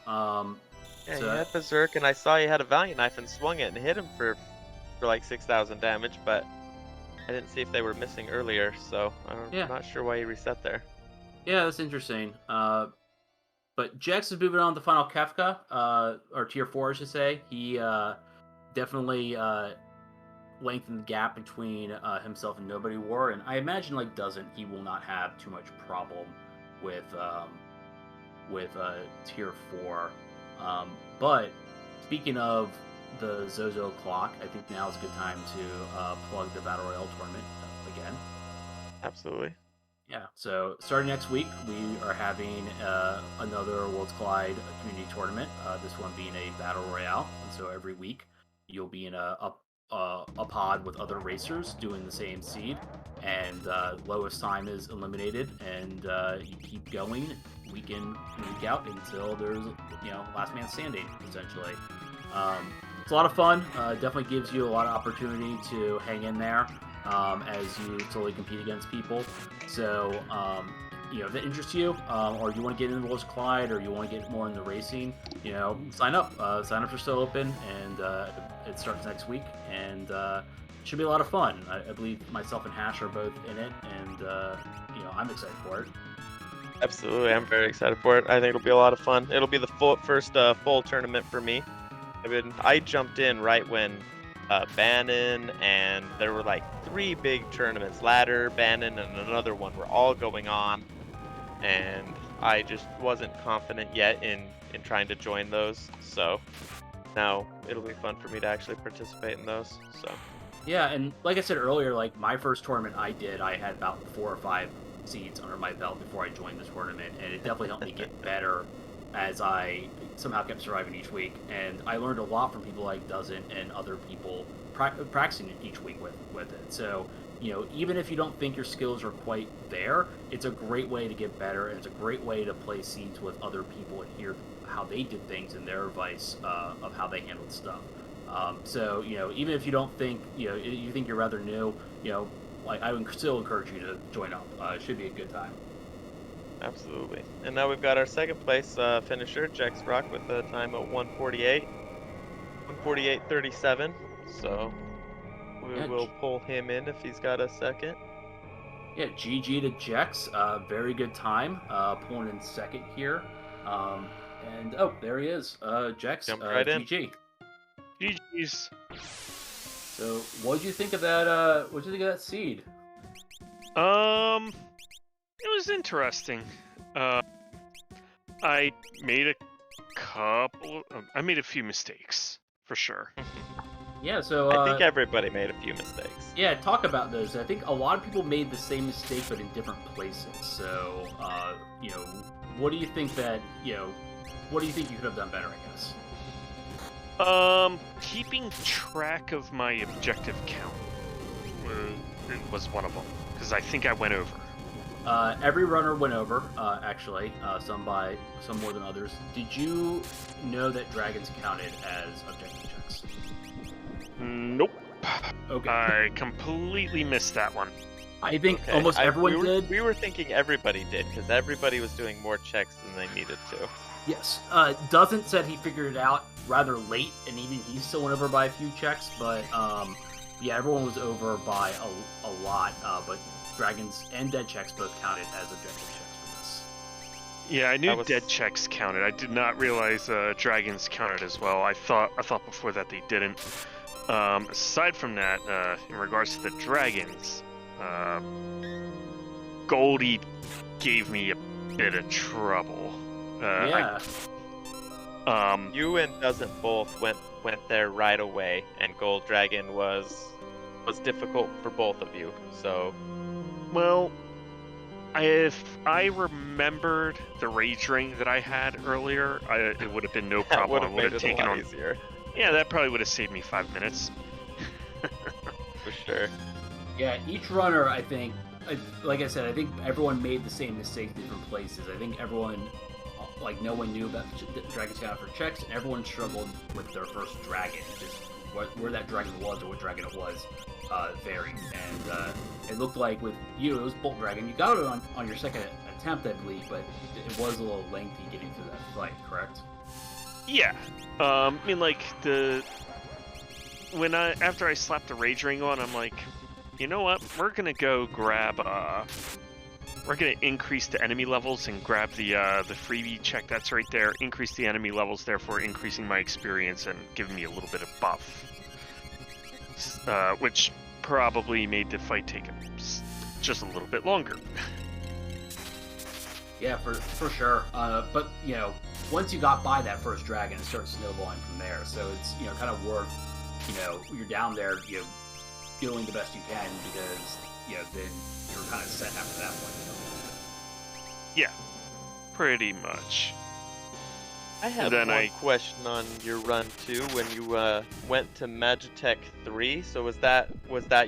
He had Berserk, and I saw he had a Valiant Knife and swung it and hit him for like 6,000 damage, but I didn't see if they were missing earlier, so I'm not sure why he reset there. Yeah, that's interesting. But Jax is moving on to Final Kefka, or Tier 4, I should say. He definitely lengthened the gap between himself and Nobody War, and I imagine he will not have too much problem with Tier 4. But speaking of the Zozo clock, I think now is a good time to plug the Battle Royale tournament again. Absolutely. Yeah, so starting next week, we are having another Worlds Collide community tournament. This one being a Battle Royale, and so every week you'll be in a pod with other racers doing the same seed, and lowest time is eliminated, and you keep going week in and week out until there's last man standing essentially. It's a lot of fun. Definitely gives you a lot of opportunity to hang in there as you slowly compete against people. So, if it interests you, or you want to get into Worlds Collide, or you want to get more into racing, sign up. Sign-ups are still open, and it starts next week, and it should be a lot of fun. I believe myself and Hash are both in it, and I'm excited for it. Absolutely, I'm very excited for it. I think it'll be a lot of fun. It'll be the first full tournament for me. I jumped in right when Bannon, and there were like 3 big tournaments, Ladder, Bannon, and another one were all going on, and I just wasn't confident yet in trying to join those, so now it'll be fun for me to actually participate in those. So yeah, and like I said earlier, like my first tournament I had about 4 or 5 seeds under my belt before I joined the tournament, and it definitely helped me get better as I somehow kept surviving each week, and I learned a lot from people like Doesn't and other people practicing it each week with it. So, even if you don't think your skills are quite there, it's a great way to get better, and it's a great way to play seeds with other people and hear how they did things and their advice of how they handled stuff. So, even if you don't think, you think you're rather new, I would still encourage you to join up. It should be a good time. absolutely. And now we've got our second place finisher, Jax Rock, with a time of 148.37. So we will pull him in if he's got a second. Yeah, GG to Jex. Very good time. Pulling in second here. And there he is. Jex. Jump right in. GG. GG's. So, what did you think of that? What did you think of that seed? It was interesting. I made a few mistakes for sure. Yeah, so I think everybody made a few mistakes. Yeah, talk about those. I think a lot of people made the same mistake, but in different places. So, what do you think that what do you think you could have done better? I guess. Keeping track of my objective count was one of them, because I think I went over. Every runner went over, actually, some more than others. Did you know that dragons counted as objective checks? Nope. Okay. I completely missed that one. I think almost everyone did. We were thinking everybody did, because everybody was doing more checks than they needed to. Yes. Doesn't said he figured it out rather late, and even he still went over by a few checks, but yeah, everyone was over by a lot, but dragons and dead checks both counted as objective checks for this. Yeah, I knew dead checks counted. I did not realize dragons counted as well. I thought before that they didn't. Aside from that, in regards to the dragons, Goldie gave me a bit of trouble. Yeah. You and Doesn't both went there right away, and Gold Dragon was difficult for both of you. So, well, if I remembered the rage ring that I had earlier, it would have been no problem. That would have made it a lot easier. Yeah, that probably would have saved me 5 minutes. For sure. Yeah, each runner, I think, like I said, I think everyone made the same mistakes in different places. I think everyone, no one knew about dragons counted for checks, and everyone struggled with their first dragon. Just where that dragon was or what dragon it was varied. And it looked like with you, it was Bolt Dragon. You got it on your second attempt, I believe, but it was a little lengthy getting through that fight, correct? Yeah. I mean, after I slapped the rage ring on, I'm like, you know what? We're gonna go grab we're gonna increase the enemy levels and grab the freebie check that's right there. Increase the enemy levels, therefore increasing my experience and giving me a little bit of buff, which probably made the fight take just a little bit longer. Yeah, for sure. But once you got by that first dragon, it starts snowballing from there. So it's kind of worth you're down there doing the best you can because then you're kind of set after that point. Yeah, pretty much. I have one question on your run too. When you went to Magitech 3, so was that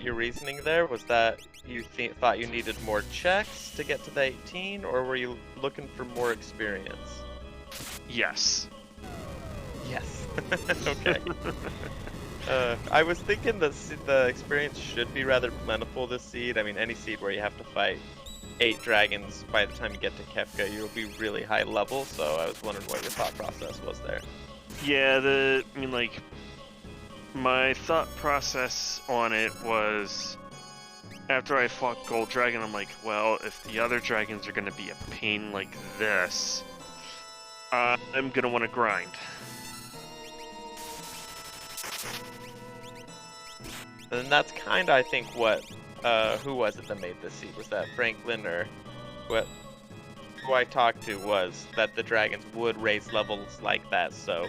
your reasoning there? Was that you thought you needed more checks to get to the 18, or were you looking for more experience? Yes. Yes. Okay. I was thinking the experience should be rather plentiful this seed. I mean, any seed where you have to fight 8 dragons by the time you get to Kefka, you'll be really high level, so I was wondering what your thought process was there. Yeah, my thought process on it was, after I fought Gold Dragon, I'm like, well, if the other dragons are going to be a pain like this, I'm going to want to grind. And that's kind of, I think, what who was it that made this seed? Was that Franklin or what? Who I talked to was that the dragons would raise levels like that. So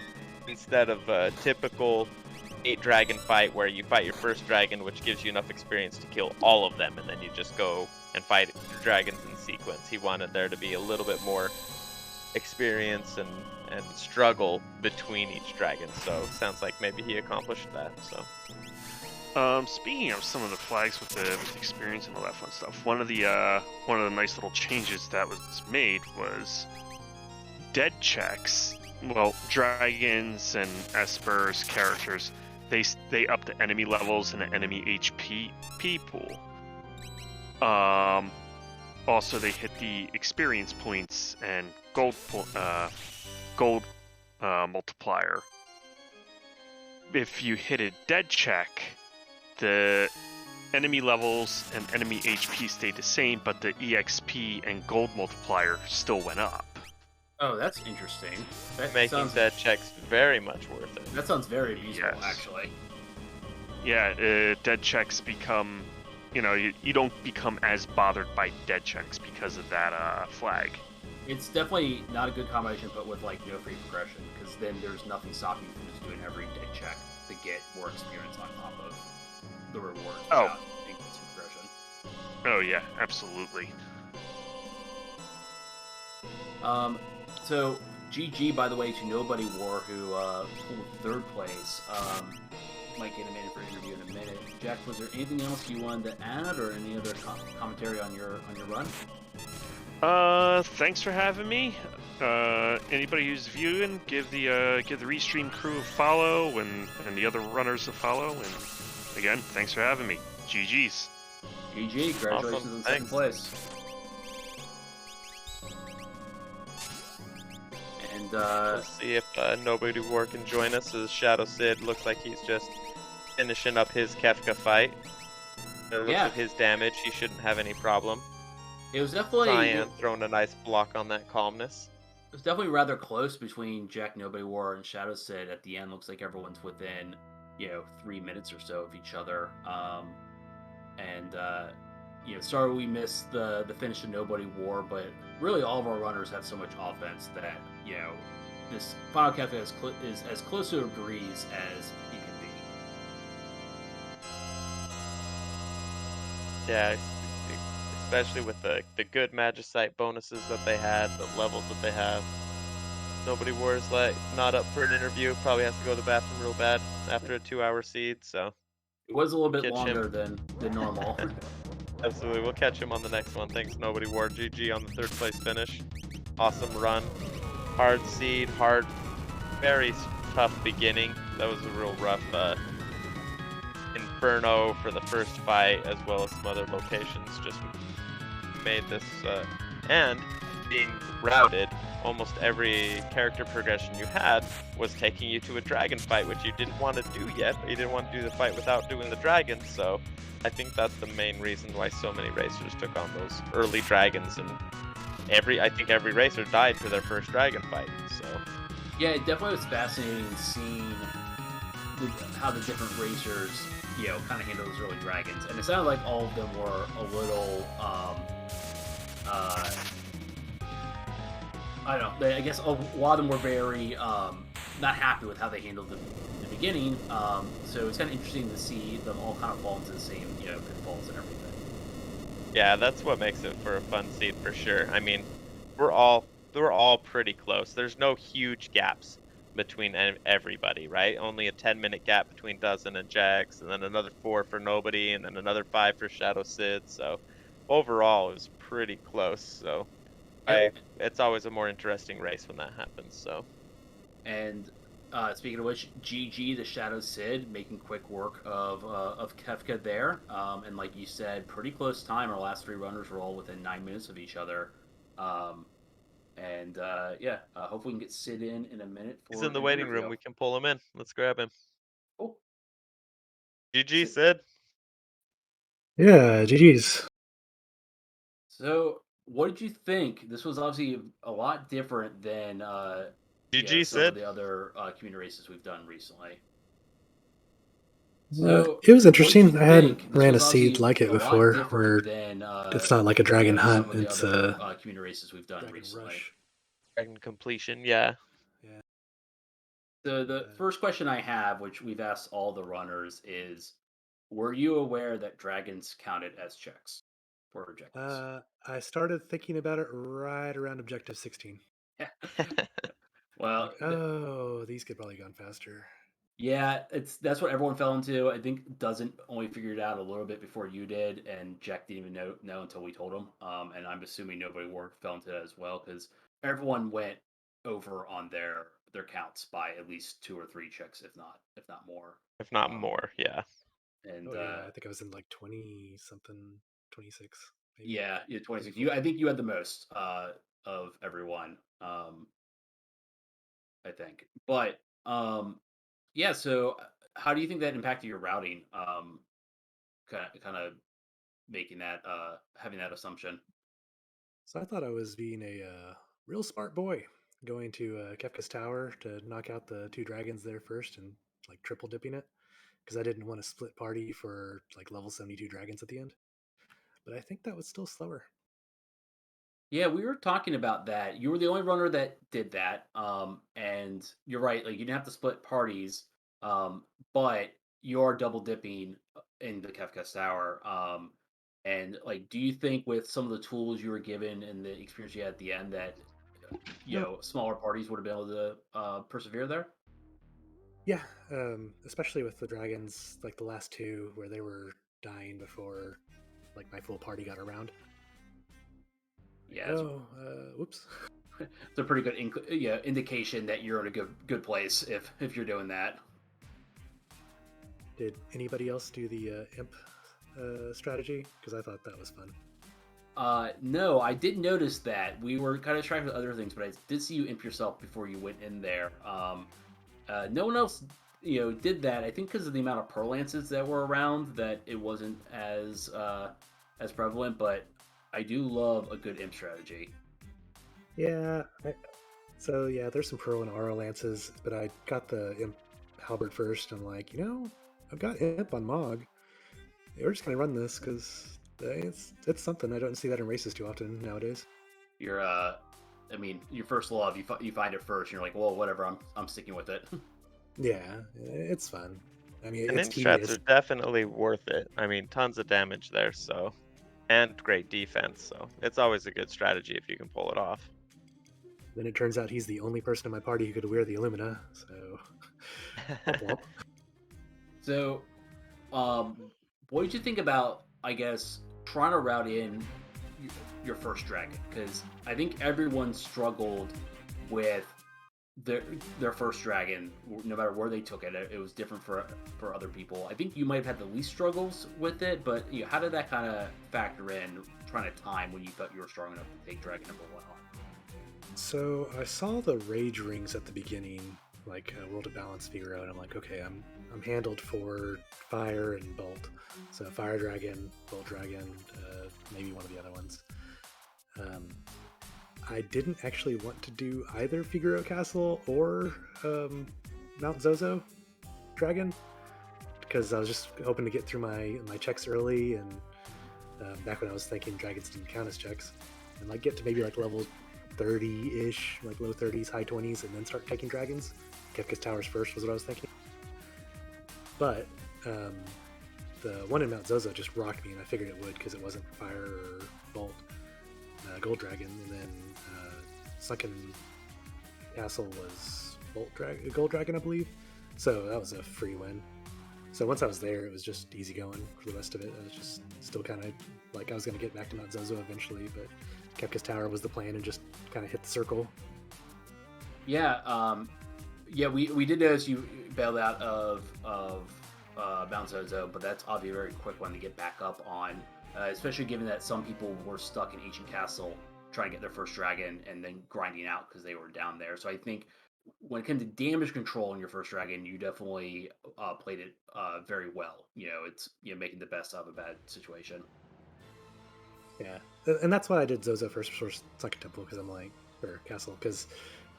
instead of a typical 8 dragon fight where you fight your first dragon, which gives you enough experience to kill all of them, and then you just go and fight your dragons in sequence, he wanted there to be a little bit more experience and struggle between each dragon. So sounds like maybe he accomplished that. So. Speaking of some of the flags with the experience and all that fun stuff, one of the nice little changes that was made was dead checks. Well, dragons and espers characters, they up the enemy levels and the enemy HP pool. Also they hit the experience points and gold multiplier. If you hit a dead check, the enemy levels and enemy HP stayed the same, but the EXP and gold multiplier still went up. Oh, that's interesting. Making dead checks very much worth it. That sounds very useful, Yes. actually. Yeah, dead checks become, you don't become as bothered by dead checks because of that flag. It's definitely not a good combination, but with no free progression, because then there's nothing stopping you from just doing every dead check to get more experience on top of the reward. Oh. Progression. Oh yeah, absolutely. So GG, by the way, to Nobody War, who pulled 3rd place. Might get him in for an interview in a minute. Jack, was there anything else you wanted to add, or any other commentary on your run? Thanks for having me. Anybody who's viewing, give the Restream crew a follow and the other runners a follow. And again, thanks for having me. GG's. GG, congratulations Awesome. in 2nd place. And let's see if Nobody War can join us, as Shadow Sid looks like he's just finishing up his Kefka fight. It looks like his damage, he shouldn't have any problem. It was definitely Cyan throwing a nice block on that calmness. It was definitely rather close between Jack Nobody War and Shadow Sid. At the end, looks like everyone's within 3 minutes or so of each other. Sorry we missed the finish of Nobody War, but really all of our runners have so much offense that this Final Kefka is as close to a breeze as it can be. Yeah, especially with the good Magicite bonuses that they had, the levels that they have. Nobody War is not up for an interview, probably has to go to the bathroom real bad after a 2-hour seed, so. It was a little bit Catch longer him. than normal. Absolutely, we'll catch him on the next one. Thanks Nobody War, GG on the 3rd place finish. Awesome run. Hard seed, very tough beginning. That was a real rough Inferno for the first fight, as well as some other locations. Just made this, and being routed, almost every character progression you had was taking you to a dragon fight, which you didn't want to do yet. You didn't want to do the fight without doing the dragons, so I think that's the main reason why so many racers took on those early dragons, and I think every racer died for their first dragon fight. So Yeah, it definitely was fascinating seeing how the different racers, kind of handle those early dragons, and it sounded like all of them were a little, uh, I don't know. I guess a lot of them were very not happy with how they handled the beginning. So it's kind of interesting to see them all kind of fall into the same, pitfalls and everything. yeah, that's what makes it for a fun seed for sure. I mean, we're all pretty close. There's no huge gaps between everybody, right? Only a 10-minute gap between Dozen and Jax, and then another 4 for Nobody, and then another 5 for Shadow Sid. So overall, it was pretty close. So Yep. it's always a more interesting race when that happens. So And speaking of which, GG to Shadow Sid making quick work of Kefka there. And like you said, pretty close time. Our last three runners were all within 9 minutes of each other. Um, and yeah, hopefully we can get Sid in a minute he's for in the an waiting room. interview. We can pull him in. Let's grab him. Cool. GG, Sid. Sid. Yeah, GG's. So, what did you think? This was obviously a lot different than GG, some of Sid. the other community races we've done recently. Uh, So, it was what did you interesting. I hadn't think? This ran a was seed obviously like it a lot before, where different than it's not like a dragon hunt, some of the it's other a community races we've done dragon recently. rush. Dragon completion. Yeah. Yeah. So, the first question I have, which we've asked all the runners, is: were you aware that dragons counted as checks for objectives? I started thinking about it right around objective 16. Well, Like, oh, these could probably gone faster. yeah, that's what everyone fell into. I think doesn't only figured it out a little bit before you did, and Jack didn't even know until we told him. And I'm assuming nobody fell into that as well because everyone went over on their counts by at least 2 or 3 checks, if not more. If not Um, more, yeah. and Oh yeah, I think I was in like 20 something, 26 maybe. yeah, 26. 24. I think you had the most of everyone. I think, but yeah. So, how do you think that impacted your routing? Kind of making that having that assumption. So I thought I was being a real smart boy, going to Kefka's Tower to knock out the two dragons there first and like triple dipping it because I didn't want to split party for like level 72 dragons at the end. But I think that was still slower. Yeah, we were talking about that. You were the only runner that did that. And you're right, like you didn't have to split parties, but you're double dipping in the Kefka Tower. And like, do you think with some of the tools you were given and the experience you had at the end that No, smaller parties would have been able to persevere there? yeah, especially with the dragons, like the last two where they were dying before like my full party got around. Like, Yeah, oh, whoops. it's a pretty good indication that you're in a good place if you're doing that. Did anybody else do the imp strategy? Because I thought that was fun. No, I did notice that we were kind of distracted with other things, but I did see you imp yourself before you went in there. No one else, did that. I think because of the amount of pearl lances that were around, that it wasn't as prevalent. But I do love a good imp strategy. Yeah, so yeah, there's some pro and aura lances, but I got the imp halberd first. I'm like, I've got imp on Mog. We're just gonna run this because it's something. I don't see that in races too often nowadays. Your I mean, your first love, you find it first, and you're like, well, whatever, I'm sticking with it. Yeah, it's fun. I mean, And it's imp strats tedious. are definitely worth it. I mean, tons of damage there, so and great defense, so it's always a good strategy if you can pull it off. Then it turns out he's the only person in my party who could wear the Illumina. So, womp womp. So, what did you think about, I guess, trying to route in your first dragon? Because I think everyone struggled with their first dragon, no matter where they took it. It was different for other people. I think you might have had the least struggles with it, but how did that kind of factor in trying to time when you thought you were strong enough to take dragon number 1 on? So I saw the rage rings at the beginning, like World of Balance Figaro, and I'm like, okay, I'm handled for fire and bolt. So fire dragon, bolt dragon, maybe one of the other ones. I didn't actually want to do either Figaro Castle or Mount Zozo Dragon because I was just hoping to get through my checks early, and back when I was thinking dragons didn't count as checks, and like get to maybe like level 30-ish, like low 30s, high 20s, and then start taking dragons. Kefka's Towers first was what I was thinking. But the one in Mount Zozo just rocked me, and I figured it would because it wasn't fire or bolt. Gold Dragon, and then Sunken Castle was Gold Dragon, I believe. So that was a free win. So once I was there, it was just easy going for the rest of it. I was just still kind of like I was going to get back to Mount Zozo eventually, but Kefka's Tower was the plan, and just kind of hit the circle. Yeah, we did notice you bailed out of Mount Zozo, but that's obviously a very quick one to get back up on. Especially given that some people were stuck in Ancient Castle trying to get their first dragon and then grinding out because they were down there. So I think when it came to damage control in your first dragon, you definitely played it very well. It's making the best out of a bad situation. Yeah, and that's why I did Zozo first for Sunken Temple, because I'm like, or Castle, because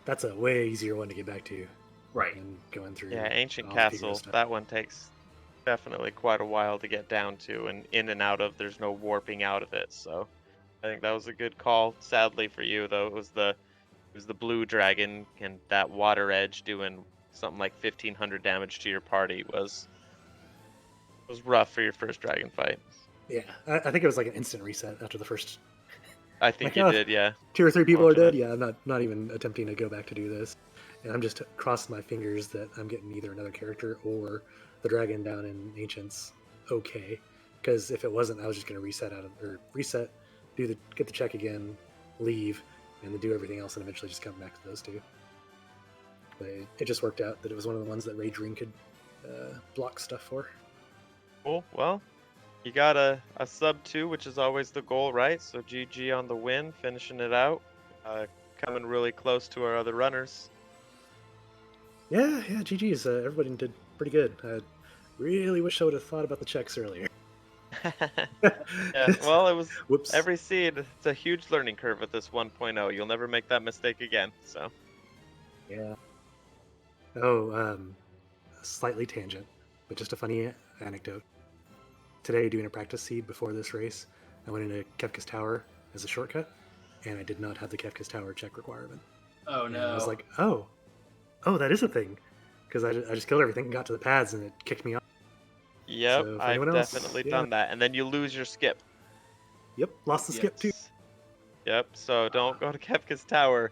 that's a way easier one to get back to. Right. And going through. Yeah, Ancient Castle, that one takes definitely quite a while to get down to, and in and out of. There's no warping out of it, so I think that was a good call. Sadly for you, though, it was the blue dragon, and that water edge doing something like 1500 damage to your party was rough for your first dragon fight. Yeah, I think it was like an instant reset after the first. I think you did, yeah. 2 or 3 people are dead. Yeah, I'm not even attempting to go back to do this, and I'm just crossing my fingers that I'm getting either another character or the dragon down in Ancients. Okay, because if it wasn't, I was just going to reset, get the check again, leave, and then do everything else, and eventually just come back to those two. But it just worked out that it was one of the ones that Rage Ring could block stuff for. Cool. Well, you got a sub 2, which is always the goal, right? So GG on the win, finishing it out. Coming really close to our other runners. Yeah, GG's. Everybody did pretty good. I really wish I would have thought about the checks earlier. Yeah, well, it was Whoops. every seed. It's a huge learning curve with this 1.0. You'll never make that mistake again. So. Yeah. Oh, slightly tangent, but just a funny anecdote. Today, doing a practice seed before this race, I went into Kefka's Tower as a shortcut, and I did not have the Kefka's Tower check requirement. Oh no! And I was like, oh, that is a thing, because I just killed everything and got to the pads, and it kicked me off. Yep, So I've definitely done that, and then you lose your skip. Yep, lost the skip too. Yep, so don't go to Kefka's Tower.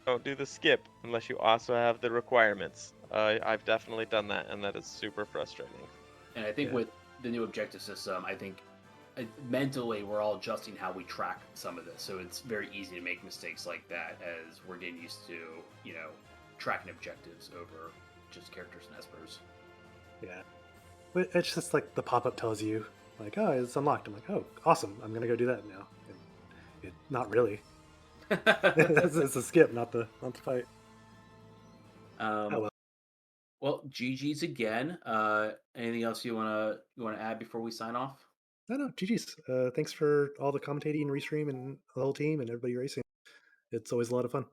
Don't do the skip unless you also have the requirements. I've definitely done that, and that is super frustrating. And I think with the new objective system, I think mentally we're all adjusting how we track some of this, so it's very easy to make mistakes like that as we're getting used to tracking objectives over just characters and espers. Yeah, but it's just like the pop-up tells you like, oh, it's unlocked. I'm like, oh, awesome, I'm gonna go do that now. Not really. It's a skip, not the fight. Well, GG's again. Anything else you wanna add before we sign off? No, GG's. Thanks for all the commentating and restream and the whole team and everybody racing. It's always a lot of fun.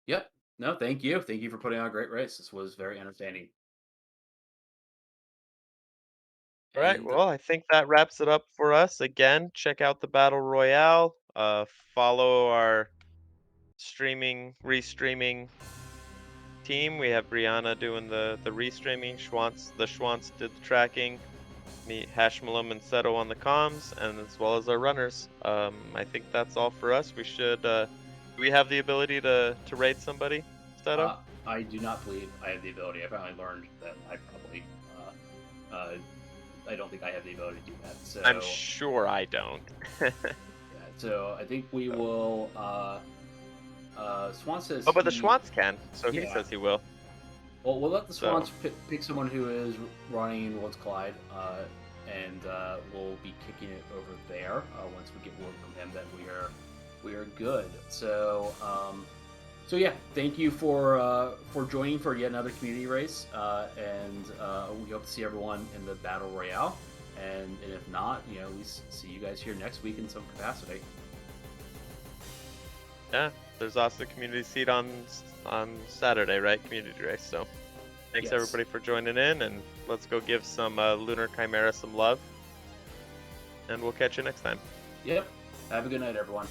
Yep. No, thank you. Thank you for putting on a great race. This was very entertaining. All right, well, I think that wraps it up for us. Again, check out the Battle Royale. Follow our restreaming team. We have Brianna doing the restreaming. The Schwantz did the tracking. Me, Hashmalum, and Seto on the comms, and as well as our runners. I think that's all for us. We should. Do we have the ability to raid somebody, Seto? I do not believe I have the ability. I finally learned that I probably. I don't think I have the ability to do that. So I'm sure I don't. Yeah, so I think we will. Swan says. Oh, but the Schwantz can, so he says he will. Well, we'll let the Swans pick someone who is running Worlds Collide, and we'll be kicking it over there once we get word from him that we are good. So So yeah, thank you for joining for yet another community race, and we hope to see everyone in the Battle Royale. And if not, we see you guys here next week in some capacity. Yeah, there's also a community seat on Saturday, right? Community race. So thanks Yes. everybody for joining in, and let's go give some Lunar Chimera some love. And we'll catch you next time. Yep. Have a good night, everyone.